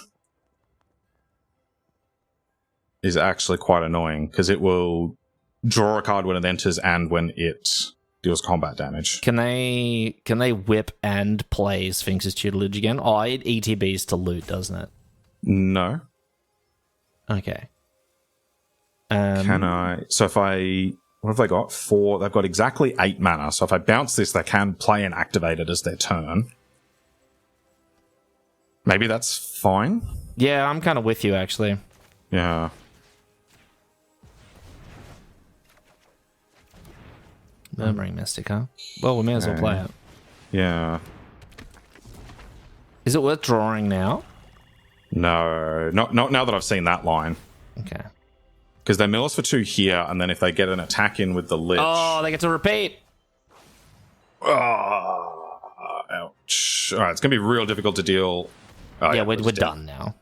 [SPEAKER 1] is actually quite annoying because it will draw a card when it enters and when it deals combat damage.
[SPEAKER 2] Can they whip and play Sphinx's tutelage again? Oh, it ETBs to loot, doesn't it?
[SPEAKER 1] No.
[SPEAKER 2] Okay.
[SPEAKER 1] Can I? So if I... What have they got? 4. They've got exactly 8 mana. So if I bounce this, they can play and activate it as their turn. Maybe that's fine?
[SPEAKER 2] Yeah, I'm kind of with you, actually.
[SPEAKER 1] Yeah.
[SPEAKER 2] Murmuring Mystic, huh? Well, we may as well play it.
[SPEAKER 1] Yeah.
[SPEAKER 2] Is it worth drawing now?
[SPEAKER 1] No. Not now that I've seen that line.
[SPEAKER 2] Okay.
[SPEAKER 1] Because they mill us for 2 here, and then if they get an attack in with the Lich...
[SPEAKER 2] Oh, they get to repeat!
[SPEAKER 1] Oh, ouch. Alright, it's going to be real difficult to deal... Oh,
[SPEAKER 2] yeah, we're done now.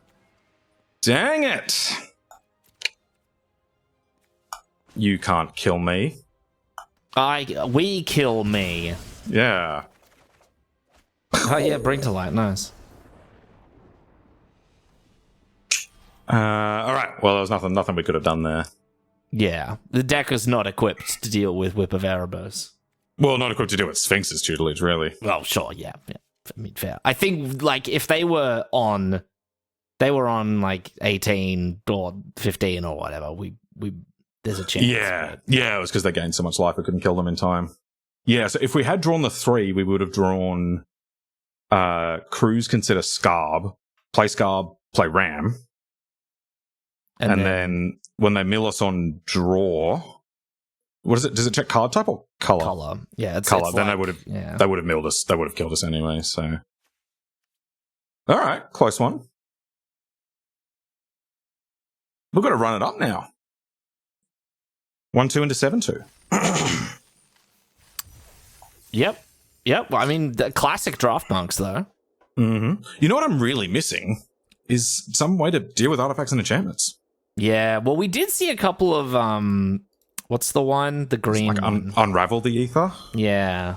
[SPEAKER 1] Dang it! You can't kill me.
[SPEAKER 2] We kill me.
[SPEAKER 1] Yeah.
[SPEAKER 2] Oh, yeah, bring to light. Nice.
[SPEAKER 1] Alright, well, there was nothing we could have done there.
[SPEAKER 2] Yeah, the deck is not equipped to deal with Whip of Erebos.
[SPEAKER 1] Well, not equipped to do with Sphinx's tutelage, really.
[SPEAKER 2] Well, sure, yeah. I mean, fair. I think like if they were on like 18 or 15 or whatever, we there's a chance.
[SPEAKER 1] Yeah, yeah, it was because they gained so much life we couldn't kill them in time. Yeah, so if we had drawn the 3, we would have drawn Cruise, consider Scarb, play Ram. And then when they mill us on draw, what is it? Does it check card type or color?
[SPEAKER 2] Color. Yeah, it's
[SPEAKER 1] color.
[SPEAKER 2] It's
[SPEAKER 1] then
[SPEAKER 2] like,
[SPEAKER 1] they would have milled us. They would have killed us anyway. So, all right, close one. We've got to run it up now. 1-2 into 7-2.
[SPEAKER 2] Yep. Well, I mean, the classic draft monks, though.
[SPEAKER 1] Mm-hmm. You know what I'm really missing is some way to deal with artifacts and enchantments.
[SPEAKER 2] Yeah. Well, we did see a couple of what's the one? The green.
[SPEAKER 1] It's like unravel the ether.
[SPEAKER 2] Yeah.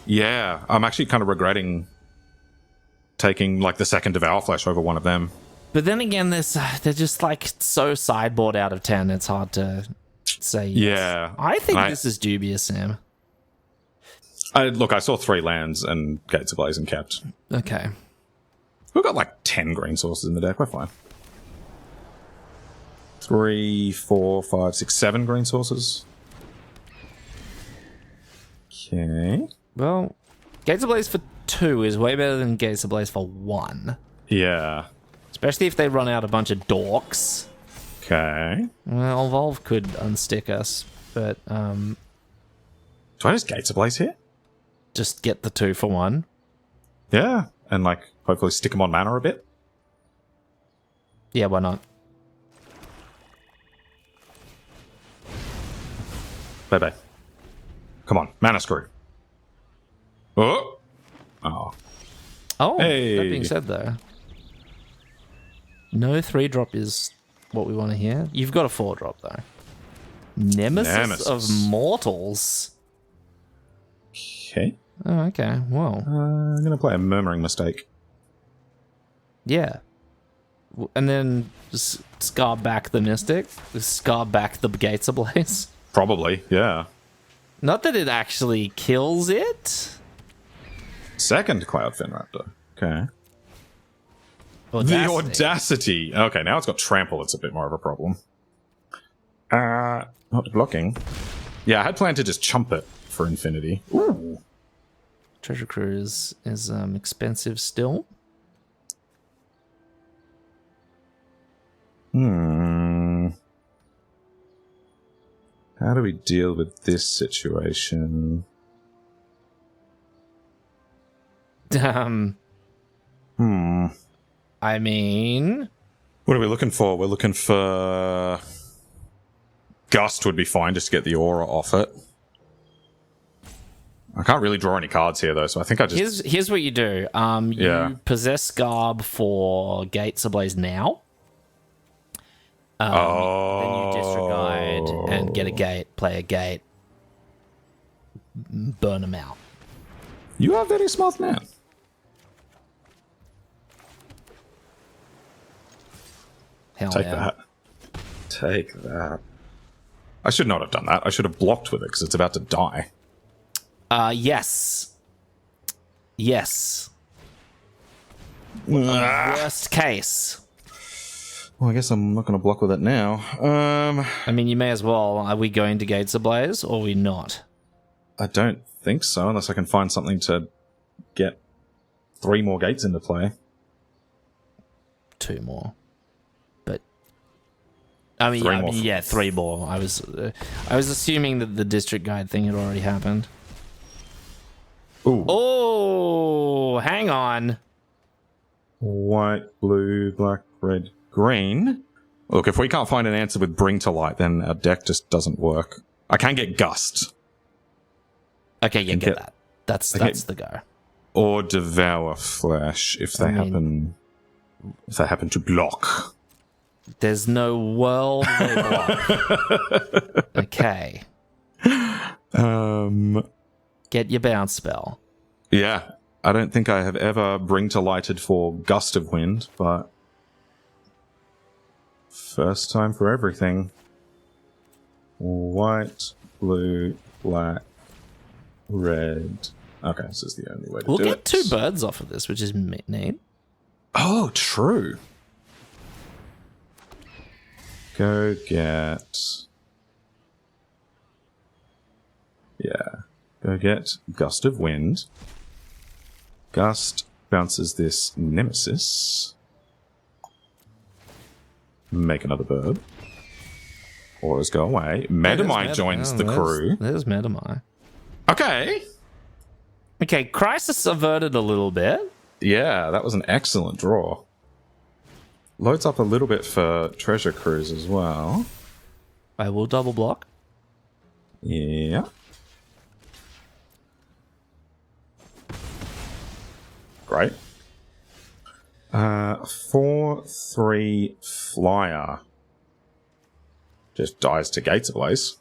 [SPEAKER 1] Yeah. I'm actually kind of regretting taking like the second Devour Flesh over one of them.
[SPEAKER 2] But then again, they're just like so sideboard out of 10. It's hard to say. Yes.
[SPEAKER 1] Yeah.
[SPEAKER 2] I think this is dubious, Sam.
[SPEAKER 1] I saw 3 lands and Gates Ablaze and kept.
[SPEAKER 2] Okay.
[SPEAKER 1] We've got like 10 green sources in the deck. We're fine. 3, 4, 5, 6, 7 green sources. Okay.
[SPEAKER 2] Well, Gates Ablaze for 2 is way better than Gates Ablaze for 1.
[SPEAKER 1] Yeah.
[SPEAKER 2] Especially if they run out a bunch of dorks.
[SPEAKER 1] Okay.
[SPEAKER 2] Well, Evolve could unstick us, but
[SPEAKER 1] do I just Gates Ablaze here?
[SPEAKER 2] Just get the 2 for 1.
[SPEAKER 1] Yeah, and like hopefully stick them on mana a bit.
[SPEAKER 2] Yeah, why not?
[SPEAKER 1] Bye. Come on, mana screw. Oh. Hey.
[SPEAKER 2] That being said, though, no 3-drop is what we want to hear. You've got a 4-drop, though. Nemesis of Mortals.
[SPEAKER 1] Okay.
[SPEAKER 2] Oh, okay. Well,
[SPEAKER 1] I'm going to play a Murmuring Mistake.
[SPEAKER 2] Yeah. And then scar back the Mystic. Scar back the Gates Ablaze.
[SPEAKER 1] Probably, yeah.
[SPEAKER 2] Not that it actually kills it.
[SPEAKER 1] Second Cloud Fin Raptor. Okay.
[SPEAKER 2] Audacity.
[SPEAKER 1] The audacity. Okay, now it's got trample. It's a bit more of a problem. Not blocking. Yeah, I had planned to just chump it for infinity. Ooh.
[SPEAKER 2] Treasure Cruise is expensive still.
[SPEAKER 1] How do we deal with this situation?
[SPEAKER 2] I mean,
[SPEAKER 1] what are we looking for? We're looking for Gust would be fine just to get the aura off it. I can't really draw any cards here though, so I think I just
[SPEAKER 2] here's what you do. You possess Garb for Gates Ablaze now. Then you disregard and get a gate, play a gate, burn them out.
[SPEAKER 1] You are a very smart man. Take that. Take that. I should not have done that. I should have blocked with it because it's about to die.
[SPEAKER 2] Yes. Worst case.
[SPEAKER 1] Well, I guess I'm not going to block with it now.
[SPEAKER 2] I mean, you may as well. Are we going to Gates Ablaze or are we not?
[SPEAKER 1] I don't think so, unless I can find something to get 3 more gates into play.
[SPEAKER 2] 2 more. But I mean, 3 more. I was assuming that the district guide thing had already happened.
[SPEAKER 1] Ooh.
[SPEAKER 2] Oh, hang on.
[SPEAKER 1] White, blue, black, red, green. Look, if we can't find an answer with Bring to Light, then our deck just doesn't work. I can get Gust.
[SPEAKER 2] Okay, you get that. That's the go.
[SPEAKER 1] Or Devour Flesh if they happen to block.
[SPEAKER 2] There's no world they block. Okay. Get your bounce spell.
[SPEAKER 1] Yeah. I don't think I have ever Bring to Lighted for Gust of Wind, but first time for everything. white, blue, black, red. Okay, this is the only way to do it.
[SPEAKER 2] We'll get 2 birds off of this, which is neat.
[SPEAKER 1] Oh, true. Go get... Yeah. Go get Gust of Wind. Gust bounces this Nemesis. Make another bird. Auras go away. Metamai joins the crew.
[SPEAKER 2] There's Metamai.
[SPEAKER 1] Okay.
[SPEAKER 2] Okay, Crisis averted a little bit.
[SPEAKER 1] Yeah, that was an excellent draw. Loads up a little bit for Treasure Cruise as well.
[SPEAKER 2] I will double block.
[SPEAKER 1] Yeah. Great. 4/3 flyer. Just dies to Gates Ablaze.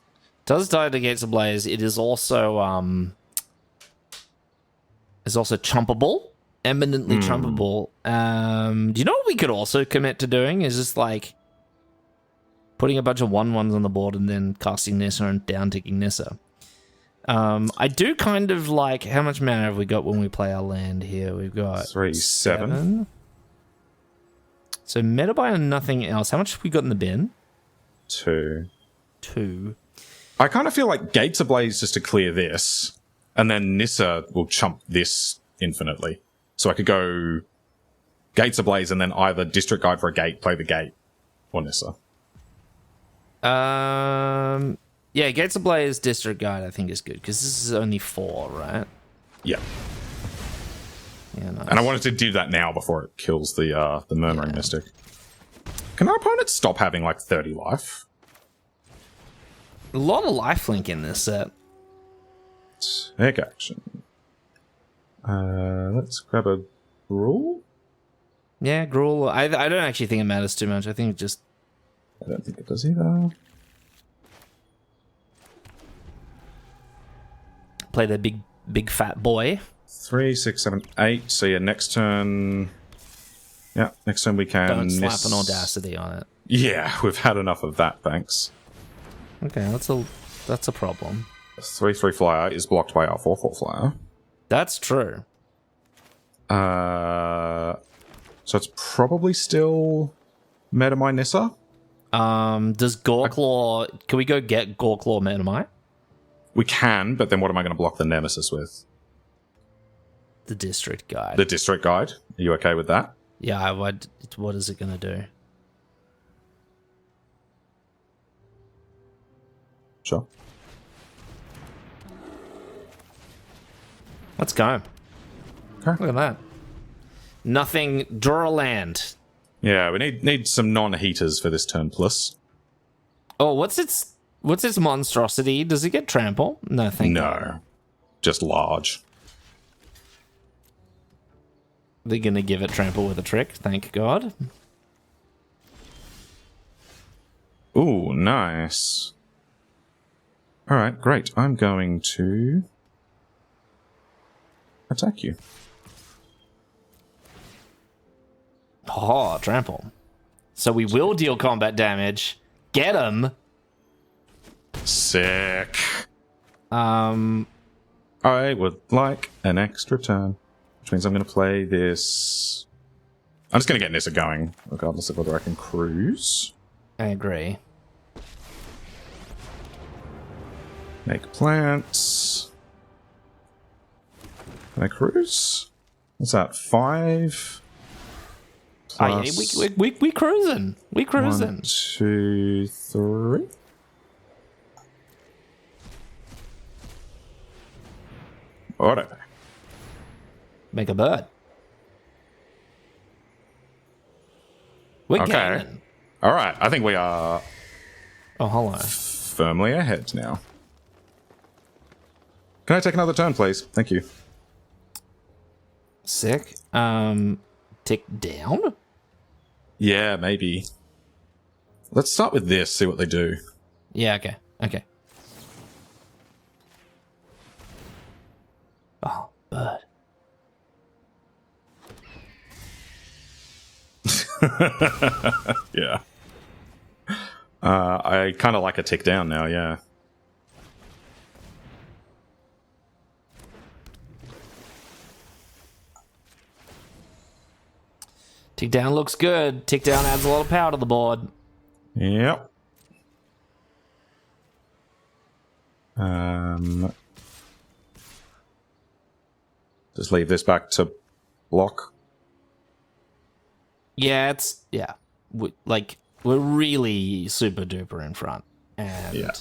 [SPEAKER 2] Does die to Gates Ablaze. It is also chumpable. Eminently trumpable. Do you know what we could also commit to doing? Is just like putting a bunch of 1/1s on the board and then casting Nissa and down-ticking Nissa. I do kind of like... How much mana have we got when we play our land here? We've got
[SPEAKER 1] 3/7.
[SPEAKER 2] So Metabuy and nothing else. How much have we got in the bin?
[SPEAKER 1] 2.
[SPEAKER 2] I
[SPEAKER 1] kind of feel like Gates Ablaze just to clear this, and then Nissa will chump this infinitely. So I could go Gates Ablaze and then either District Guide for a gate, play the gate, or Nissa.
[SPEAKER 2] Yeah, Gates Ablaze District Guide I think is good, because this is only 4, right?
[SPEAKER 1] Yeah.
[SPEAKER 2] Yeah, nice.
[SPEAKER 1] And I wanted to do that now before it kills the Murmuring Mystic. Can our opponent stop having like 30 life?
[SPEAKER 2] A lot of lifelink in this set.
[SPEAKER 1] Take action. Let's grab a Gruul.
[SPEAKER 2] Yeah, Gruul. I don't actually think it matters too much. I think it just...
[SPEAKER 1] I don't think it does either.
[SPEAKER 2] Play the big fat boy.
[SPEAKER 1] 3, 6, 7, 8. So yeah, next turn... Yeah, next turn we can...
[SPEAKER 2] Don't slap an Audacity on it.
[SPEAKER 1] Yeah, we've had enough of that, thanks.
[SPEAKER 2] Okay, that's a problem.
[SPEAKER 1] 3/3 flyer is blocked by our 4/4 flyer.
[SPEAKER 2] That's true.
[SPEAKER 1] So it's probably still Metamai Nissa?
[SPEAKER 2] Does Goreclaw... Can we go get Goreclaw Metamai?
[SPEAKER 1] We can, but then what am I going to block the Nemesis with?
[SPEAKER 2] The District Guide.
[SPEAKER 1] The District Guide? Are you okay with that?
[SPEAKER 2] Yeah, what is it going to do?
[SPEAKER 1] Sure.
[SPEAKER 2] Let's go.
[SPEAKER 1] Okay.
[SPEAKER 2] Look at that. Nothing. Draw a land.
[SPEAKER 1] Yeah, we need some non-heaters for this turn plus.
[SPEAKER 2] Oh, what's its monstrosity? Does it get trample? No, thank you.
[SPEAKER 1] No. Just large.
[SPEAKER 2] They're going to give it trample with a trick, thank God.
[SPEAKER 1] Ooh, nice. Alright, great. I'm going to attack you.
[SPEAKER 2] Oh, trample. So we will deal combat damage. Get him.
[SPEAKER 1] Sick.
[SPEAKER 2] I
[SPEAKER 1] would like an extra turn, which means I'm going to play this... I'm just going to get Nissa going, regardless of whether I can cruise.
[SPEAKER 2] agree.
[SPEAKER 1] Make plants. Can I cruise? What's that? 5?
[SPEAKER 2] Oh, yeah, we cruising. We cruising.
[SPEAKER 1] 1, 2, 3. Whatever.
[SPEAKER 2] Make a bird. We're gaining.
[SPEAKER 1] All right. I think we are
[SPEAKER 2] Oh, hello.
[SPEAKER 1] firmly ahead now. Can I take another turn, please? Thank you.
[SPEAKER 2] Sick. Tick down?
[SPEAKER 1] Yeah, maybe. Let's start with this, see what they do.
[SPEAKER 2] Yeah, okay. Okay. Oh, bird.
[SPEAKER 1] Yeah. I kind of like a tick down now, yeah.
[SPEAKER 2] Tick down looks good. Tick down adds a lot of power to the board.
[SPEAKER 1] Yep. Just leave this back to block.
[SPEAKER 2] Yeah, we're really super duper in front, and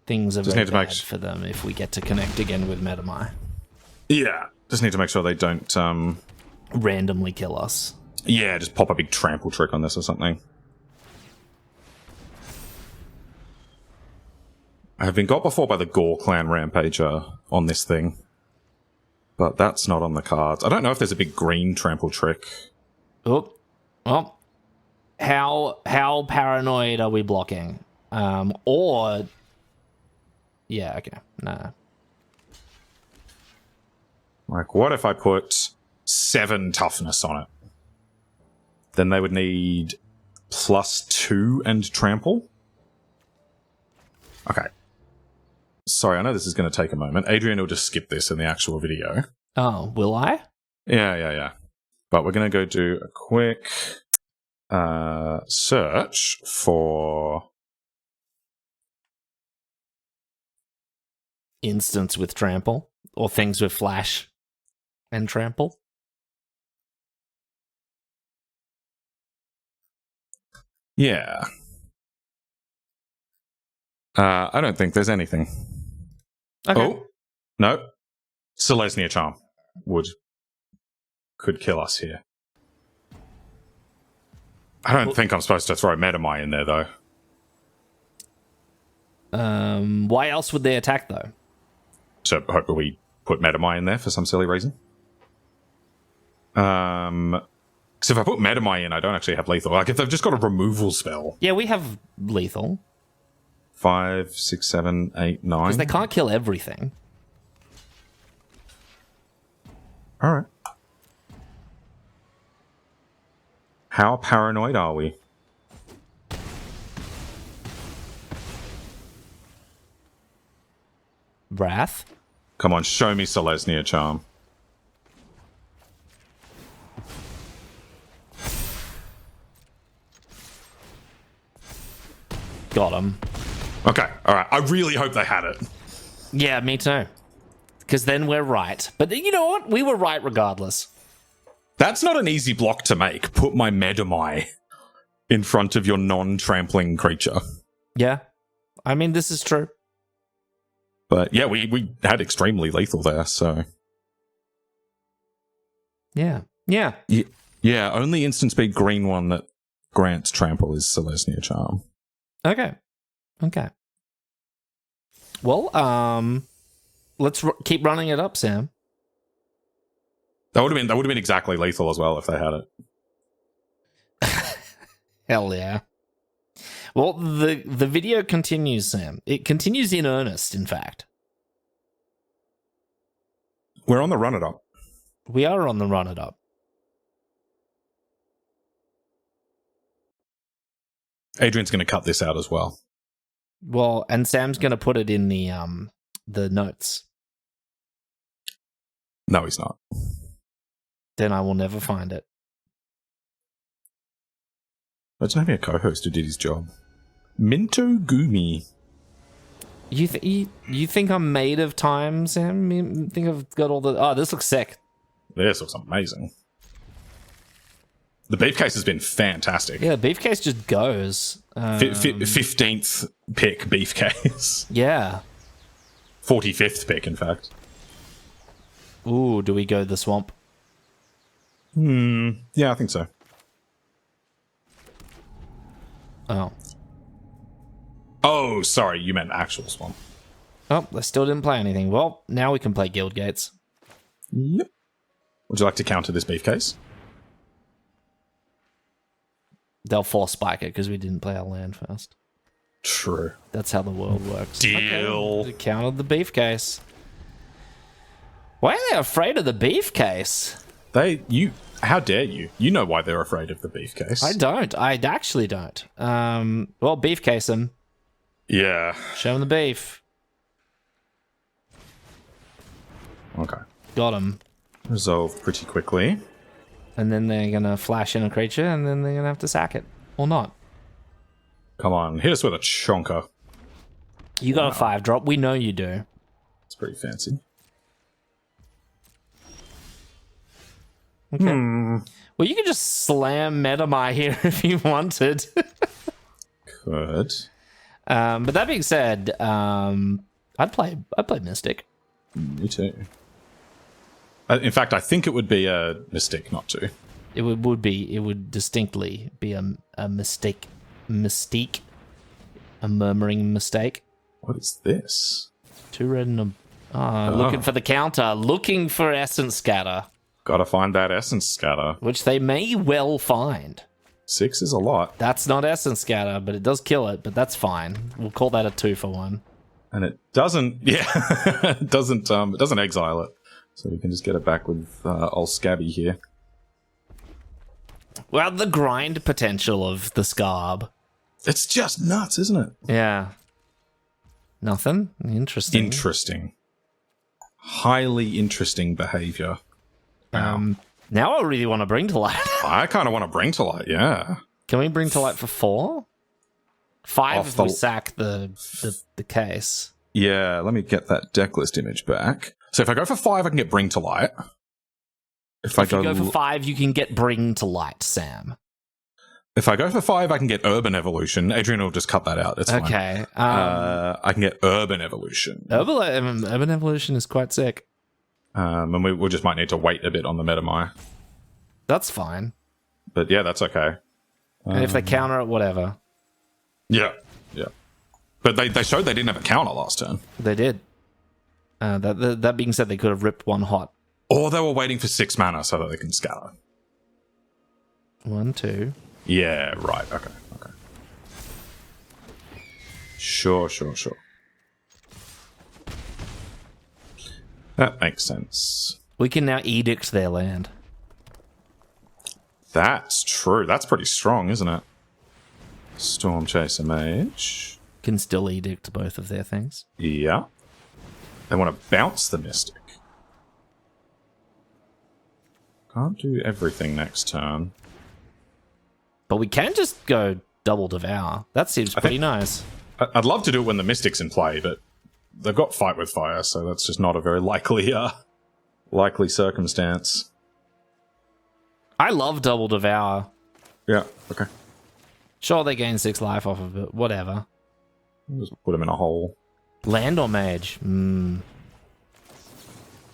[SPEAKER 2] things are very bad for them if we get to connect again with Metamai.
[SPEAKER 1] Yeah, just need to make sure they don't
[SPEAKER 2] randomly kill us.
[SPEAKER 1] Yeah, just pop a big trample trick on this or something. I have been got before by the Gore Clan Rampager on this thing, but that's not on the cards. I don't know if there's a big green trample trick.
[SPEAKER 2] Oh, well, how paranoid are we blocking? Yeah, okay, nah.
[SPEAKER 1] Like, what if I put 7 toughness on it? Then they would need +2 and trample. Okay. Sorry, I know this is going to take a moment. Adrian will just skip this in the actual video.
[SPEAKER 2] Oh, will I?
[SPEAKER 1] Yeah. But we're going to go do a quick search for...
[SPEAKER 2] instance with trample, or things with flash and trample.
[SPEAKER 1] Yeah. I don't think there's anything.
[SPEAKER 2] Okay.
[SPEAKER 1] Oh, no. Selesnya Charm could kill us here. I don't think I'm supposed to throw Metamai in there, though.
[SPEAKER 2] Why else would they attack, though?
[SPEAKER 1] So, hope we put Metamai in there for some silly reason. Because if I put Metamai in, I don't actually have lethal. Like, if they've just got a removal spell.
[SPEAKER 2] Yeah, we have lethal.
[SPEAKER 1] 5, 6, 7, 8, 9.
[SPEAKER 2] Because they can't kill everything.
[SPEAKER 1] Alright. How paranoid are we?
[SPEAKER 2] Wrath?
[SPEAKER 1] Come on, show me Selesnya Charm.
[SPEAKER 2] Got him.
[SPEAKER 1] Okay, alright. I really hope they had it.
[SPEAKER 2] Yeah, me too. Because then we're right. But you know what? We were right regardless.
[SPEAKER 1] That's not an easy block to make. Put my Metamai in front of your non-trampling creature.
[SPEAKER 2] Yeah. I mean, this is true.
[SPEAKER 1] But yeah, we had extremely lethal there, so...
[SPEAKER 2] Yeah.
[SPEAKER 1] Yeah, only instant speed green one that grants trample is Selesnya Charm.
[SPEAKER 2] Okay. Well, let's keep running it up, Sam.
[SPEAKER 1] That would have been exactly lethal as well if they had it.
[SPEAKER 2] Hell yeah. Well, the video continues, Sam. It continues in earnest, in fact.
[SPEAKER 1] We're on the run it up.
[SPEAKER 2] We are on the run it up.
[SPEAKER 1] Adrian's going to cut this out as well.
[SPEAKER 2] Well, and Sam's going to put it in the notes.
[SPEAKER 1] No, he's not.
[SPEAKER 2] Then I will never find it.
[SPEAKER 1] Imagine having a co-host who did his job. Minto Gumi.
[SPEAKER 2] You think I'm made of time, Sam? You think I've got all the... Oh, this looks sick.
[SPEAKER 1] This looks amazing. The beefcase has been fantastic.
[SPEAKER 2] Yeah, the beefcase just goes.
[SPEAKER 1] 15th pick beefcase.
[SPEAKER 2] Yeah.
[SPEAKER 1] 45th pick, in fact.
[SPEAKER 2] Ooh, do we go the swamp?
[SPEAKER 1] Yeah, I think so. Oh, sorry, you meant actual swamp.
[SPEAKER 2] Oh, they still didn't play anything. Well, now we can play Guild Gates.
[SPEAKER 1] Yep. Would you like to counter this beefcase?
[SPEAKER 2] They'll force spike it because we didn't play our land first.
[SPEAKER 1] True.
[SPEAKER 2] That's how the world works.
[SPEAKER 1] Deal.
[SPEAKER 2] Okay, we countered the beefcase. Why are they afraid of the beefcase?
[SPEAKER 1] How dare you? You know why they're afraid of the beef case.
[SPEAKER 2] I don't. I actually don't. Well, beef case them.
[SPEAKER 1] Yeah.
[SPEAKER 2] Show them the beef.
[SPEAKER 1] Okay.
[SPEAKER 2] Got him.
[SPEAKER 1] Resolve pretty quickly.
[SPEAKER 2] And then they're going to flash in a creature, and then they're going to have to sack it. Or not.
[SPEAKER 1] Come on, hit us with a chonker.
[SPEAKER 2] You got a 5-drop. We know you do.
[SPEAKER 1] It's pretty fancy.
[SPEAKER 2] Okay. Well, you could just slam Metamai here if you wanted.
[SPEAKER 1] Could.
[SPEAKER 2] But that being said, I'd play Mystic.
[SPEAKER 1] Me too. In fact, I think it would be a mistake not to.
[SPEAKER 2] It would distinctly be a mistake, a murmuring mistake.
[SPEAKER 1] What is this?
[SPEAKER 2] 2 red and a looking for the counter, looking for Essence Scatter.
[SPEAKER 1] Gotta find that Essence Scatter.
[SPEAKER 2] Which they may well find.
[SPEAKER 1] 6 is a lot.
[SPEAKER 2] That's not Essence Scatter, but it does kill it, but that's fine. We'll call that a 2-for-1.
[SPEAKER 1] And it doesn't, it doesn't exile it. So we can just get it back with old Scabby here.
[SPEAKER 2] Well, the grind potential of the Scarb.
[SPEAKER 1] It's just nuts, isn't it?
[SPEAKER 2] Yeah. Nothing? Interesting.
[SPEAKER 1] Interesting. Highly interesting behavior.
[SPEAKER 2] Now I really want to bring to light.
[SPEAKER 1] I kind of want to bring to light, yeah.
[SPEAKER 2] Can we bring to light for 4? 5 if we sack the case.
[SPEAKER 1] Yeah, let me get that deck list image back. So if I go for 5, I can get bring to light. If you
[SPEAKER 2] go for 5, you can get bring to light, Sam.
[SPEAKER 1] If I go for 5, I can get urban evolution. Adrian will just cut that out. It's fine.
[SPEAKER 2] Okay.
[SPEAKER 1] I can get urban evolution.
[SPEAKER 2] Urban evolution is quite sick.
[SPEAKER 1] And we just might need to wait a bit on the Metamai.
[SPEAKER 2] That's fine.
[SPEAKER 1] But yeah, that's okay.
[SPEAKER 2] And if they counter it, whatever.
[SPEAKER 1] Yeah. But they showed they didn't have a counter last turn.
[SPEAKER 2] They did. That being said, they could have ripped 1 hot.
[SPEAKER 1] Or they were waiting for 6 mana so that they can scatter.
[SPEAKER 2] 1, 2.
[SPEAKER 1] Yeah, right. Okay. Sure. That makes sense.
[SPEAKER 2] We can now edict their land.
[SPEAKER 1] That's true. That's pretty strong, isn't it? Storm Chaser Mage.
[SPEAKER 2] Can still edict both of their things.
[SPEAKER 1] Yeah. They want to bounce the Mystic. Can't do everything next turn.
[SPEAKER 2] But we can just go double Devour. That seems pretty nice.
[SPEAKER 1] I'd love to do it when the Mystic's in play, but they've got Fight with Fire, so that's just not a very likely circumstance.
[SPEAKER 2] I love double Devour.
[SPEAKER 1] Yeah, okay.
[SPEAKER 2] Sure, they gain 6 life off of it. Whatever.
[SPEAKER 1] Just put them in a hole.
[SPEAKER 2] Land or Mage?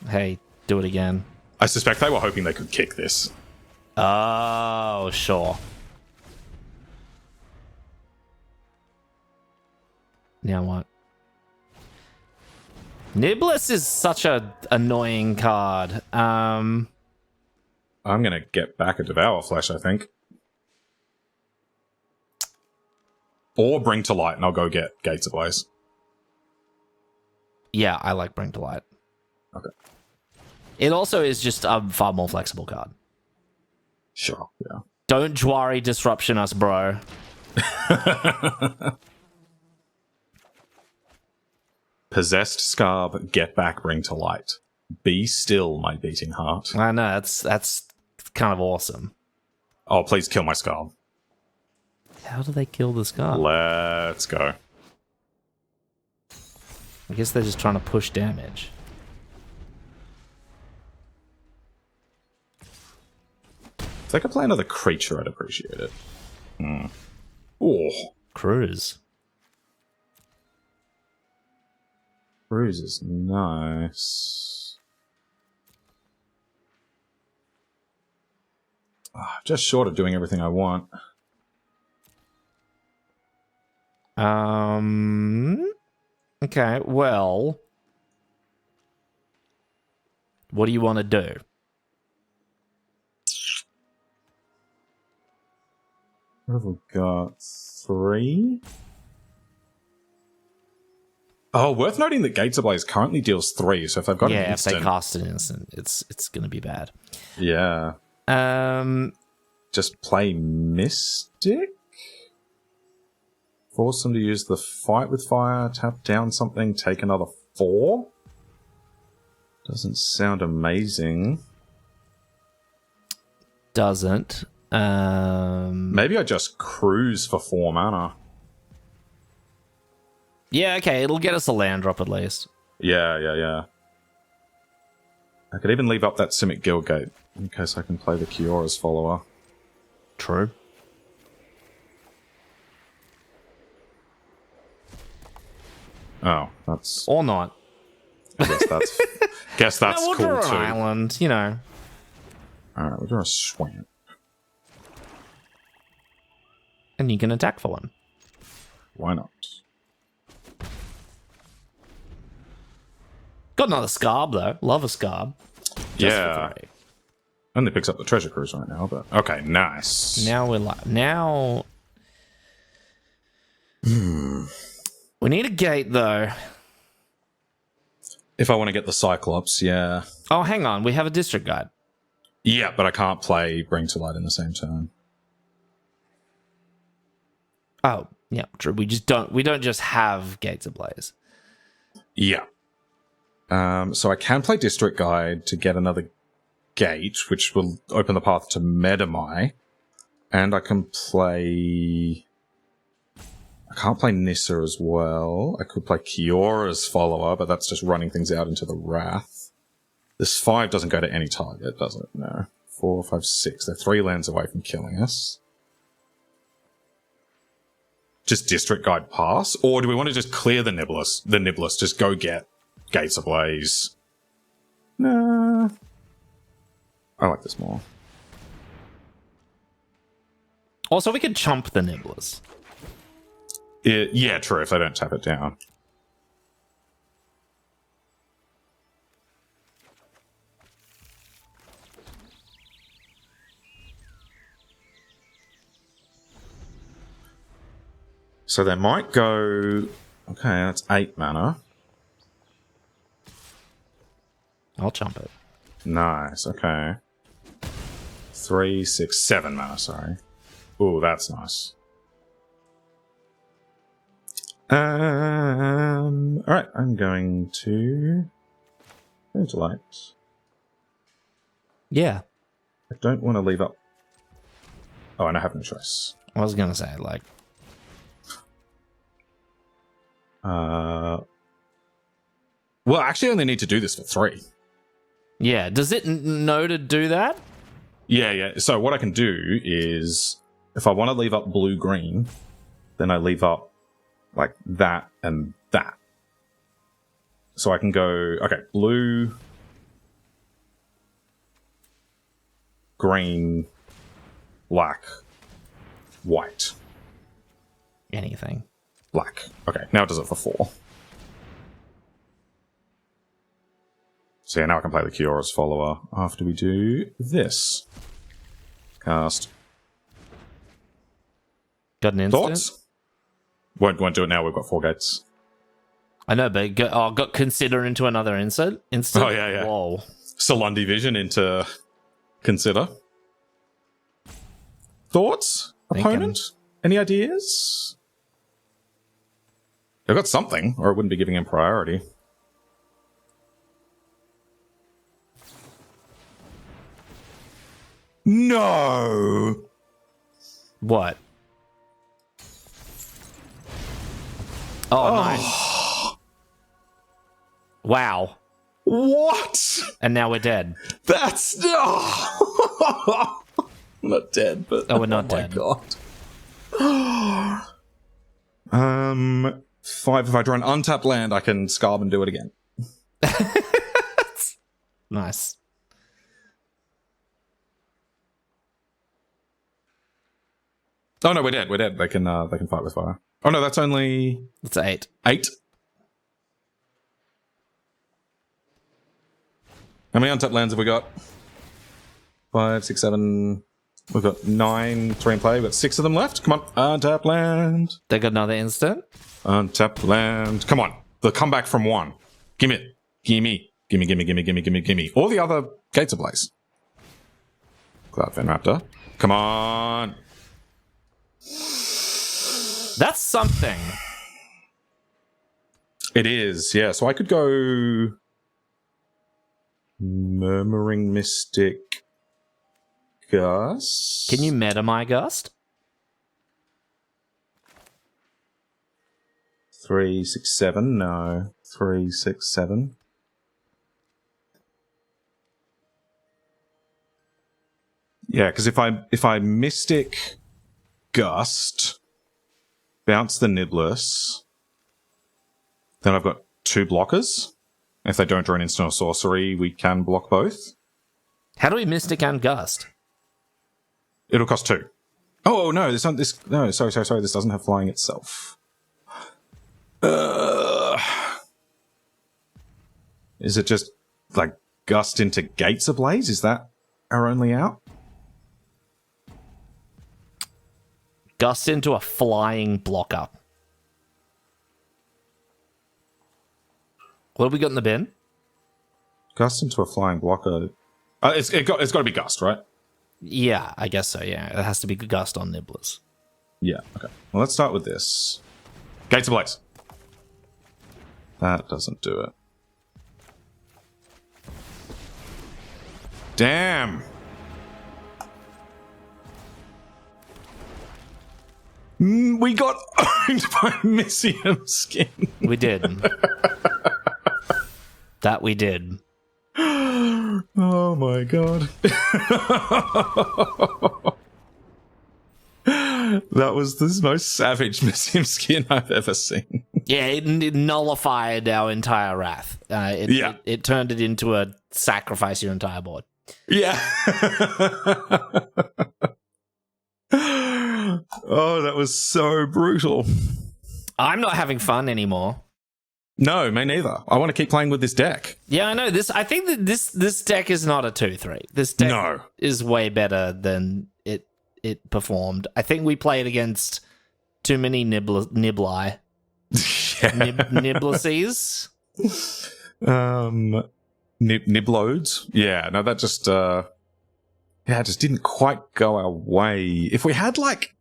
[SPEAKER 2] Hey, do it again.
[SPEAKER 1] I suspect they were hoping they could kick this.
[SPEAKER 2] Oh, sure. Now what? Niblis is such a annoying card.
[SPEAKER 1] I'm gonna get back a Devour Flesh, I think. Or Bring to Light, and I'll go get Gates Ablaze.
[SPEAKER 2] Yeah, I like Bring to Light.
[SPEAKER 1] Okay.
[SPEAKER 2] It also is just a far more flexible card.
[SPEAKER 1] Sure, yeah.
[SPEAKER 2] Don't Jwari Disruption us, bro.
[SPEAKER 1] Possessed Scarb, get back, Bring to Light. Be still, my beating heart.
[SPEAKER 2] I know, that's kind of awesome.
[SPEAKER 1] Oh, please kill my Scarb.
[SPEAKER 2] How do they kill the Scarb?
[SPEAKER 1] Let's go.
[SPEAKER 2] I guess they're just trying to push damage.
[SPEAKER 1] If they could play another creature, I'd appreciate it. Oh.
[SPEAKER 2] Cruise.
[SPEAKER 1] Cruise is nice. Just short of doing everything I want.
[SPEAKER 2] Okay, well, what do you want to do?
[SPEAKER 1] What have we got? 3? Oh, worth noting that Gates Ablaze currently deals 3, so if I've got an instant...
[SPEAKER 2] if they cast an instant, it's going to be bad.
[SPEAKER 1] Yeah. Just play Mystic? Force them to use the fight with fire, tap down something, take another 4? Doesn't sound amazing.
[SPEAKER 2] Doesn't.
[SPEAKER 1] Maybe I just cruise for 4 mana.
[SPEAKER 2] Yeah, okay, it'll get us a land drop at least.
[SPEAKER 1] Yeah. I could even leave up that Simic Guildgate in case I can play the Kiora's follower.
[SPEAKER 2] True.
[SPEAKER 1] Oh, that's...
[SPEAKER 2] Or not.
[SPEAKER 1] Guess that's
[SPEAKER 2] we'll
[SPEAKER 1] cool
[SPEAKER 2] draw
[SPEAKER 1] too.
[SPEAKER 2] an island, you know.
[SPEAKER 1] Alright, we'll draw a swamp.
[SPEAKER 2] And you can attack for 1.
[SPEAKER 1] Why not?
[SPEAKER 2] Got another Scarb, though. Love a Scarb.
[SPEAKER 1] Yeah. Only picks up the treasure cruise right now, but... Okay, nice.
[SPEAKER 2] Now we're like... Now... We need a gate, though.
[SPEAKER 1] If I want to get the Cyclops, yeah.
[SPEAKER 2] Oh, hang on. We have a district guide.
[SPEAKER 1] Yeah, but I can't play Bring to Light in the same turn.
[SPEAKER 2] Oh, yeah, true. We don't just have Gates Ablaze.
[SPEAKER 1] Yeah. So I can play District Guide to get another gate, which will open the path to Medamai. And I can play... I can't play Nissa as well. I could play Kiora's follower, but that's just running things out into the Wrath. This 5 doesn't go to any target, does it? No. 4, 5, 6. They're 3 lands away from killing us. Just District Guide pass? Or do we want to just clear the Nibblus? Just go get Gates Ablaze. Nah. I like this more.
[SPEAKER 2] Also, we could chump the Nibblus.
[SPEAKER 1] Yeah, true, if they don't tap it down. So they might go... Okay, that's 8 mana.
[SPEAKER 2] I'll chump it.
[SPEAKER 1] Nice, okay. 3, 6, 7 mana, sorry. Ooh, that's nice. Alright, I'm going to... Light.
[SPEAKER 2] Yeah.
[SPEAKER 1] I don't want to leave up... Oh, and I have no choice.
[SPEAKER 2] I was gonna say, like...
[SPEAKER 1] Well, actually I only need to do this for 3.
[SPEAKER 2] Yeah, does it know to do that?
[SPEAKER 1] Yeah. So what I can do is, if I want to leave up blue-green, then I leave up, like, that and that. So I can go, okay, blue, green, black, white.
[SPEAKER 2] Anything.
[SPEAKER 1] Black. Okay, now it does it for 4. So yeah, now I can play the Kiora's follower after we do this. Cast.
[SPEAKER 2] Got an instant?
[SPEAKER 1] Thoughts? Won't do it now, we've got 4 gates.
[SPEAKER 2] I know, but got consider into another instant?
[SPEAKER 1] Oh, yeah.
[SPEAKER 2] Whoa.
[SPEAKER 1] Salundi Vision into consider. Thoughts? Opponent? Any ideas? They've got something, or it wouldn't be giving him priority. No!
[SPEAKER 2] What? Oh, nice. Wow.
[SPEAKER 1] What?
[SPEAKER 2] And now we're dead.
[SPEAKER 1] That's... Oh. I'm not dead, but...
[SPEAKER 2] Oh, we're not dead.
[SPEAKER 1] Oh my god. 5, if I draw an untapped land, I can Scarb and do it again.
[SPEAKER 2] Nice.
[SPEAKER 1] Oh no, we're dead. We're dead. They can fight with fire. Oh no, that's only...
[SPEAKER 2] It's 8.
[SPEAKER 1] 8. How many untapped lands have we got? 5, 6, 7... We've got 9, 3 in play. We've got 6 of them left. Come on. Untapped land.
[SPEAKER 2] They got another instant?
[SPEAKER 1] Untapped land. Come on. The comeback from 1. Gimme it. Gimme. Gimme. All the other Gates Ablaze. that, Venraptor. Come on.
[SPEAKER 2] That's something.
[SPEAKER 1] It is, yeah. So I could go Murmuring Mystic Gust.
[SPEAKER 2] Can you meta my Gust?
[SPEAKER 1] 3, 6, 7. No. 3, 6, 7. Yeah, because if I Mystic Gust, bounce the Nibblus, then I've got 2 blockers. If they don't draw an instant or sorcery, we can block both.
[SPEAKER 2] How do we Mystic and Gust?
[SPEAKER 1] It'll cost 2. Oh no, this no, sorry. This doesn't have flying itself. Is it just like Gust into Gates Ablaze? Is that our only out?
[SPEAKER 2] Gust into a flying blocker. What have we got in the bin?
[SPEAKER 1] Gust into a flying blocker. It's got to be Gust, right?
[SPEAKER 2] Yeah, I guess so. Yeah, it has to be Gust on Nibblers.
[SPEAKER 1] Yeah. Okay. Well, let's start with this. Gates Ablaze. That doesn't do it. Damn. We got owned by Missium Skin.
[SPEAKER 2] We did. That we did.
[SPEAKER 1] Oh my god. That was the most savage Missium Skin I've ever seen.
[SPEAKER 2] Yeah, it nullified our entire wrath. It turned it into a sacrifice your entire board.
[SPEAKER 1] Yeah. Oh, that was so brutal.
[SPEAKER 2] I'm not having fun anymore.
[SPEAKER 1] No, me neither. I want to keep playing with this deck.
[SPEAKER 2] Yeah, I know. I think that this deck is not a 2-3. This deck is way better than it performed. I think we played against too many Nibbli. Nibbluses.
[SPEAKER 1] Niblodes. Yeah, no, that just it just didn't quite go our way. If we had like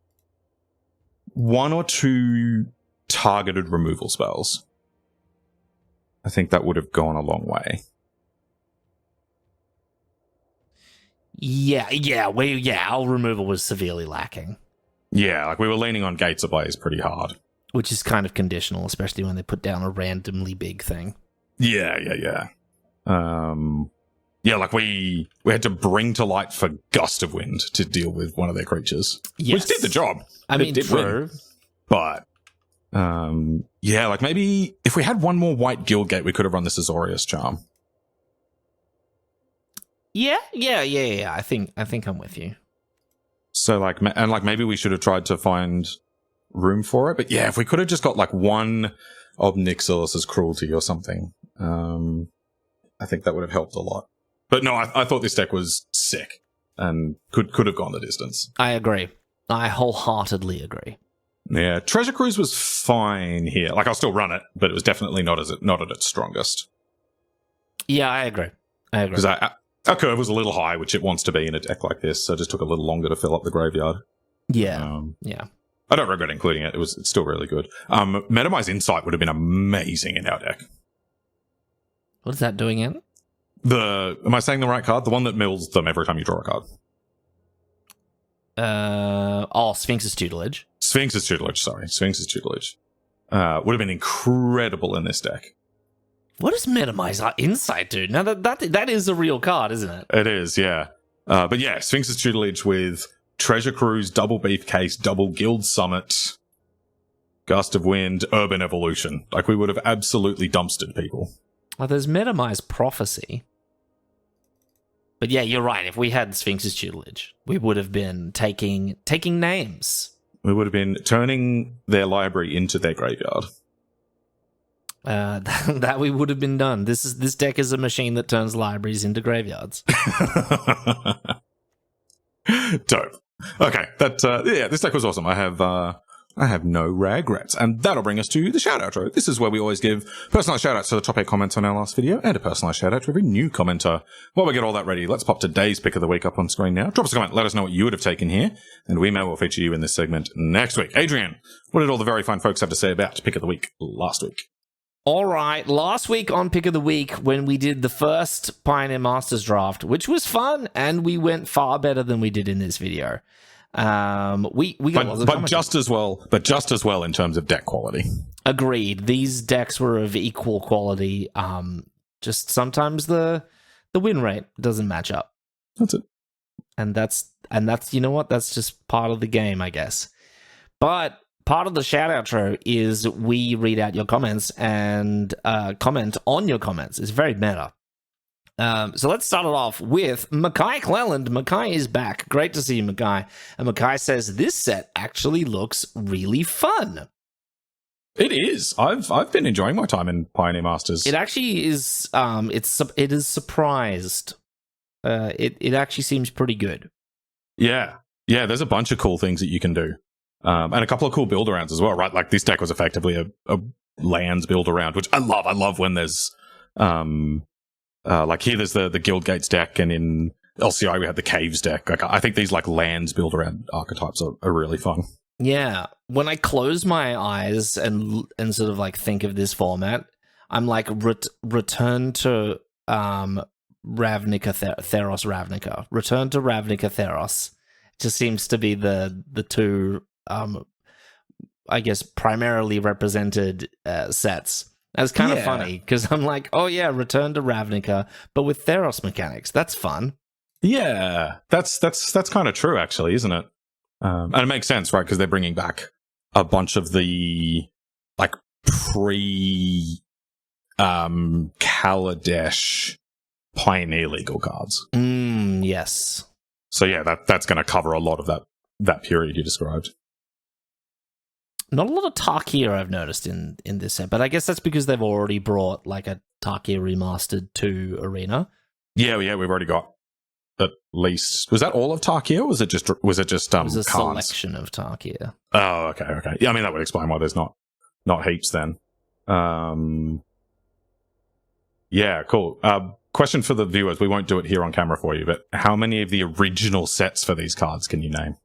[SPEAKER 1] 1 or 2 targeted removal spells, I think that would have gone a long way.
[SPEAKER 2] Yeah, our removal was severely lacking.
[SPEAKER 1] Yeah, like we were leaning on Gates Ablaze pretty hard.
[SPEAKER 2] Which is kind of conditional, especially when they put down a randomly big thing.
[SPEAKER 1] Yeah. Yeah, like we had to bring to light for Gust of Wind to deal with one of their creatures. Yes. Which did the job.
[SPEAKER 2] I mean, true.
[SPEAKER 1] Win. But, yeah, like maybe if we had one more white Guildgate, we could have run this Azorius Charm.
[SPEAKER 2] Yeah. I think I'm with you.
[SPEAKER 1] So, maybe we should have tried to find room for it. But yeah, if we could have just got like one of Nixilus's Cruelty or something, I think that would have helped a lot. But no, I thought this deck was sick and could have gone the distance.
[SPEAKER 2] I agree. I wholeheartedly agree.
[SPEAKER 1] Yeah, Treasure Cruise was fine here. Like, I'll still run it, but it was definitely not at its strongest.
[SPEAKER 2] Yeah, I agree.
[SPEAKER 1] Because our curve was a little high, which it wants to be in a deck like this, so it just took a little longer to fill up the graveyard.
[SPEAKER 2] Yeah, yeah.
[SPEAKER 1] I don't regret including it. It's still really good. Metamize Insight would have been amazing in our deck.
[SPEAKER 2] What is that doing in?
[SPEAKER 1] Am I saying the right card? The one that mills them every time you draw a card.
[SPEAKER 2] Sphinx's Tutelage.
[SPEAKER 1] Sphinx's Tutelage. Would have been incredible in this deck.
[SPEAKER 2] What does Metamize Insight do? Now that is a real card, isn't it?
[SPEAKER 1] It is, yeah. But yeah, Sphinx's Tutelage with Treasure Cruise, double Beefcase, double Guild Summit, Gust of Wind, Urban Evolution. Like, we would have absolutely dumpstered people.
[SPEAKER 2] Well, there's Metamize Prophecy. But yeah, you're right. If we had Sphinx's Tutelage, we would have been taking names.
[SPEAKER 1] We would have been turning their library into their graveyard.
[SPEAKER 2] That we would have been done. This deck is a machine that turns libraries into graveyards.
[SPEAKER 1] Dope. Okay, this deck was awesome. I have I have no regrets. And that'll bring us to the shout outro. This is where we always give personalized shout outs to the top 8 comments on our last video and a personalized shout out to every new commenter. While we get all that ready, let's pop today's pick of the week up on screen now. Drop us a comment. Let us know what you would have taken here. And we may well feature you in this segment next week. Adrian, what did all the very fine folks have to say about pick of the week last week?
[SPEAKER 2] All right, last week on Pick of the Week, when we did the first Pioneer Masters draft, which was fun, and we went far better than we did in this video. We got
[SPEAKER 1] but just as well in terms of deck quality.
[SPEAKER 2] Agreed. These decks were of equal quality. Just sometimes the win rate doesn't match up.
[SPEAKER 1] That's it.
[SPEAKER 2] And that's you know what? That's just part of the game, I guess. But part of the shout outro is we read out your comments and comment on your comments. It's very meta. So let's start it off with Mackay Cleland. Mackay is back. Great to see you, Mackay. And Mackay says, this set actually looks really fun.
[SPEAKER 1] It is. I've been enjoying my time in Pioneer Masters.
[SPEAKER 2] It actually is. It is surprised. It actually seems pretty good.
[SPEAKER 1] Yeah. There's a bunch of cool things that you can do. And a couple of cool build arounds as well, right? Like this deck was effectively a lands build around, which I love. I love when there's like here there's the Guild Gates deck, and in LCI we had the Caves deck. Like I think these like lands build around archetypes are really fun.
[SPEAKER 2] Yeah. When I close my eyes and sort of like think of this format, I'm like return to Ravnica Theros Ravnica. Return to Ravnica Theros. Just seems to be the two I guess primarily represented sets. That's kind of funny because I'm like, oh yeah, return to Ravnica, but with Theros mechanics. That's fun.
[SPEAKER 1] Yeah, that's kind of true, actually, isn't it? And it makes sense, right? Because they're bringing back a bunch of the like pre Kaladesh Pioneer legal cards.
[SPEAKER 2] Yes.
[SPEAKER 1] So yeah, that's going to cover a lot of that period you described.
[SPEAKER 2] Not a lot of Tarkir I've noticed in this set, but I guess that's because they've already brought like a Tarkir remastered to Arena.
[SPEAKER 1] Yeah, we've already got at least. Was that all of Tarkir? Or was it just it was a
[SPEAKER 2] cards? Selection of Tarkir.
[SPEAKER 1] Oh, okay. Yeah, I mean that would explain why there's not heaps then. Yeah, cool. Question for the viewers. We won't do it here on camera for you, but how many of the original sets for these cards can you name?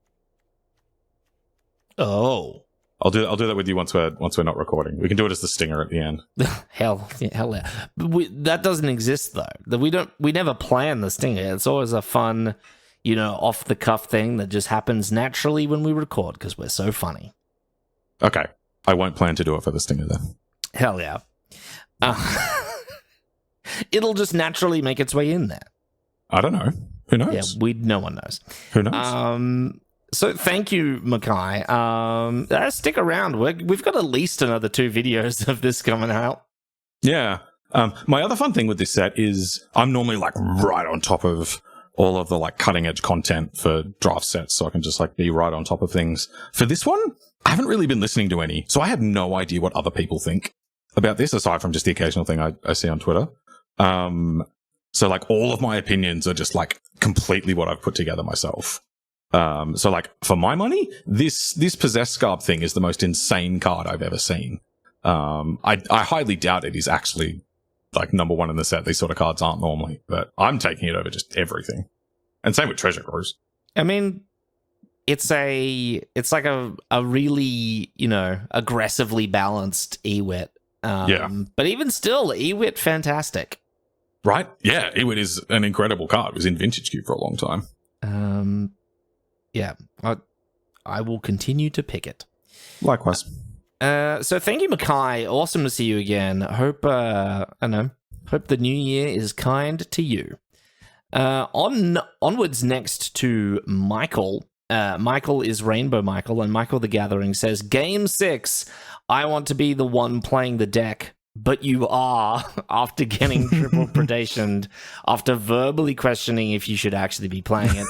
[SPEAKER 2] Oh.
[SPEAKER 1] I'll do that with you once we're not recording. We can do it as the stinger at the end.
[SPEAKER 2] hell yeah. But that doesn't exist though. We never plan the stinger. It's always a fun, off the cuff thing that just happens naturally when we record because we're so funny.
[SPEAKER 1] Okay, I won't plan to do it for the stinger then.
[SPEAKER 2] Hell yeah. It'll just naturally make its way in there.
[SPEAKER 1] I don't know. Who knows?
[SPEAKER 2] Yeah, no one knows.
[SPEAKER 1] Who knows?
[SPEAKER 2] So thank you, Mackay. Stick around. We've got at least another 2 videos of this coming out.
[SPEAKER 1] Yeah. My other fun thing with this set is I'm normally like right on top of all of the like cutting edge content for draft sets, so I can just like be right on top of things. For this one, I haven't really been listening to any, so I have no idea what other people think about this, aside from just the occasional thing I see on Twitter. So like all of my opinions are just like completely what I've put together myself. So like for my money, this Possessed Scarab thing is the most insane card I've ever seen. I highly doubt it is actually like number 1 in the set. These sort of cards aren't normally, but I'm taking it over just everything. And same with Treasure Cruise.
[SPEAKER 2] I mean, it's like a really, aggressively balanced Ewit.
[SPEAKER 1] Yeah.
[SPEAKER 2] But even still, Ewit fantastic.
[SPEAKER 1] Right? Yeah, Ewit is an incredible card. It was in Vintage Cube for a long time.
[SPEAKER 2] Yeah, I will continue to pick it.
[SPEAKER 1] Likewise.
[SPEAKER 2] So thank you, Mackay. Awesome to see you again. Hope the new year is kind to you. Onwards next to Michael. Michael is Rainbow Michael, and Michael the Gathering says, Game 6, I want to be the one playing the deck, but you are, after getting triple predationed, after verbally questioning if you should actually be playing it,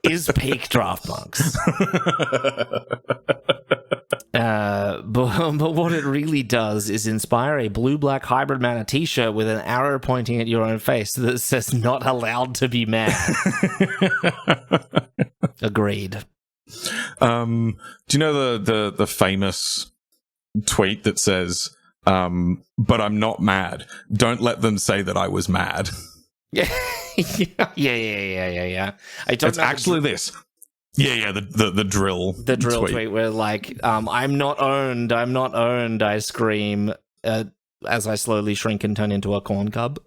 [SPEAKER 2] is peak Draft Monks. But what it really does is inspire a blue-black hybrid mana t-shirt with an arrow pointing at your own face that says not allowed to be mad. Agreed.
[SPEAKER 1] Do you know the famous tweet that says, but I'm not mad. Don't let them say that I was mad.
[SPEAKER 2] Yeah. Yeah. I don't
[SPEAKER 1] it's
[SPEAKER 2] know
[SPEAKER 1] actually this. Yeah, the drill.
[SPEAKER 2] The drill tweet where like, I'm not owned, I scream as I slowly shrink and turn into a corn cob.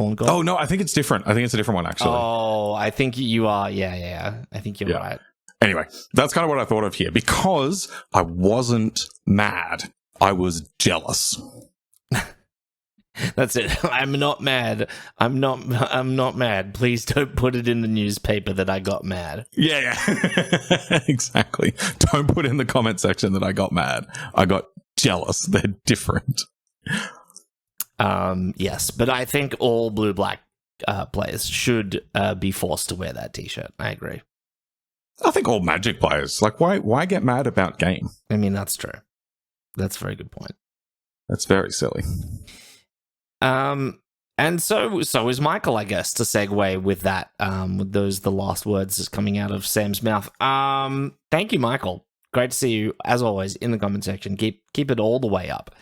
[SPEAKER 1] Oh, no, I think it's different. I think it's a different one, actually.
[SPEAKER 2] Oh, I think you are. Yeah. I think you're right.
[SPEAKER 1] Anyway, that's kind of what I thought of here. Because I wasn't mad, I was jealous.
[SPEAKER 2] That's it. I'm not mad. I'm not mad. Please don't put it in the newspaper that I got mad.
[SPEAKER 1] Yeah. Exactly. Don't put in the comment section that I got mad. I got jealous. They're different.
[SPEAKER 2] Yes, but I think all blue-black players should be forced to wear that t-shirt. I agree.
[SPEAKER 1] I think all Magic players. Like, why get mad about game?
[SPEAKER 2] I mean, that's true. That's a very good point.
[SPEAKER 1] That's very silly.
[SPEAKER 2] And so is Michael, I guess, to segue with that, with the last words just coming out of Sam's mouth. Thank you, Michael. Great to see you, as always, in the comment section. Keep it all the way up.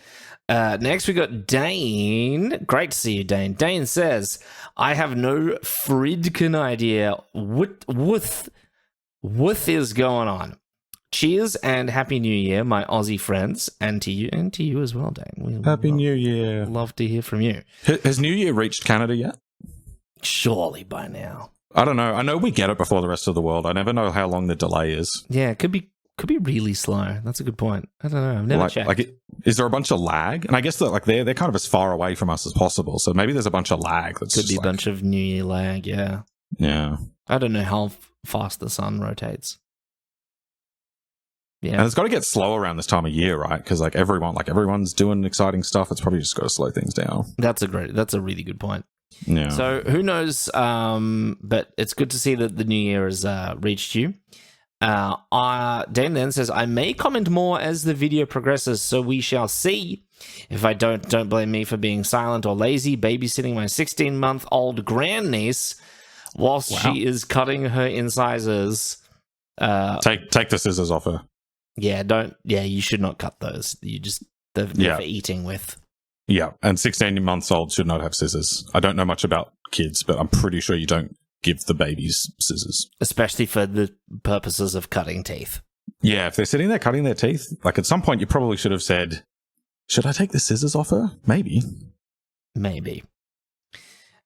[SPEAKER 2] Next, we got Dane. Great to see you, Dane. Dane says, I have no Fridkin idea what is going on. Cheers and Happy New Year, my Aussie friends, and to you as well, Dane.
[SPEAKER 1] Happy New Year.
[SPEAKER 2] Love to hear from you.
[SPEAKER 1] Has New Year reached Canada yet?
[SPEAKER 2] Surely by now.
[SPEAKER 1] I don't know. I know we get it before the rest of the world. I never know how long the delay is.
[SPEAKER 2] Yeah, it could be really slow. That's a good point. I don't know. I've never checked.
[SPEAKER 1] Is there a bunch of lag? And I guess that they're kind of as far away from us as possible. So maybe there's a bunch of lag. That's
[SPEAKER 2] could be a bunch of New Year lag. Yeah.
[SPEAKER 1] Yeah.
[SPEAKER 2] I don't know how fast the sun rotates. Yeah.
[SPEAKER 1] And it's got to get slow around this time of year, right? Because everyone's doing exciting stuff. It's probably just got to slow things down. That's
[SPEAKER 2] a really good point.
[SPEAKER 1] Yeah.
[SPEAKER 2] So who knows? But it's good to see that the new year has reached you. Dan then says, I may comment more as the video progresses, so we shall see. If I don't blame me for being silent or lazy, babysitting my 16-month-old grandniece whilst she is cutting her incisors.
[SPEAKER 1] Take the scissors off her.
[SPEAKER 2] Yeah, you should not cut those. They're for eating with.
[SPEAKER 1] Yeah, and 16 months old should not have scissors. I don't know much about kids, but I'm pretty sure you don't give the babies scissors.
[SPEAKER 2] Especially for the purposes of cutting teeth.
[SPEAKER 1] Yeah, if they're sitting there cutting their teeth, like at some point you probably should have said, should I take the scissors off her? Maybe.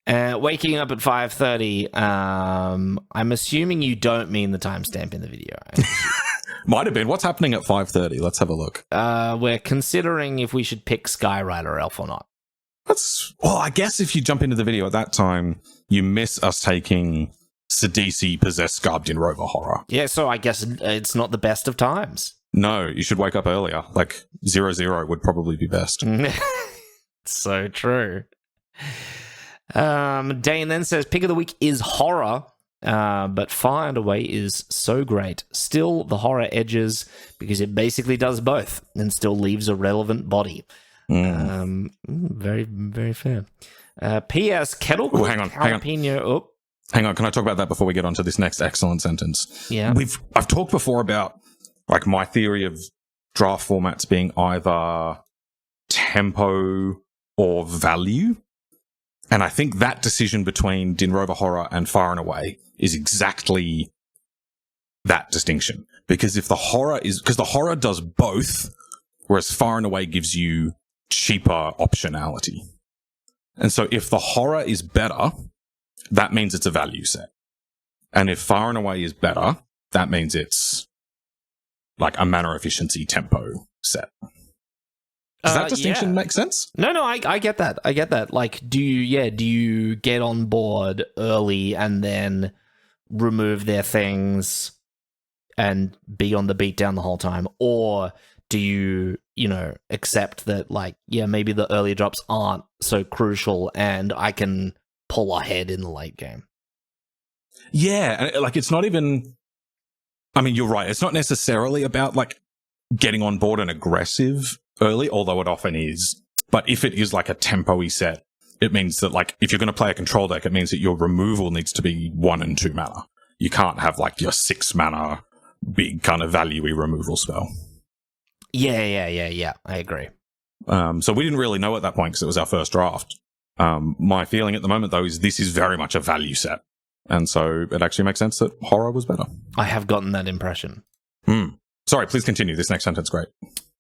[SPEAKER 2] Waking up at 5:30. I'm assuming you don't mean the timestamp in the video.
[SPEAKER 1] Might have been. What's happening at 5:30? Let's have a look.
[SPEAKER 2] We're considering if we should pick Skyrider Elf or not.
[SPEAKER 1] I guess if you jump into the video at that time, you miss us taking Sidisi Possessed Scarbed in Rover Horror.
[SPEAKER 2] Yeah, so I guess it's not the best of times.
[SPEAKER 1] No, you should wake up earlier. Like 00 would probably be best.
[SPEAKER 2] So true. Dane then says, pick of the week is horror. But Fire and Away is so great. Still, the horror edges because it basically does both and still leaves a relevant body. Very, very fair. P.S. Kettle.
[SPEAKER 1] Oh, hang on. Hang on. Can I talk about that before we get on to this next excellent sentence?
[SPEAKER 2] Yeah.
[SPEAKER 1] I've talked before about like my theory of draft formats being either tempo or value. And I think that decision between Din Rover Horror and Fire and Away is exactly that distinction. Because because the horror does both, whereas Fire and Away gives you cheaper optionality. And so if the horror is better, that means it's a value set. And if Fire and Away is better, that means it's like a mana efficiency tempo set. Does that distinction make sense?
[SPEAKER 2] No, I get that. Like, do you get on board early and then remove their things and be on the beat down the whole time? Or do you, accept that, like, maybe the early drops aren't so crucial and I can pull ahead in the late game?
[SPEAKER 1] Yeah, and like, it's not even... I mean, you're right. It's not necessarily about, like, getting on board and aggressive early, although it often is. But if it is like a tempo-y set, it means that, like, if you're going to play a control deck, it means that your removal needs to be 1 and 2 mana. You can't have like your 6 mana big kind of value-y removal spell.
[SPEAKER 2] Yeah. I agree.
[SPEAKER 1] So we didn't really know at that point because it was our first draft. My feeling at the moment, though, is this is very much a value set. And so it actually makes sense that horror was better.
[SPEAKER 2] I have gotten that impression.
[SPEAKER 1] Sorry, please continue. This next sentence, great.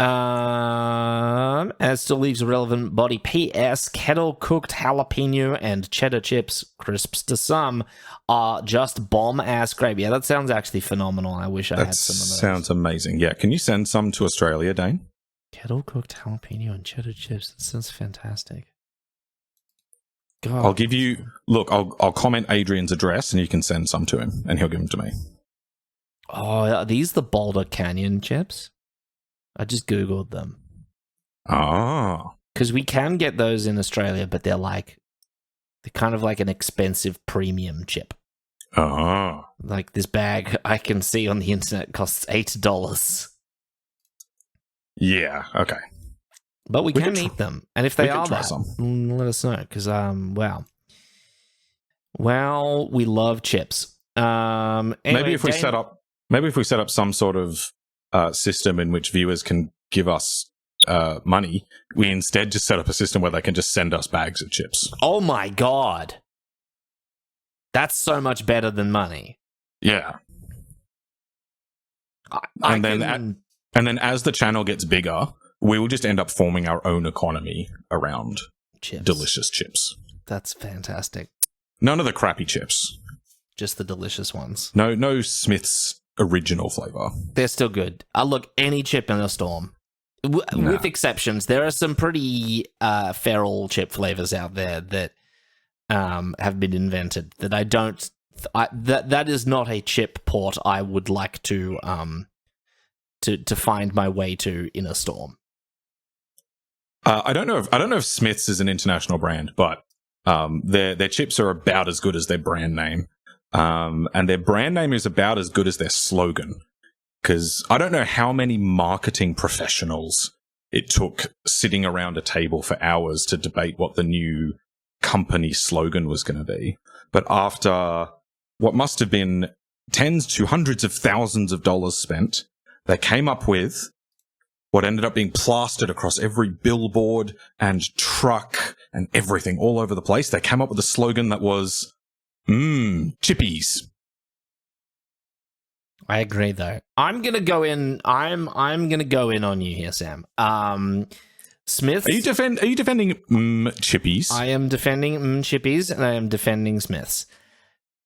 [SPEAKER 2] As still leaves a relevant body. P.S. Kettle cooked jalapeno and cheddar chips, crisps to some, are just bomb-ass great. Yeah, that sounds actually phenomenal. I wish I had some of those.
[SPEAKER 1] Sounds amazing. Yeah, can you send some to Australia, Dane?
[SPEAKER 2] Kettle cooked jalapeno and cheddar chips. That sounds fantastic. God.
[SPEAKER 1] I'll give you... Look, I'll comment Adrian's address and you can send some to him and he'll give them to me.
[SPEAKER 2] Oh, are these the Boulder Canyon chips? I just Googled them.
[SPEAKER 1] Ah.
[SPEAKER 2] Because we can get those in Australia, but they're kind of like an expensive premium chip.
[SPEAKER 1] Ah.
[SPEAKER 2] Like this bag I can see on the internet costs $8.
[SPEAKER 1] Yeah, okay.
[SPEAKER 2] But we can eat them. And if they are
[SPEAKER 1] try
[SPEAKER 2] that,
[SPEAKER 1] some.
[SPEAKER 2] let us know. Because, wow. Well, we love chips. Anyway,
[SPEAKER 1] maybe if we set up some sort of system in which viewers can give us money, we instead just set up a system where they can just send us bags of chips.
[SPEAKER 2] Oh my god. That's so much better than money.
[SPEAKER 1] Yeah. And then as the channel gets bigger, we will just end up forming our own economy around delicious chips.
[SPEAKER 2] That's fantastic.
[SPEAKER 1] None of the crappy chips.
[SPEAKER 2] Just the delicious ones.
[SPEAKER 1] No Smith's original flavor.
[SPEAKER 2] They're still good. Look, any chip in a storm. With exceptions, there are some pretty feral chip flavors out there that have been invented that I don't... that is not a chip port I would like to find my way to in a storm.
[SPEAKER 1] I don't know if Smith's is an international brand, but their chips are about as good as their brand name. And their brand name is about as good as their slogan. Because I don't know how many marketing professionals it took sitting around a table for hours to debate what the new company slogan was going to be. But after what must have been tens to hundreds of thousands of dollars spent, they came up with what ended up being plastered across every billboard and truck and everything all over the place. They came up with a slogan that was, chippies.
[SPEAKER 2] I agree, though. I'm gonna go in. I'm gonna go in on you here, Sam. Smiths.
[SPEAKER 1] Are you defending chippies?
[SPEAKER 2] I am defending chippies, and I am defending Smiths.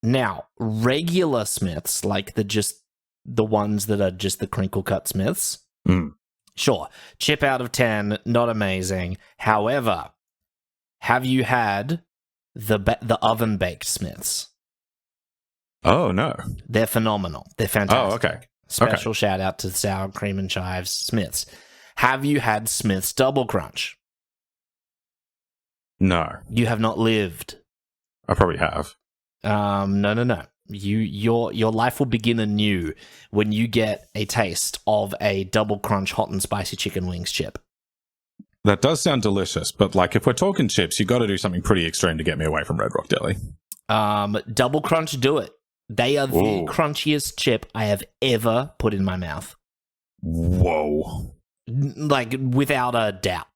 [SPEAKER 2] Now, regular Smiths, like the ones that are just the crinkle cut Smiths. Sure, chip out of 10, not amazing. However, have you had the oven baked Smiths?
[SPEAKER 1] Oh, no.
[SPEAKER 2] They're phenomenal. They're fantastic.
[SPEAKER 1] Oh, okay.
[SPEAKER 2] Special shout out to Sour Cream and Chives Smiths. Have you had Smith's Double Crunch?
[SPEAKER 1] No.
[SPEAKER 2] You have not lived.
[SPEAKER 1] I probably have.
[SPEAKER 2] No. Your life will begin anew when you get a taste of a Double Crunch hot and spicy chicken wings chip.
[SPEAKER 1] That does sound delicious, but like if we're talking chips, you got to do something pretty extreme to get me away from Red Rock Deli.
[SPEAKER 2] Double Crunch, do it. They are the crunchiest chip I have ever put in my mouth.
[SPEAKER 1] Whoa.
[SPEAKER 2] Like, without a doubt.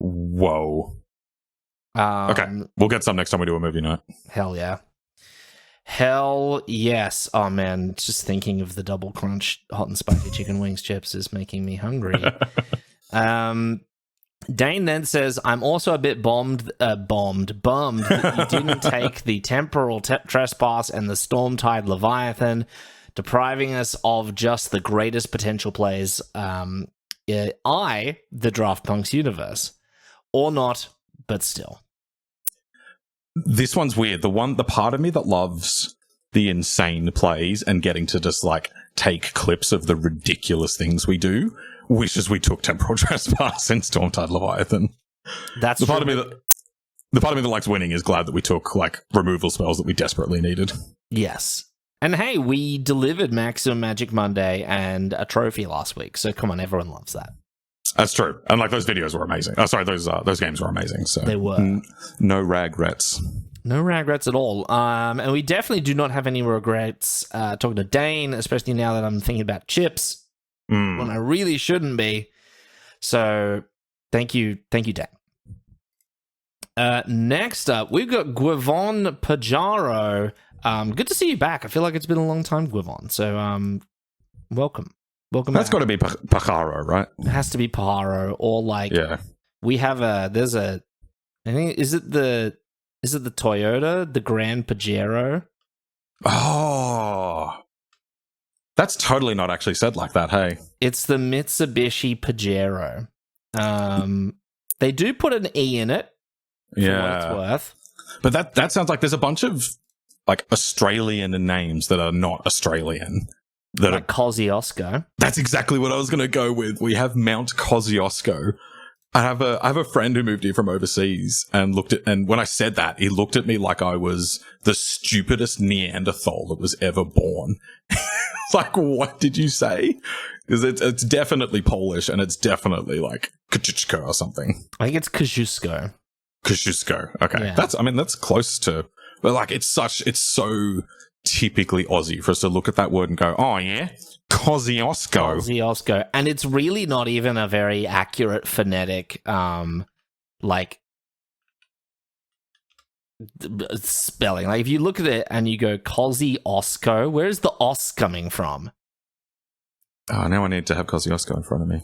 [SPEAKER 1] Whoa. Okay, we'll get some next time we do a movie night.
[SPEAKER 2] Hell yeah. Hell yes. Oh man, just thinking of the Double Crunch hot and spicy chicken wings chips is making me hungry. Dane then says, I'm also a bit bummed that you didn't take the temporal trespass and the Stormtide Leviathan, depriving us of just the greatest potential plays the Draft Punks universe. Or not, but still.
[SPEAKER 1] This one's weird. The part of me that loves the insane plays and getting to just like take clips of the ridiculous things we do wishes we took Temporal Trespass and Stormtide Leviathan.
[SPEAKER 2] That's
[SPEAKER 1] the part of me that likes winning is glad that we took like removal spells that we desperately needed.
[SPEAKER 2] Yes. And hey, we delivered Maximum Magic Monday and a trophy last week, so come on, everyone loves that.
[SPEAKER 1] That's true. And like those videos were amazing. Oh, sorry, those games were amazing. So
[SPEAKER 2] they were.
[SPEAKER 1] No regrets.
[SPEAKER 2] No regrets at all. And we definitely do not have any regrets talking to Dane, especially now that I'm thinking about chips when I really shouldn't be. So thank you, Dane. Next up, we've got Guivon Pajaro. Good to see you back. I feel like it's been a long time, Guivon. So welcome.
[SPEAKER 1] That's got to be Pajaro, right?
[SPEAKER 2] It has to be Pajaro, or like we have there's a, I think, is it the Toyota, the Grand Pajero?
[SPEAKER 1] Oh, that's totally not actually said like that. Hey,
[SPEAKER 2] it's the Mitsubishi Pajero. They do put an E in it. For what it's worth.
[SPEAKER 1] But that sounds like there's a bunch of like Australian names that are not Australian. That
[SPEAKER 2] like Kosciuszko.
[SPEAKER 1] That's exactly what I was going to go with. We have Mount Kosciuszko. I have a friend who moved here from overseas and when I said that, he looked at me like I was the stupidest Neanderthal that was ever born. Like, what did you say? Because it's definitely Polish and it's definitely like Kosciuszko or something.
[SPEAKER 2] I think it's Kosciuszko.
[SPEAKER 1] Kosciuszko. Okay.
[SPEAKER 2] Yeah.
[SPEAKER 1] That's close to, but like it's so typically Aussie for us to look at that word and go, oh yeah, Kosciuszko.
[SPEAKER 2] Kosciuszko. And it's really not even a very accurate phonetic, like spelling. Like if you look at it and you go Kosciuszko, where's the os coming from?
[SPEAKER 1] Oh, now I need to have Kosciuszko in front of me.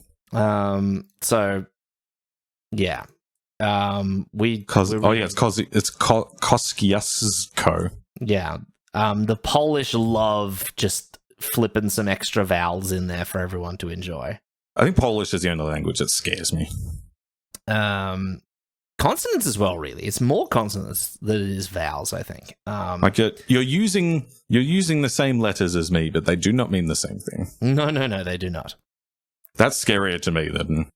[SPEAKER 2] So yeah. It's
[SPEAKER 1] Kosciuszko.
[SPEAKER 2] Yeah. The Polish love just flipping some extra vowels in there for everyone to enjoy.
[SPEAKER 1] I think Polish is the only language that scares me.
[SPEAKER 2] Consonants as well, really. It's more consonants than it is vowels, I think.
[SPEAKER 1] Like you're using the same letters as me, but they do not mean the same thing.
[SPEAKER 2] No, they do not.
[SPEAKER 1] That's scarier to me than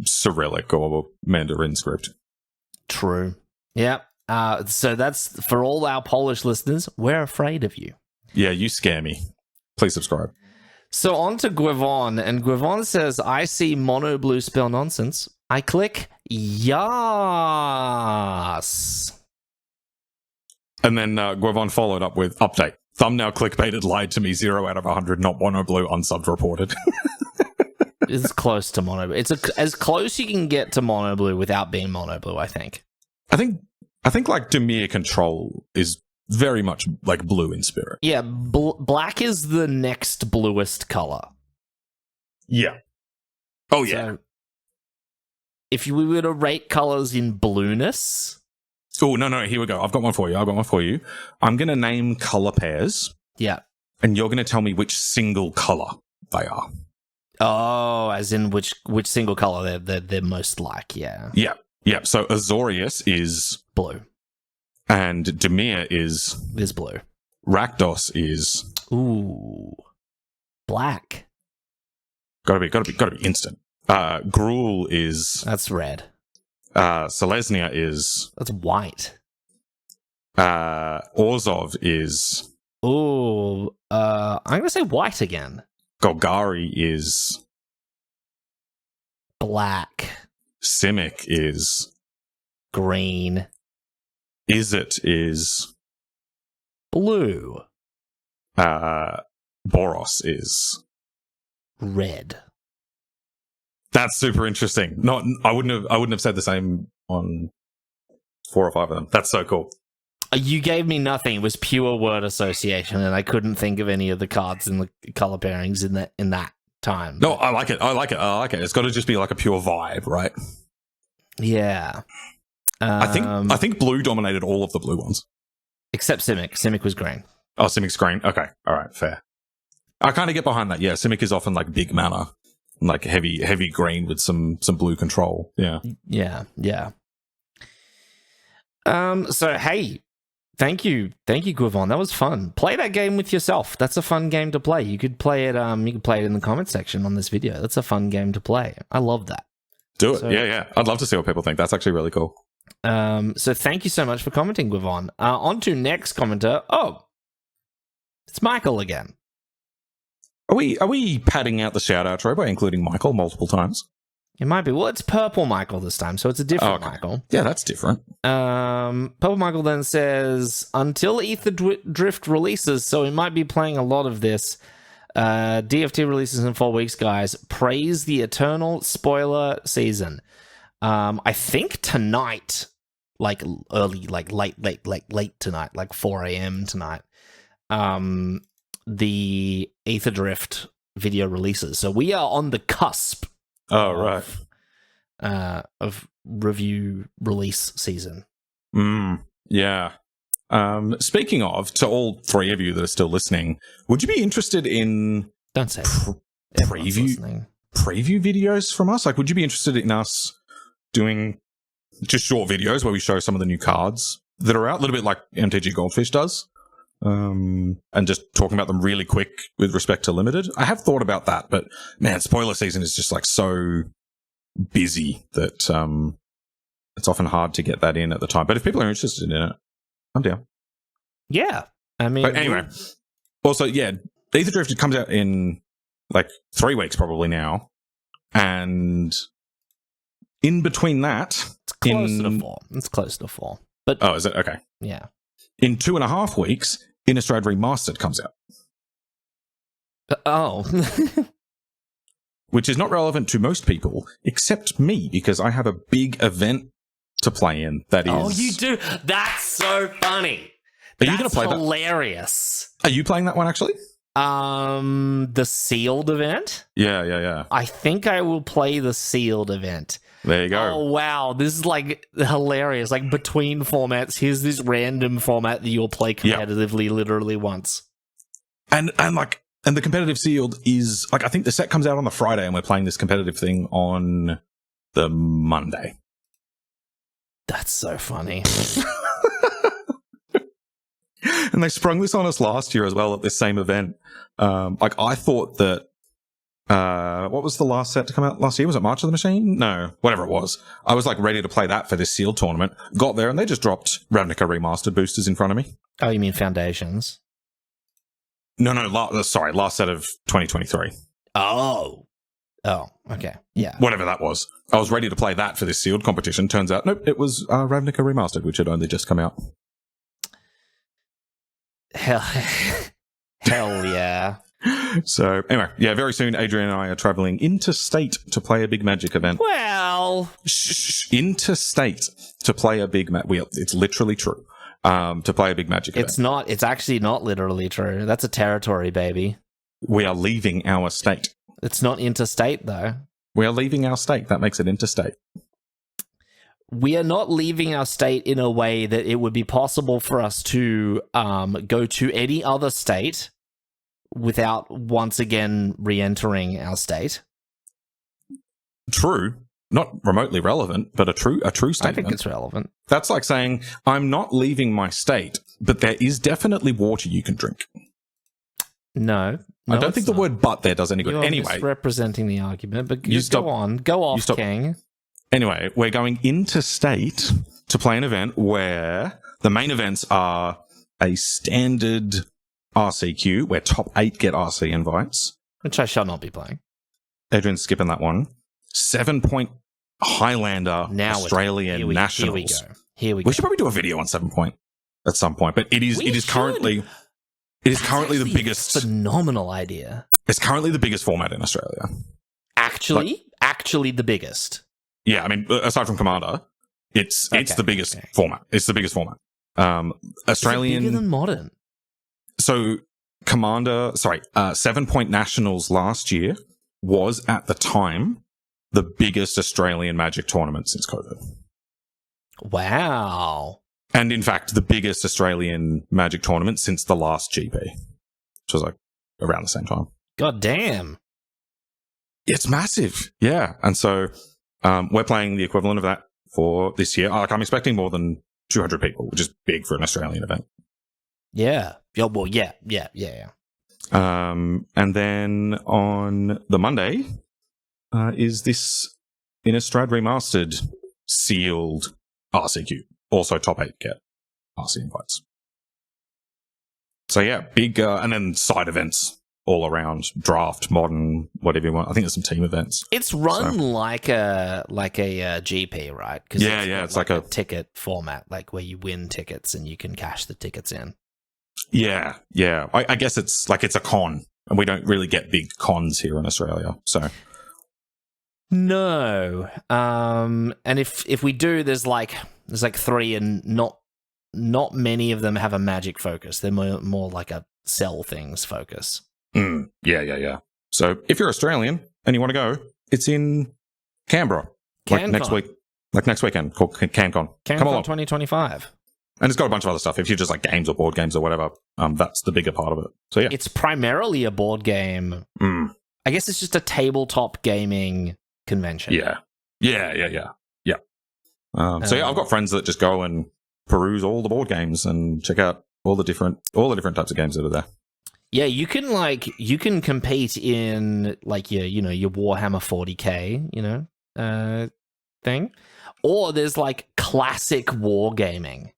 [SPEAKER 1] Cyrillic or Mandarin script.
[SPEAKER 2] True. Yeah. So that's for all our Polish listeners. We're afraid of you.
[SPEAKER 1] Yeah, you scare me. Please subscribe.
[SPEAKER 2] So on to Guivon, and Guivon says, I see mono blue spell nonsense. I click yes.
[SPEAKER 1] And then Guivon followed up with update. Thumbnail clickbaited lied to me 0 out of 100, not mono blue, unsubbed reported.
[SPEAKER 2] It's close to mono blue. It's as close you can get to mono blue without being mono blue, I think.
[SPEAKER 1] I think like Demir Control is very much like blue in spirit.
[SPEAKER 2] Yeah, black is the next bluest color.
[SPEAKER 1] Yeah. Oh, yeah.
[SPEAKER 2] So if we were to rate colors in blueness...
[SPEAKER 1] Oh, no, here we go. I've got one for you. I'm going to name color pairs.
[SPEAKER 2] Yeah.
[SPEAKER 1] And you're going to tell me which single color they are.
[SPEAKER 2] Oh, as in which single color they're most like, yeah.
[SPEAKER 1] Yeah. So Azorius is...
[SPEAKER 2] blue.
[SPEAKER 1] And Demir is
[SPEAKER 2] blue.
[SPEAKER 1] Rakdos is
[SPEAKER 2] black.
[SPEAKER 1] Gotta be instant. Gruul is
[SPEAKER 2] that's red.
[SPEAKER 1] Selesnya is
[SPEAKER 2] that's white.
[SPEAKER 1] Orzhov is
[SPEAKER 2] I'm gonna say white again.
[SPEAKER 1] Golgari is
[SPEAKER 2] black.
[SPEAKER 1] Simic is
[SPEAKER 2] green.
[SPEAKER 1] Izzet is
[SPEAKER 2] blue.
[SPEAKER 1] Boros is
[SPEAKER 2] red.
[SPEAKER 1] That's super interesting. I wouldn't have said the same on 4 or 5 of them. That's so cool.
[SPEAKER 2] You gave me nothing. It was pure word association, and I couldn't think of any of the cards in the color pairings in that time.
[SPEAKER 1] No, I like it. It's got to just be like a pure vibe, right?
[SPEAKER 2] Yeah.
[SPEAKER 1] I think blue dominated all of the blue ones.
[SPEAKER 2] Except Simic. Simic was green.
[SPEAKER 1] Oh, Simic's green. Okay. All right. Fair. I kind of get behind that. Yeah. Simic is often like big mana, like heavy green with some blue control. Yeah.
[SPEAKER 2] Yeah. So, hey, thank you, Guivon. That was fun. Play that game with yourself. That's a fun game to play. You could play it in the comment section on this video. That's a fun game to play. I love that.
[SPEAKER 1] Do it. So, yeah. I'd love to see what people think. That's actually really cool.
[SPEAKER 2] So thank you so much for commenting, Guivon. On to next commenter. Oh, it's Michael again.
[SPEAKER 1] Are we padding out the shout out, Troy, by including Michael multiple times?
[SPEAKER 2] It might be. Well, it's Purple Michael this time, so it's a different Michael.
[SPEAKER 1] Yeah, that's different.
[SPEAKER 2] Purple Michael then says, until Ether Drift releases, so we might be playing a lot of this. DFT releases in 4 weeks, guys. Praise the eternal spoiler season. I think tonight, like early, like late tonight, like 4 a.m. tonight, the Ether Drift video releases. So we are on the cusp.
[SPEAKER 1] Oh, right.
[SPEAKER 2] Of review release season.
[SPEAKER 1] Yeah. Speaking of, to all three of you that are still listening, would you be interested in
[SPEAKER 2] don't say
[SPEAKER 1] preview videos from us? Like, would you be interested in us doing just short videos where we show some of the new cards that are out, a little bit like MTG Goldfish does, and just talking about them really quick with respect to limited? I have thought about that, but man, spoiler season is just like so busy that it's often hard to get that in at the time. But if people are interested in it, I'm down.
[SPEAKER 2] Yeah, I mean,
[SPEAKER 1] but anyway, also, yeah, Ether Drift comes out in like 3 weeks probably now, and in between that,
[SPEAKER 2] it's close to 4. It's close to 4. But
[SPEAKER 1] oh, is it? Okay.
[SPEAKER 2] Yeah.
[SPEAKER 1] In 2.5 weeks, Innistrad Remastered comes out. Which is not relevant to most people, except me, because I have a big event to play in that is...
[SPEAKER 2] Oh, you do? That's so funny.
[SPEAKER 1] Are you going to play that?
[SPEAKER 2] Hilarious.
[SPEAKER 1] Are you playing that one, actually?
[SPEAKER 2] The sealed event?
[SPEAKER 1] Yeah.
[SPEAKER 2] I think I will play the sealed event.
[SPEAKER 1] There you go.
[SPEAKER 2] Oh, wow. This is, like, hilarious. Like, between formats, here's this random format that you'll play competitively literally once.
[SPEAKER 1] And the competitive sealed is, like, I think the set comes out on the Friday and we're playing this competitive thing on the Monday.
[SPEAKER 2] That's so funny.
[SPEAKER 1] And they sprung this on us last year as well at this same event. Like, I thought that, what was the last set to come out last year? Was it March of the Machine? No, whatever it was. I was, like, ready to play that for this sealed tournament. Got there and they just dropped Ravnica Remastered boosters in front of me.
[SPEAKER 2] Oh, you mean Foundations?
[SPEAKER 1] No, last set of 2023.
[SPEAKER 2] Oh, okay. Yeah.
[SPEAKER 1] Whatever that was. I was ready to play that for this sealed competition. Turns out, nope, it was Ravnica Remastered, which had only just come out.
[SPEAKER 2] Hell yeah.
[SPEAKER 1] So, anyway, yeah, very soon Adrian and I are traveling interstate to play a big Magic event.
[SPEAKER 2] Well...
[SPEAKER 1] Interstate to play a big it's literally true. To play a big Magic event.
[SPEAKER 2] It's actually not literally true. That's a territory, baby.
[SPEAKER 1] We are leaving our state.
[SPEAKER 2] It's not interstate, though.
[SPEAKER 1] We are leaving our state. That makes it interstate.
[SPEAKER 2] We are not leaving our state in a way that it would be possible for us to go to any other state without once again re-entering our state.
[SPEAKER 1] True. Not remotely relevant, but a true statement.
[SPEAKER 2] I think it's relevant.
[SPEAKER 1] That's like saying, I'm not leaving my state, but there is definitely water you can drink.
[SPEAKER 2] No,
[SPEAKER 1] I don't think the word "but" there does any good.
[SPEAKER 2] You're
[SPEAKER 1] anyway,
[SPEAKER 2] representing the argument, but go on. Go off, King.
[SPEAKER 1] Anyway, we're going interstate to play an event where the main events are a standard RCQ, where top 8 get RC invites.
[SPEAKER 2] Which I shall not be playing.
[SPEAKER 1] Adrian's skipping that one. 7-point Highlander Australian Nationals.
[SPEAKER 2] Here we go.
[SPEAKER 1] We should probably do a video on 7-point at some point, but it is currently the biggest.
[SPEAKER 2] Phenomenal idea.
[SPEAKER 1] It's currently the biggest format in Australia.
[SPEAKER 2] Actually the biggest.
[SPEAKER 1] Yeah, I mean, aside from Commander, it's the biggest format. It's the biggest format. Australian.
[SPEAKER 2] Is it bigger than Modern?
[SPEAKER 1] So Commander, 7-point Nationals last year was at the time the biggest Australian Magic tournament since COVID.
[SPEAKER 2] Wow.
[SPEAKER 1] And in fact, the biggest Australian Magic tournament since the last GP, which was like around the same time.
[SPEAKER 2] God damn.
[SPEAKER 1] It's massive. Yeah. And so we're playing the equivalent of that for this year. I'm expecting more than 200 people, which is big for an Australian event.
[SPEAKER 2] Yeah. Well, yeah.
[SPEAKER 1] And then on the Monday is this Innistrad Remastered sealed RCQ. Also top 8 get RC invites. So yeah, big, and then side events all around draft, modern, whatever you want. I think there's some team events.
[SPEAKER 2] It's run like a GP, right?
[SPEAKER 1] It's like a
[SPEAKER 2] ticket format, like where you win tickets and you can cash the tickets in.
[SPEAKER 1] Yeah. I guess it's like it's a con, and we don't really get big cons here in Australia. So
[SPEAKER 2] no, and if we do, there's like 3, and not many of them have a magic focus. They're more like a sell things focus.
[SPEAKER 1] Yeah. So if you're Australian and you want to go, it's in Canberra. Like next weekend, called CanCon.
[SPEAKER 2] CanCon
[SPEAKER 1] Come along.
[SPEAKER 2] 2025.
[SPEAKER 1] And it's got a bunch of other stuff. If you just like games or board games or whatever, that's the bigger part of it. So yeah.
[SPEAKER 2] It's primarily a board game. I guess it's just a tabletop gaming convention.
[SPEAKER 1] Yeah. So yeah, I've got friends that just go and peruse all the board games and check out all the different types of games that are there.
[SPEAKER 2] Yeah, you can compete in like your Warhammer 40K, thing. Or there's like classic wargaming.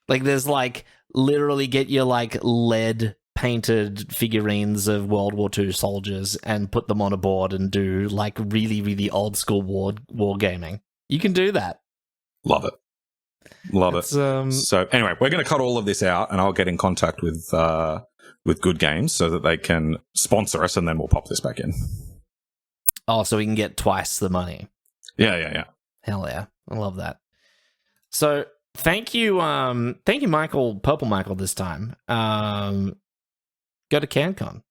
[SPEAKER 2] Like there's like literally get your like lead painted figurines of World War II soldiers and put them on a board and do like really, really old school wargaming. You can do that.
[SPEAKER 1] Love it. So anyway, we're going to cut all of this out, and I'll get in contact with Good Games so that they can sponsor us, and then we'll pop this back in.
[SPEAKER 2] Oh, so we can get twice the money.
[SPEAKER 1] Yeah.
[SPEAKER 2] Hell yeah. I love that. So thank you, Michael, Purple Michael this time. Go to CanCon.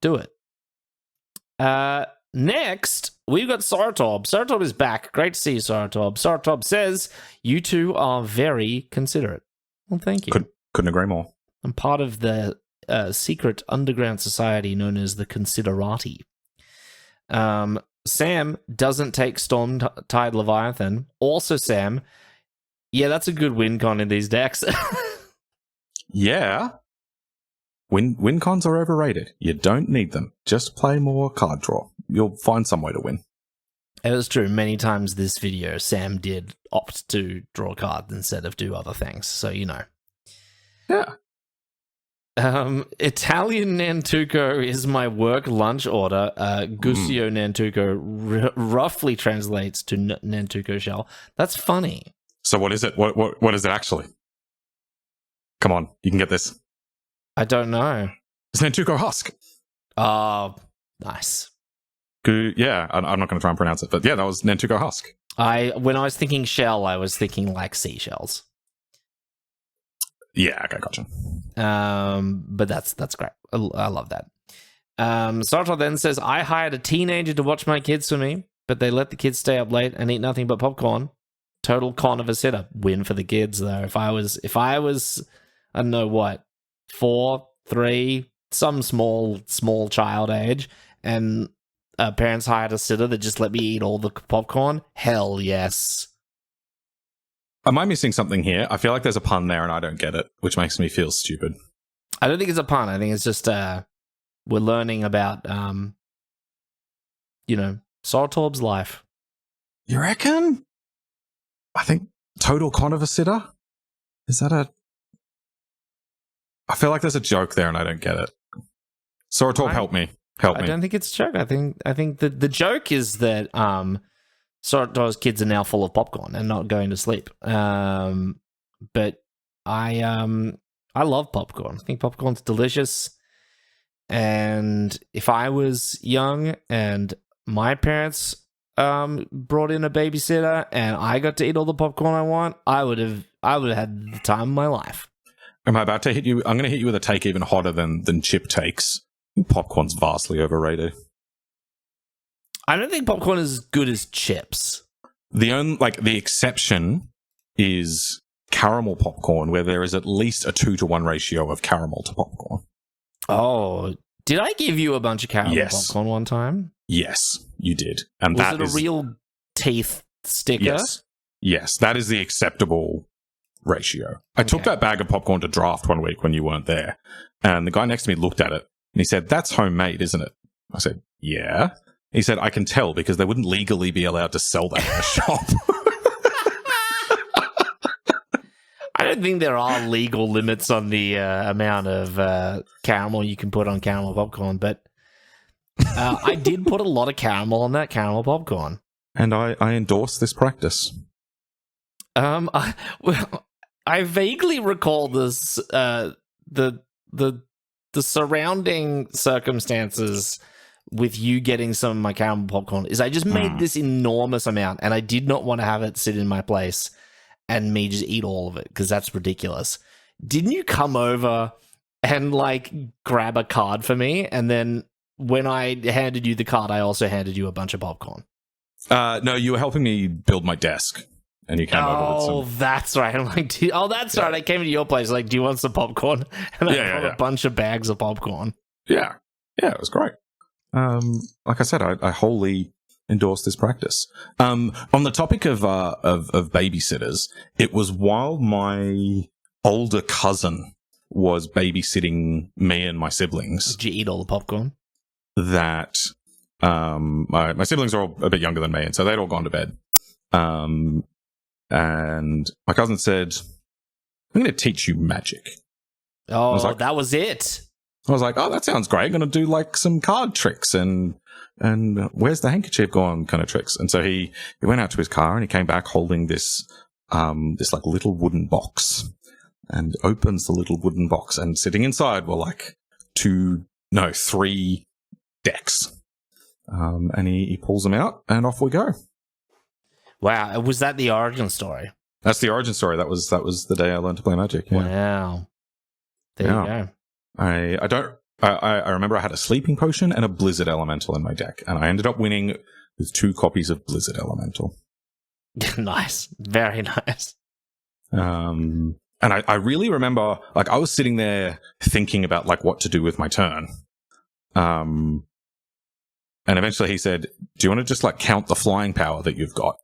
[SPEAKER 2] Do it. Next, we've got Sartob. Sartob is back. Great to see you, Sartob. Sartob says, you two are very considerate. Well, thank you.
[SPEAKER 1] Couldn't agree more.
[SPEAKER 2] I'm part of the secret underground society known as the Considerati. Sam doesn't take Storm Tide Leviathan. Also, Sam, yeah, that's a good win con in these decks.
[SPEAKER 1] Yeah. Win cons are overrated. You don't need them. Just play more card draw. You'll find some way to win.
[SPEAKER 2] It was true. Many times this video, Sam did opt to draw cards instead of do other things. So,
[SPEAKER 1] Yeah.
[SPEAKER 2] Italian Nantuko is my work lunch order. Gusio Nantuko roughly translates to Nantuko shell. That's funny.
[SPEAKER 1] So what is it? What is it actually? Come on, you can get this.
[SPEAKER 2] I don't know.
[SPEAKER 1] It's Nantuko husk.
[SPEAKER 2] Oh, nice.
[SPEAKER 1] Yeah, I'm not going to try and pronounce it, but yeah, that was Nantuko husk.
[SPEAKER 2] When I was thinking shell, I was thinking like seashells.
[SPEAKER 1] Yeah, okay, gotcha.
[SPEAKER 2] But that's great. I love that. Sartor then says, I hired a teenager to watch my kids for me, but they let the kids stay up late and eat nothing but popcorn. Total con of a sitter. Win for the kids though. If I was, I don't know what, 4, 3, some small child age, and parents hired a sitter that just let me eat all the popcorn, hell yes.
[SPEAKER 1] Am I missing something here? I feel like there's a pun there and I don't get it, which makes me feel stupid.
[SPEAKER 2] I don't think it's a pun. I think it's just we're learning about Sartorb's life.
[SPEAKER 1] You reckon? I think total con of a sitter? Is that a... I feel like there's a joke there and I don't get it. Sartorb, help me.
[SPEAKER 2] I don't think it's a joke. I think the joke is that Sartorb's kids are now full of popcorn and not going to sleep. But I love popcorn. I think popcorn's delicious. And if I was young and my parents brought in a babysitter and I got to eat all the popcorn I want, I would have had the time of my life.
[SPEAKER 1] Am I about to hit you? I'm going to hit you with a take even hotter than Chip takes. Popcorn's vastly overrated.
[SPEAKER 2] I don't think popcorn is as good as chips.
[SPEAKER 1] The exception is caramel popcorn, where there is at least a 2-to-1 ratio of caramel to popcorn.
[SPEAKER 2] Oh, did I give you a bunch of caramel popcorn one time?
[SPEAKER 1] Yes, you did. And
[SPEAKER 2] was it a real teeth sticker?
[SPEAKER 1] Yes, that is the acceptable ratio. I took that bag of popcorn to draft one week when you weren't there, and the guy next to me looked at it and he said, "That's homemade, isn't it?" I said, "Yeah." He said, "I can tell because they wouldn't legally be allowed to sell that in a shop."
[SPEAKER 2] don't think there are legal limits on the amount of caramel you can put on caramel popcorn, but I did put a lot of caramel on that caramel popcorn.
[SPEAKER 1] And I endorse this practice.
[SPEAKER 2] I vaguely recall this the surrounding circumstances with you getting some of my caramel popcorn is I just made this enormous amount, and I did not want to have it sit in my place and me just eat all of it because that's ridiculous. Didn't you come over and like grab a card for me, and then when I handed you the card, I also handed you a bunch of popcorn?
[SPEAKER 1] No, you were helping me build my desk, and you came over with some.
[SPEAKER 2] Oh, that's right. I'm like, that's right. I came to your place. Like, do you want some popcorn? And I brought a bunch of bags of popcorn.
[SPEAKER 1] Yeah, it was great. Like I said, I wholly endorse this practice. On the topic of babysitters, it was while my older cousin was babysitting me and my siblings.
[SPEAKER 2] Did you eat all the popcorn?
[SPEAKER 1] That my siblings are all a bit younger than me, and so they'd all gone to bed. And my cousin said, "I'm going to teach you magic."
[SPEAKER 2] Oh, that was it.
[SPEAKER 1] I was like, "Oh, that sounds great. I'm going to do like some card tricks and where's the handkerchief gone kind of tricks." And so he went out to his car and he came back holding this like little wooden box, and opens the little wooden box, and sitting inside were like 3 decks. And he pulls them out, and off we go.
[SPEAKER 2] Wow, was that the origin story?
[SPEAKER 1] That's the origin story. That was the day I learned to play Magic. Yeah.
[SPEAKER 2] Wow. There you go.
[SPEAKER 1] I remember I had a sleeping potion and a Blizzard Elemental in my deck, and I ended up winning with 2 copies of Blizzard Elemental.
[SPEAKER 2] Nice. Very nice.
[SPEAKER 1] And I really remember, like, I was sitting there thinking about, like, what to do with my turn. And eventually he said, "Do you want to just, like, count the flying power that you've got?"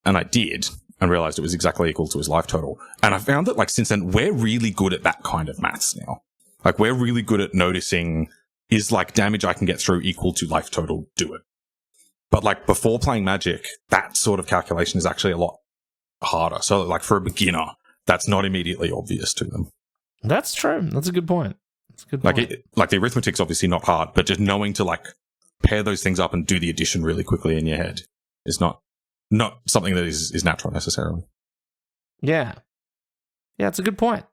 [SPEAKER 1] And I did, and realized it was exactly equal to his life total. And I found that, like, since then, we're really good at that kind of maths now. Like, we're really good at noticing, is, like, damage I can get through equal to life total, do it. But, like, before playing Magic, that sort of calculation is actually a lot harder. So, like, for a beginner, that's not immediately obvious to them.
[SPEAKER 2] That's true. That's a good point. That's a good point.
[SPEAKER 1] Like, the arithmetic's obviously not hard, but just knowing to, like, pair those things up and do the addition really quickly in your head is not something that is natural necessarily.
[SPEAKER 2] Yeah. Yeah, it's a good point.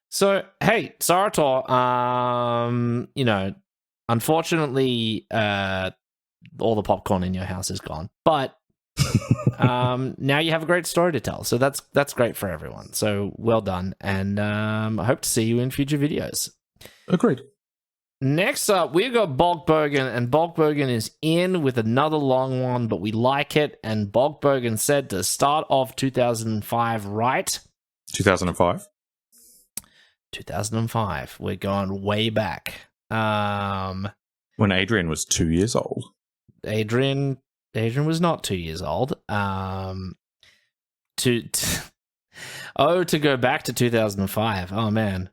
[SPEAKER 2] So, hey, Sarator, unfortunately, all the popcorn in your house is gone. But now you have a great story to tell. So that's great for everyone. So well done. And I hope to see you in future videos.
[SPEAKER 1] Agreed.
[SPEAKER 2] Next up, we've got Bogbogan, and Bogbogan is in with another long one, but we like it. And Bogbogan said to start off 2005, right?
[SPEAKER 1] 2005.
[SPEAKER 2] 2005. We're going way back.
[SPEAKER 1] When Adrian was 2 years old.
[SPEAKER 2] Adrian was not 2 years old. To go back to 2005. Oh man,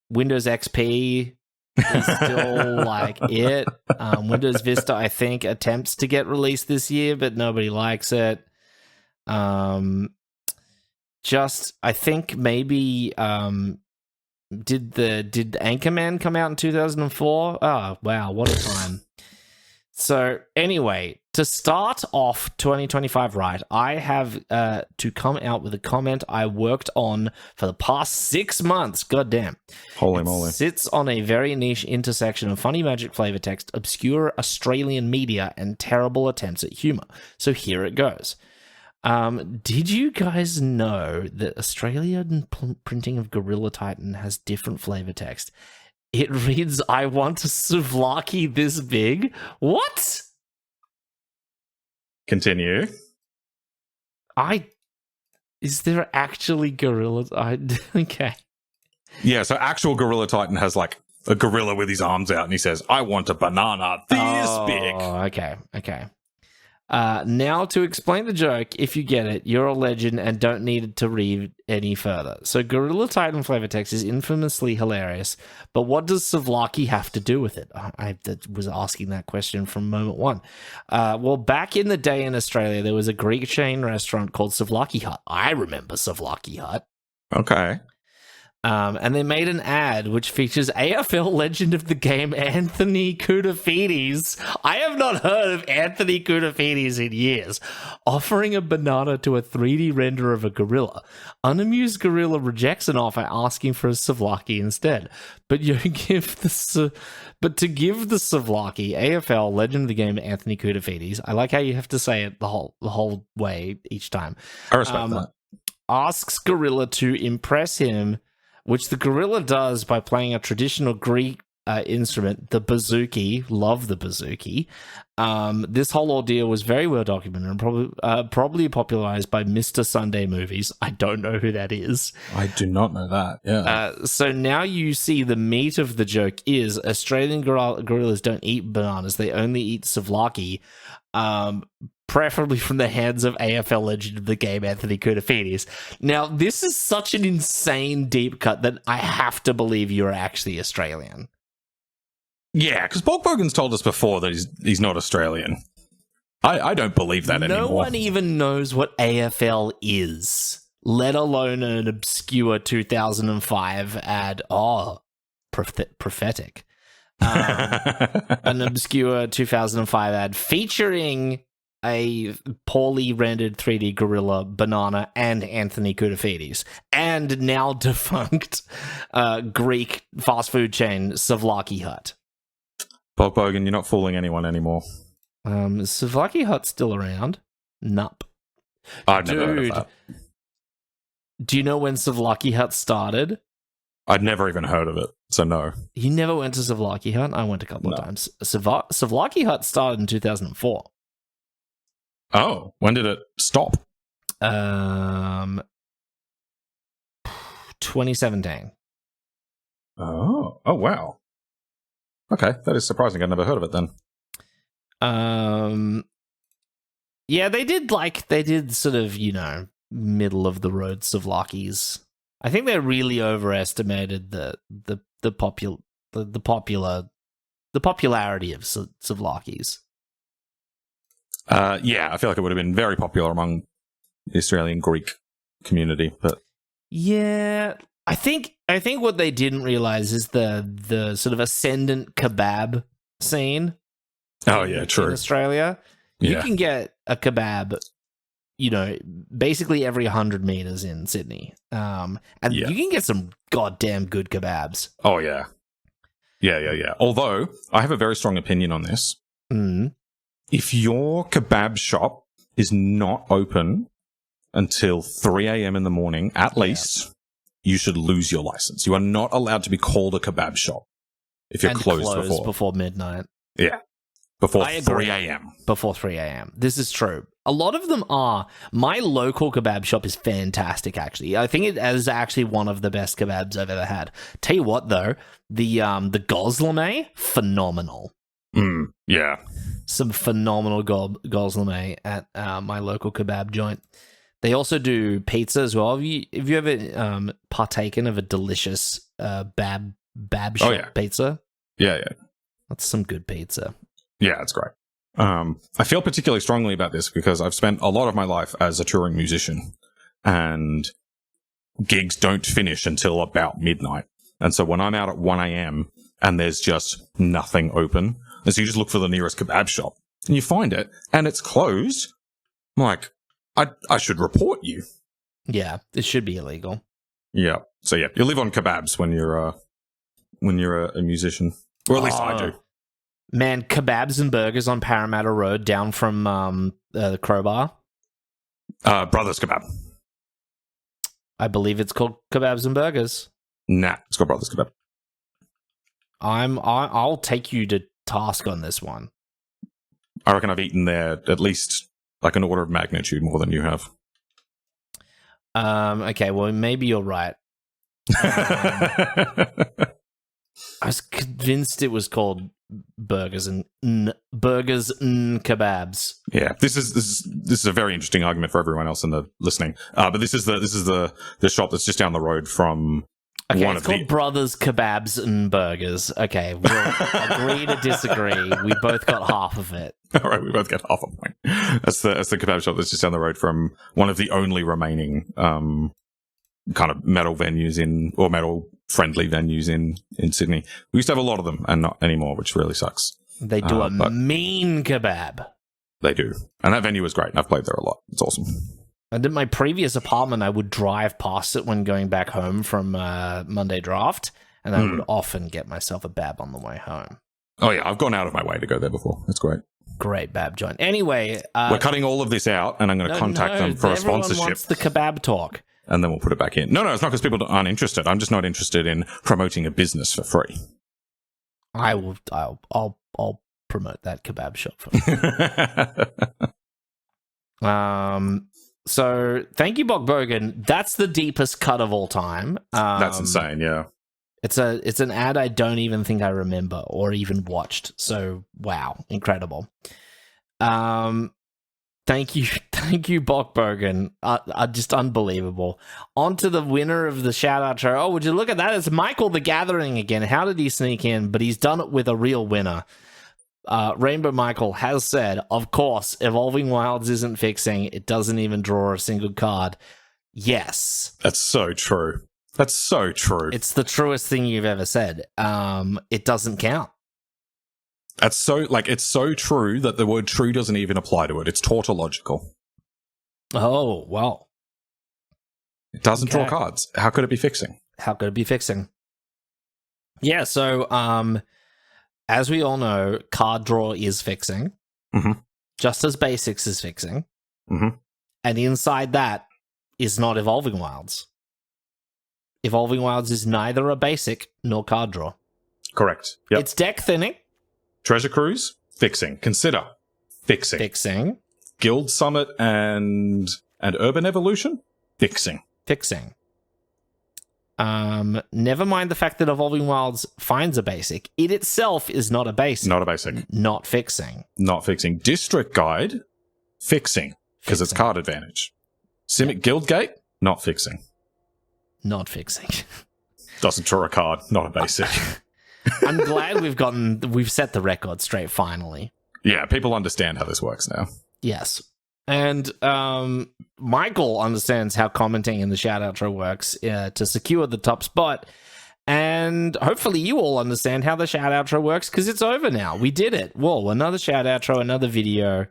[SPEAKER 2] Windows XP is still like it. Windows Vista, I think, attempts to get released this year, but nobody likes it. I think maybe did Anchorman come out in 2004? Oh wow, what a time. So anyway, to start off 2025 right, I have to come out with a comment I worked on for the past 6 months. Goddamn.
[SPEAKER 1] Holy moly.
[SPEAKER 2] Sits on a very niche intersection of funny magic flavor text, obscure Australian media, and terrible attempts at humor. So here it goes. Did you guys know that Australian printing of Gorilla Titan has different flavor text? It reads, "I want a souvlaki this big." What?
[SPEAKER 1] Continue.
[SPEAKER 2] Is there actually gorillas? Okay.
[SPEAKER 1] Yeah, so actual Gorilla Titan has like a gorilla with his arms out and he says, "I want a banana this big."
[SPEAKER 2] Okay. Now to explain the joke, if you get it, you're a legend and don't need to read any further. So Gorilla Titan flavor text is infamously hilarious, but what does Souvlaki have to do with it? I was asking that question from moment one. Well, back in the day in Australia, there was a Greek chain restaurant called Souvlaki Hut. I remember Souvlaki Hut.
[SPEAKER 1] Okay.
[SPEAKER 2] And they made an ad which features AFL legend of the game Anthony Koutoufides. I have not heard of Anthony Koutoufides in years. Offering a banana to a 3D render of a gorilla. Unamused gorilla rejects an offer, asking for a souvlaki instead. But to give the souvlaki, AFL legend of the game Anthony Koutoufides. I like how you have to say it the whole way each time.
[SPEAKER 1] I respect that.
[SPEAKER 2] Asks gorilla to impress him, which the gorilla does by playing a traditional Greek instrument, the bouzouki. Love the bouzouki. This whole ordeal was very well documented and probably popularized by Mr. Sunday Movies. I don't know who that is.
[SPEAKER 1] I do not know that, yeah.
[SPEAKER 2] So now you see the meat of the joke is Australian gorillas don't eat bananas. They only eat souvlaki. Preferably from the hands of AFL legend of the game, Anthony Koutoufides. Now, this is such an insane deep cut that I have to believe you're actually Australian.
[SPEAKER 1] Yeah, because Bogan's told us before that he's not Australian. I don't believe that anymore.
[SPEAKER 2] No one even knows what AFL is, let alone an obscure 2005 ad. Oh, prophetic. An obscure 2005 ad featuring a poorly rendered 3D gorilla, banana, and Anthony Koutoufides, and now defunct Greek fast food chain Souvlaki Hut.
[SPEAKER 1] Bogan, you're not fooling anyone anymore.
[SPEAKER 2] Is Souvlaki Hut still around? Nup.
[SPEAKER 1] I've never heard of that.
[SPEAKER 2] Do you know when Souvlaki Hut started?
[SPEAKER 1] I'd never even heard of it, so no.
[SPEAKER 2] You never went to Souvlaki Hut? I went a couple of times. Souvlaki Hut started in 2004.
[SPEAKER 1] Oh, when did it stop?
[SPEAKER 2] 2017.
[SPEAKER 1] Oh, wow. Okay, that is surprising. I'd never heard of it then.
[SPEAKER 2] Yeah, they did sort of, middle of the road souvlakis. I think they really overestimated the popularity of souvlakis.
[SPEAKER 1] Yeah, I feel like it would have been very popular among the Australian Greek community, but
[SPEAKER 2] yeah, I think what they didn't realize is the sort of ascendant kebab scene.
[SPEAKER 1] Oh yeah, true.
[SPEAKER 2] In Australia, you can get a kebab, basically every 100 meters in Sydney, and you can get some goddamn good kebabs.
[SPEAKER 1] Oh yeah. Although I have a very strong opinion on this.
[SPEAKER 2] Mm.
[SPEAKER 1] If your kebab shop is not open until 3 a.m. in the morning, at least, you should lose your license. You are not allowed to be called a kebab shop if you're closed before
[SPEAKER 2] midnight.
[SPEAKER 1] Yeah. Before 3 a.m.
[SPEAKER 2] Before 3 a.m. This is true. A lot of them are. My local kebab shop is fantastic, actually. I think it is actually one of the best kebabs I've ever had. Tell you what, though, the gozleme, phenomenal.
[SPEAKER 1] Yeah.
[SPEAKER 2] Some phenomenal gozleme at my local kebab joint. They also do pizza as well. Have you ever partaken of a delicious bab shop pizza?
[SPEAKER 1] Yeah.
[SPEAKER 2] That's some good pizza.
[SPEAKER 1] Yeah, it's great. I feel particularly strongly about this because I've spent a lot of my life as a touring musician, and gigs don't finish until about midnight. And so when I'm out at 1 a.m. and there's just nothing open, and so you just look for the nearest kebab shop, and you find it, and it's closed, I'm like, I should report you.
[SPEAKER 2] Yeah, it should be illegal.
[SPEAKER 1] Yeah. So yeah, you live on kebabs when you're a musician, or at least I do.
[SPEAKER 2] Man, kebabs and burgers on Parramatta Road down from the Crowbar.
[SPEAKER 1] Brothers Kebab.
[SPEAKER 2] I believe it's called Kebabs and Burgers.
[SPEAKER 1] Nah, it's called Brothers Kebab.
[SPEAKER 2] I'll take you to task on this one.
[SPEAKER 1] I reckon I've eaten there at least like an order of magnitude more than you have.
[SPEAKER 2] Okay, well, maybe you're right. I was convinced it was called burgers and kebabs.
[SPEAKER 1] Yeah, this is a very interesting argument for everyone else in the listening. But this is the shop that's just down the road from one
[SPEAKER 2] it's called Brothers Kebabs and Burgers. Okay, we'll agree to disagree. We both got half of it.
[SPEAKER 1] All right, we both get half a point. That's the kebab shop that's just down the road from one of the only remaining kind of metal venues or metal friendly venues in Sydney. We used to have a lot of them and not anymore, which really sucks.
[SPEAKER 2] They do a mean kebab.
[SPEAKER 1] They do. And that venue was great. And I've played there a lot. It's awesome.
[SPEAKER 2] And in my previous apartment, I would drive past it when going back home from Monday draft, and I would often get myself a bab on the way home.
[SPEAKER 1] Oh, yeah. I've gone out of my way to go there before. It's great.
[SPEAKER 2] Great bab joint. Anyway.
[SPEAKER 1] We're cutting all of this out, and I'm going to contact them for a sponsorship.
[SPEAKER 2] Everyone wants the kebab talk.
[SPEAKER 1] And then we'll put it back in. No, it's not because people aren't interested. I'm just not interested in promoting a business for free.
[SPEAKER 2] I'll promote that kebab shop for you. So thank you, Bogbogan. That's the deepest cut of all time.
[SPEAKER 1] That's insane, yeah.
[SPEAKER 2] It's an ad I don't even think I remember or even watched. So wow, incredible. Thank you, Bogbogan. Just unbelievable. On to the winner of the shout-out show. Oh, would you look at that? It's Michael the Gathering again. How did he sneak in? But he's done it with a real winner. Rainbow Michael has said, of course, Evolving Wilds isn't fixing. It doesn't even draw a single card. Yes.
[SPEAKER 1] That's so true. That's so true.
[SPEAKER 2] It's the truest thing you've ever said. It doesn't count.
[SPEAKER 1] That's so, it's so true that the word true doesn't even apply to it. It's tautological.
[SPEAKER 2] Oh, well.
[SPEAKER 1] It doesn't draw cards. How could it be fixing?
[SPEAKER 2] Yeah, so, as we all know, card draw is fixing.
[SPEAKER 1] Mm-hmm.
[SPEAKER 2] Just as basics is fixing.
[SPEAKER 1] Mm-hmm.
[SPEAKER 2] And inside that is not Evolving Wilds. Evolving Wilds is neither a basic nor card draw.
[SPEAKER 1] Correct. Yep.
[SPEAKER 2] It's deck thinning.
[SPEAKER 1] Treasure Cruise, fixing. Consider, fixing. Guild Summit and Urban Evolution, fixing.
[SPEAKER 2] Never mind the fact that Evolving Wilds finds a basic. It itself is not a basic. Not fixing.
[SPEAKER 1] District Guide, fixing. Because it's card advantage. Simic Guildgate, not fixing. Doesn't draw a card, not a basic.
[SPEAKER 2] I'm glad we've set the record straight finally.
[SPEAKER 1] Yeah, people understand how this works now.
[SPEAKER 2] Yes. And Michael understands how commenting in the shout outro works to secure the top spot. And hopefully you all understand how the shout outro works because it's over now. We did it. Whoa, another shout outro, another video.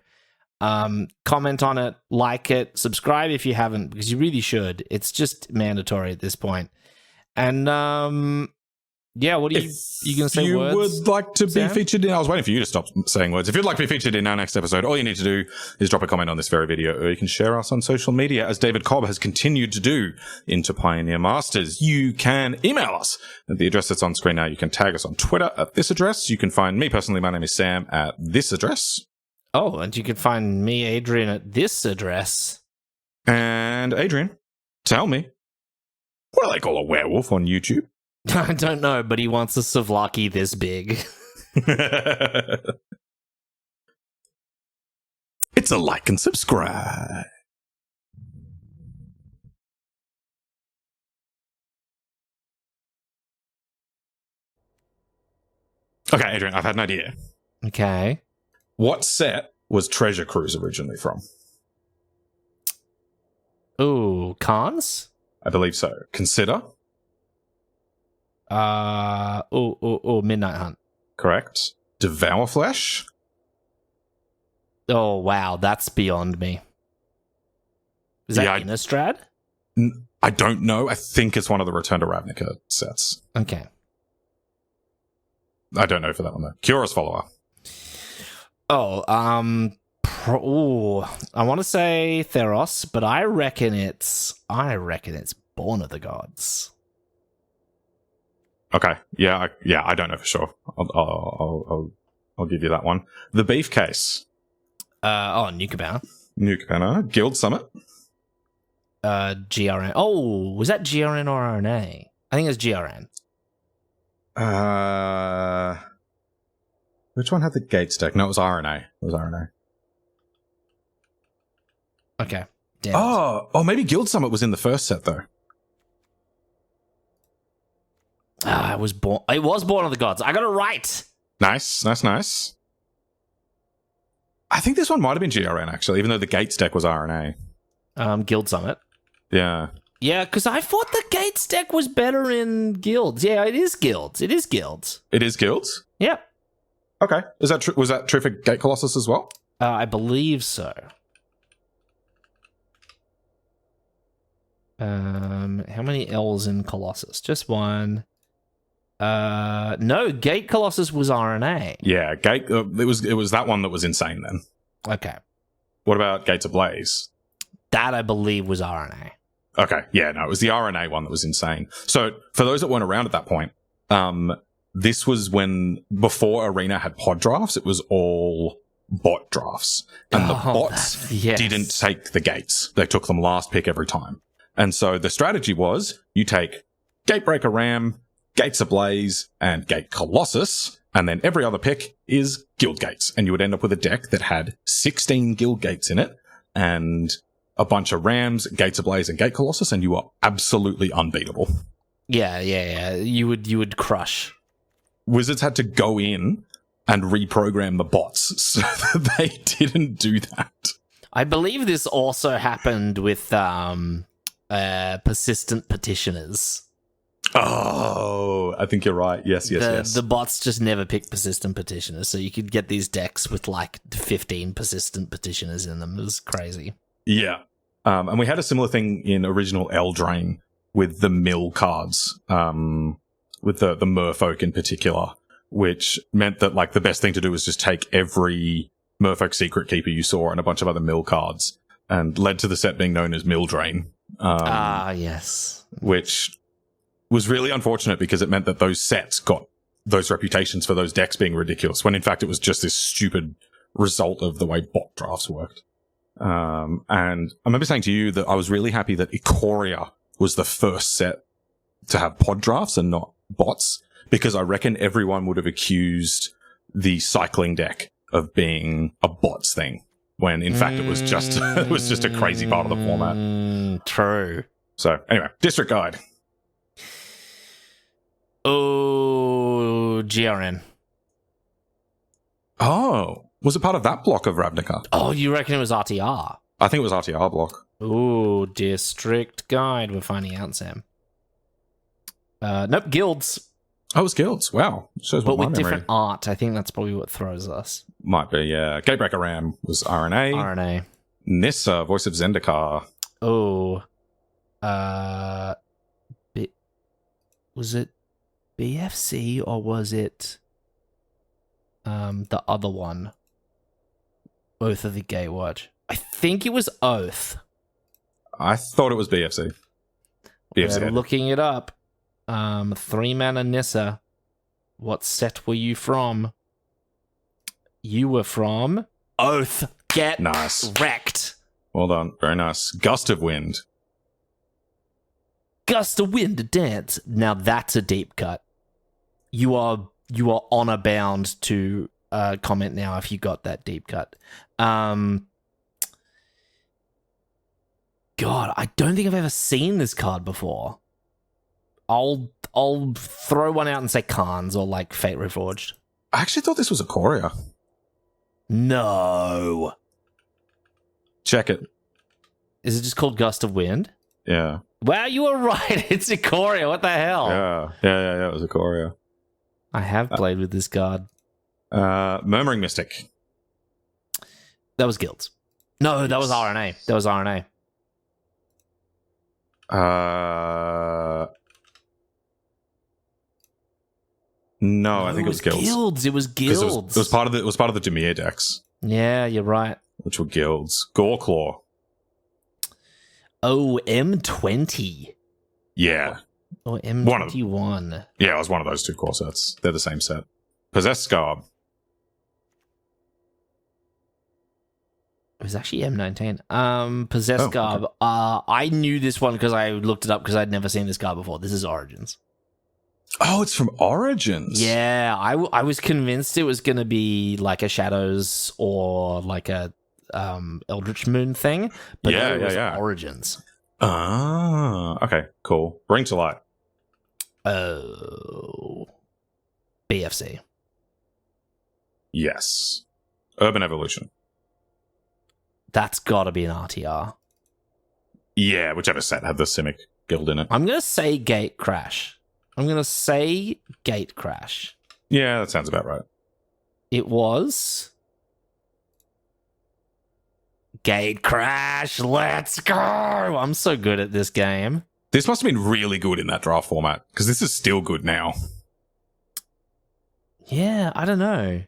[SPEAKER 2] Comment on it, like it, subscribe if you haven't, because you really should. It's just mandatory at this point. And yeah, what are you going to say?
[SPEAKER 1] You
[SPEAKER 2] words,
[SPEAKER 1] would like to
[SPEAKER 2] Sam?
[SPEAKER 1] be featured in... I was waiting for you to stop saying words. If you'd like to be featured in our next episode, all you need to do is drop a comment on this very video, or you can share us on social media, as David Cobb has continued to do into Pioneer Masters. You can email us at the address that's on screen now. You can tag us on Twitter at this address. You can find me personally. My name is Sam at this address.
[SPEAKER 2] Oh, and you can find me, Adrian, at this address.
[SPEAKER 1] And Adrian, tell me, what do they call a werewolf on YouTube?
[SPEAKER 2] I don't know, but he wants a souvlaki this big.
[SPEAKER 1] It's a like and subscribe. Okay, Adrian, I've had an idea.
[SPEAKER 2] Okay.
[SPEAKER 1] What set was Treasure Cruise originally from?
[SPEAKER 2] Ooh, Khans?
[SPEAKER 1] I believe so. Consider.
[SPEAKER 2] Midnight Hunt.
[SPEAKER 1] Correct. Devour Flesh.
[SPEAKER 2] Oh, wow, that's beyond me. Is that Innistrad?
[SPEAKER 1] I don't know. I think it's one of the Return to Ravnica sets.
[SPEAKER 2] Okay.
[SPEAKER 1] I don't know for that one, though. Cura's follower.
[SPEAKER 2] Oh, I want to say Theros, but I reckon it's Born of the Gods.
[SPEAKER 1] Okay. Yeah, I don't know for sure. I'll give you that one. The Beef Case.
[SPEAKER 2] New
[SPEAKER 1] Cabana. Guild Summit.
[SPEAKER 2] GRN. Oh, was that GRN or RNA? I think it's GRN.
[SPEAKER 1] Which one had the Gates deck? No, it was RNA. It was RNA.
[SPEAKER 2] Okay. Damn.
[SPEAKER 1] Oh, maybe Guild Summit was in the first set, though.
[SPEAKER 2] It was Born of the Gods. I got it right.
[SPEAKER 1] Nice. I think this one might have been GRN, actually, even though the Gates deck was RNA.
[SPEAKER 2] Guild Summit.
[SPEAKER 1] Yeah.
[SPEAKER 2] Yeah, because I thought the Gates deck was better in Guilds. Yeah, it is Guilds. It is Guilds.
[SPEAKER 1] It is Guilds?
[SPEAKER 2] Yep.
[SPEAKER 1] Okay. Was that true for Gate Colossus as well?
[SPEAKER 2] I believe so. How many L's in Colossus? Just one. No, Gate Colossus was RNA.
[SPEAKER 1] Yeah, Gate. It was that one that was insane then.
[SPEAKER 2] Okay.
[SPEAKER 1] What about Gates Ablaze?
[SPEAKER 2] That I believe was RNA.
[SPEAKER 1] Okay, yeah, no, it was the RNA one that was insane. So for those that weren't around at that point, this was when before Arena had pod drafts, it was all bot drafts, and the bots didn't take the gates; they took them last pick every time. And so the strategy was you take Gatebreaker Ram, Gates Ablaze, and Gate Colossus, and then every other pick is Guild Gates. And you would end up with a deck that had 16 Guild Gates in it, and a bunch of Rams, Gates Ablaze, and Gate Colossus, and you are absolutely unbeatable.
[SPEAKER 2] Yeah. You would crush.
[SPEAKER 1] Wizards had to go in and reprogram the bots so that they didn't do that.
[SPEAKER 2] I believe this also happened with persistent petitioners.
[SPEAKER 1] Oh, I think you're right. Yes.
[SPEAKER 2] The bots just never picked persistent petitioners, so you could get these decks with like 15 persistent petitioners in them. It was crazy.
[SPEAKER 1] Yeah. And we had a similar thing in original Eldraine with the mill cards, with the merfolk in particular, which meant that like the best thing to do was just take every merfolk secret keeper you saw and a bunch of other mill cards, and led to the set being known as Mill Drain.
[SPEAKER 2] Yes.
[SPEAKER 1] Which was really unfortunate because it meant that those sets got those reputations for those decks being ridiculous, when in fact it was just this stupid result of the way bot drafts worked. And I remember saying to you that I was really happy that Ikoria was the first set to have pod drafts and not bots, because I reckon everyone would have accused the cycling deck of being a bots thing, when in fact it was just a crazy part of the format.
[SPEAKER 2] True.
[SPEAKER 1] So anyway, District Guide.
[SPEAKER 2] Oh, GRN.
[SPEAKER 1] Oh, was it part of that block of Ravnica?
[SPEAKER 2] Oh, you reckon it was RTR?
[SPEAKER 1] I think it was RTR block.
[SPEAKER 2] Ooh, District Guide. We're finding out, Sam. Nope, Guilds.
[SPEAKER 1] Oh, it was Guilds. Wow. Shows
[SPEAKER 2] but
[SPEAKER 1] what
[SPEAKER 2] with different art. I think that's probably what throws us.
[SPEAKER 1] Might be, yeah. Gatebreaker Ram was RNA.
[SPEAKER 2] RNA.
[SPEAKER 1] Nissa, Voice of Zendikar.
[SPEAKER 2] Oh. Was it BFC or was it the other one? Oath of the Gatewatch. I think it was Oath.
[SPEAKER 1] I thought it was BFC.
[SPEAKER 2] We're looking it up. 3-mana Nissa. What set were you from? You were from Oath. Get wrecked.
[SPEAKER 1] Well done. Very nice. Gust of Wind.
[SPEAKER 2] Gust of Wind to dance. Now that's a deep cut. You are honor bound to comment now if you got that deep cut. God, I don't think I've ever seen this card before. I'll throw one out and say Khans or like Fate Reforged.
[SPEAKER 1] I actually thought this was Ikoria.
[SPEAKER 2] No.
[SPEAKER 1] Check it.
[SPEAKER 2] Is it just called Gust of Wind?
[SPEAKER 1] Yeah.
[SPEAKER 2] Wow, you were right. It's Ikoria. What the hell?
[SPEAKER 1] Yeah. It was Ikoria.
[SPEAKER 2] I have played with this card.
[SPEAKER 1] Murmuring Mystic.
[SPEAKER 2] That was Guilds. No, that was RNA.
[SPEAKER 1] No, I think it was Guilds.
[SPEAKER 2] It was Guilds.
[SPEAKER 1] It was part of the Dimir decks.
[SPEAKER 2] Yeah, you're right.
[SPEAKER 1] Which were Guilds. Goreclaw.
[SPEAKER 2] Oh, M20.
[SPEAKER 1] Yeah.
[SPEAKER 2] Or M21.
[SPEAKER 1] Yeah, it was one of those two core sets. They're the same set. Possessed Scarb.
[SPEAKER 2] It was actually M19. Possessed Garb. Okay. I knew this one because I looked it up because I'd never seen this card before. This is Origins.
[SPEAKER 1] Oh, it's from Origins.
[SPEAKER 2] Yeah, I was convinced it was going to be like a Shadows or like a Eldritch Moon thing, but
[SPEAKER 1] Yeah,
[SPEAKER 2] it was
[SPEAKER 1] yeah.
[SPEAKER 2] Origins.
[SPEAKER 1] Ah, okay, cool. Bring to light.
[SPEAKER 2] Oh, BFC.
[SPEAKER 1] Yes. Urban Evolution.
[SPEAKER 2] That's got to be an RTR.
[SPEAKER 1] Yeah, whichever set had the Simic guild in it.
[SPEAKER 2] I'm going to say Gate Crash. I'm going to say Gate Crash.
[SPEAKER 1] Yeah, that sounds about right.
[SPEAKER 2] It was Gate Crash. Let's go. I'm so good at this game.
[SPEAKER 1] This must have been really good in that draft format, because this is still good now.
[SPEAKER 2] Yeah, I don't know.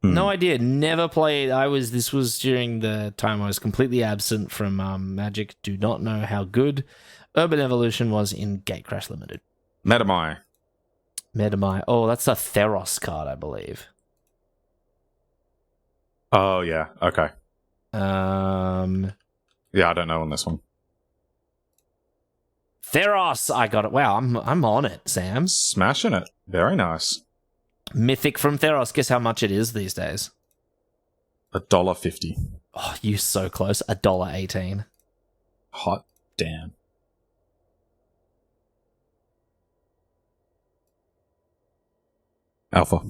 [SPEAKER 2] No idea. Never played. This was during the time I was completely absent from Magic. Do not know how good Urban Evolution was in Gatecrash Limited.
[SPEAKER 1] Metamai.
[SPEAKER 2] Oh, that's a Theros card, I believe.
[SPEAKER 1] Oh, yeah. Okay.
[SPEAKER 2] Yeah,
[SPEAKER 1] I don't know on this one.
[SPEAKER 2] Theros, I got it. Wow, I'm on it, Sam.
[SPEAKER 1] Smashing it. Very nice.
[SPEAKER 2] Mythic from Theros. Guess how much it is these days?
[SPEAKER 1] $1.50.
[SPEAKER 2] Oh, you so close. $1.18.
[SPEAKER 1] Hot damn. Alpha.